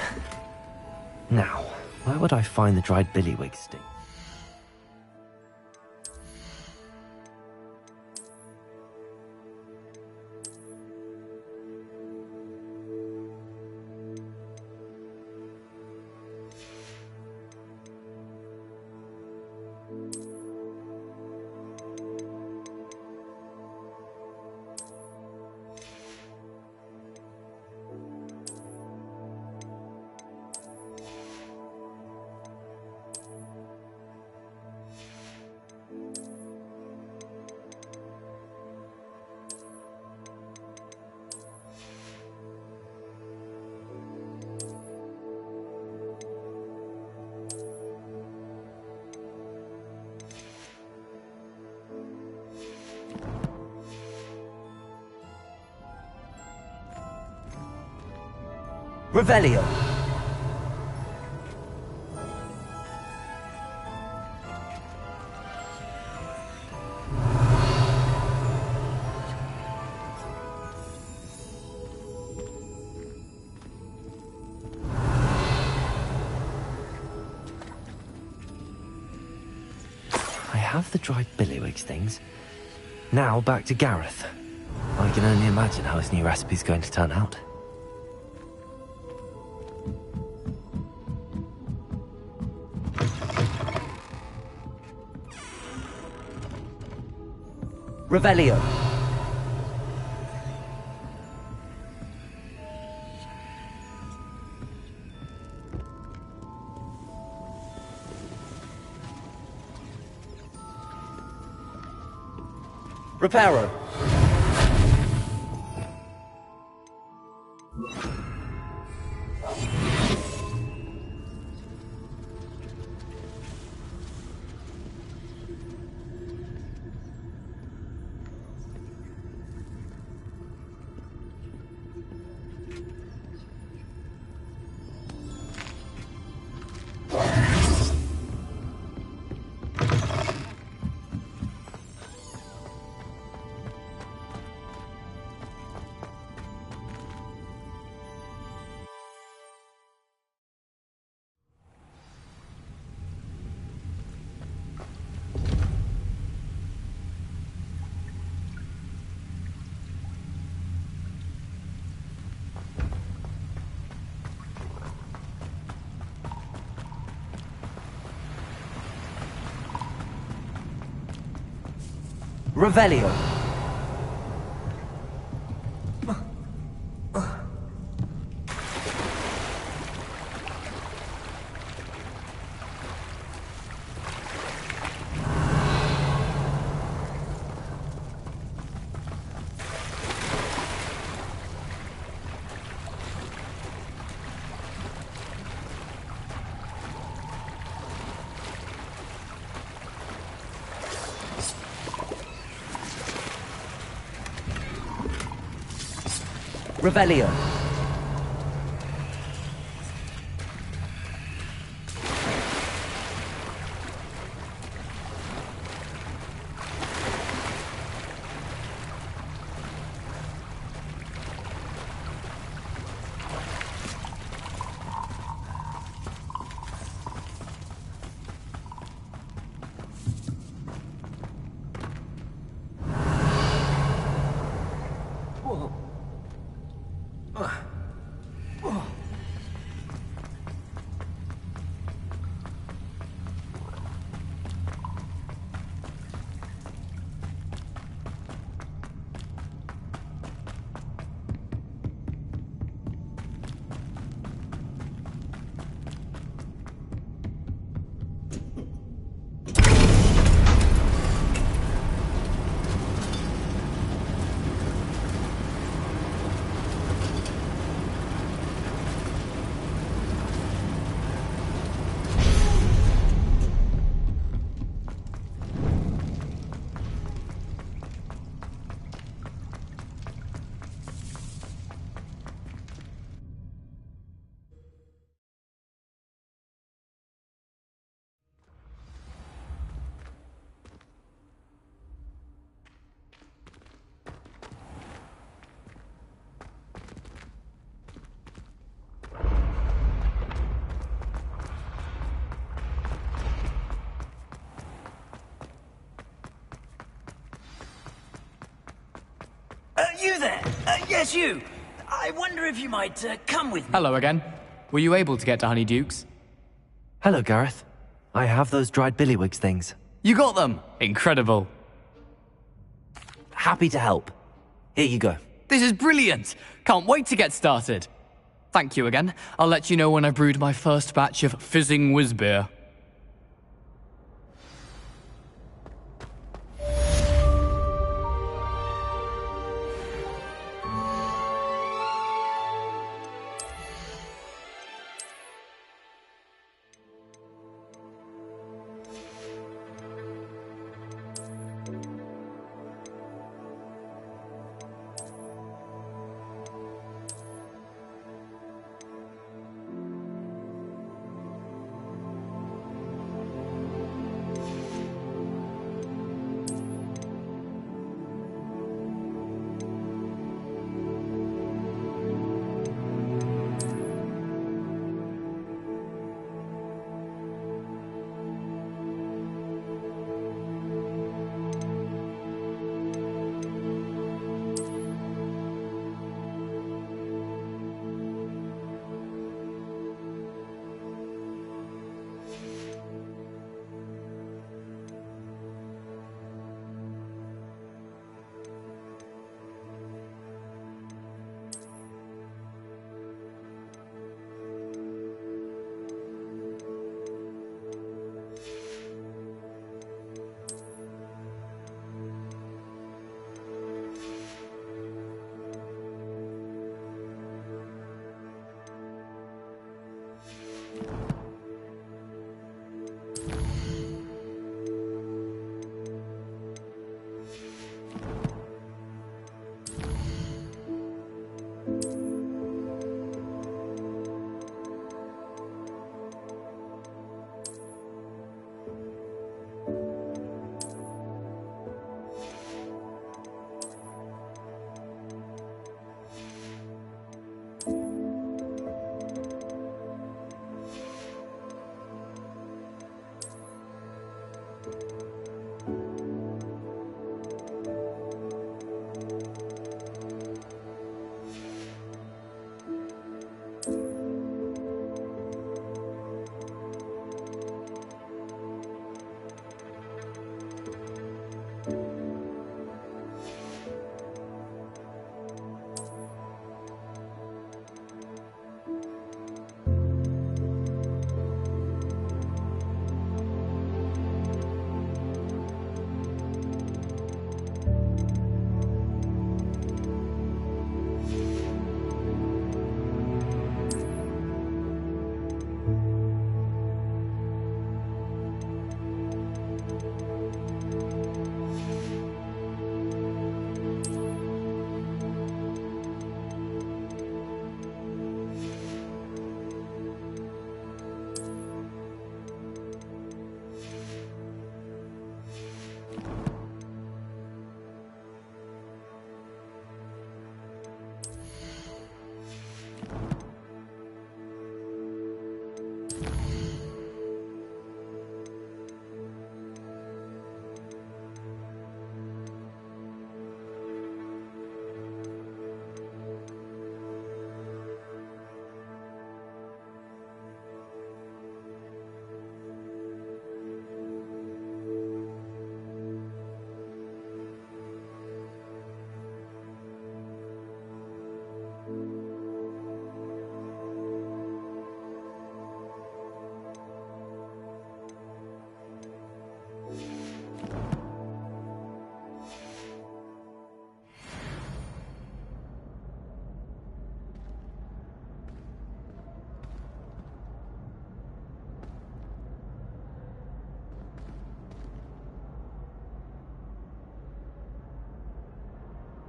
Now, where would I find the dried billywig sting? Revelio. I have the dried billywig stings. Now back to Gareth. I can only imagine how his new recipe's going to turn out. Revelio. Reparo. Revelio. Revelio. You there? Yes, you. I wonder if you might come with me. Hello again. Were you able to get to Honeyduke's? Hello, Gareth. I have those dried billywigs things. You got them! Incredible. Happy to help. Here you go. This is brilliant! Can't wait to get started. Thank you again. I'll let you know when I've brewed my first batch of fizzing whizbeer.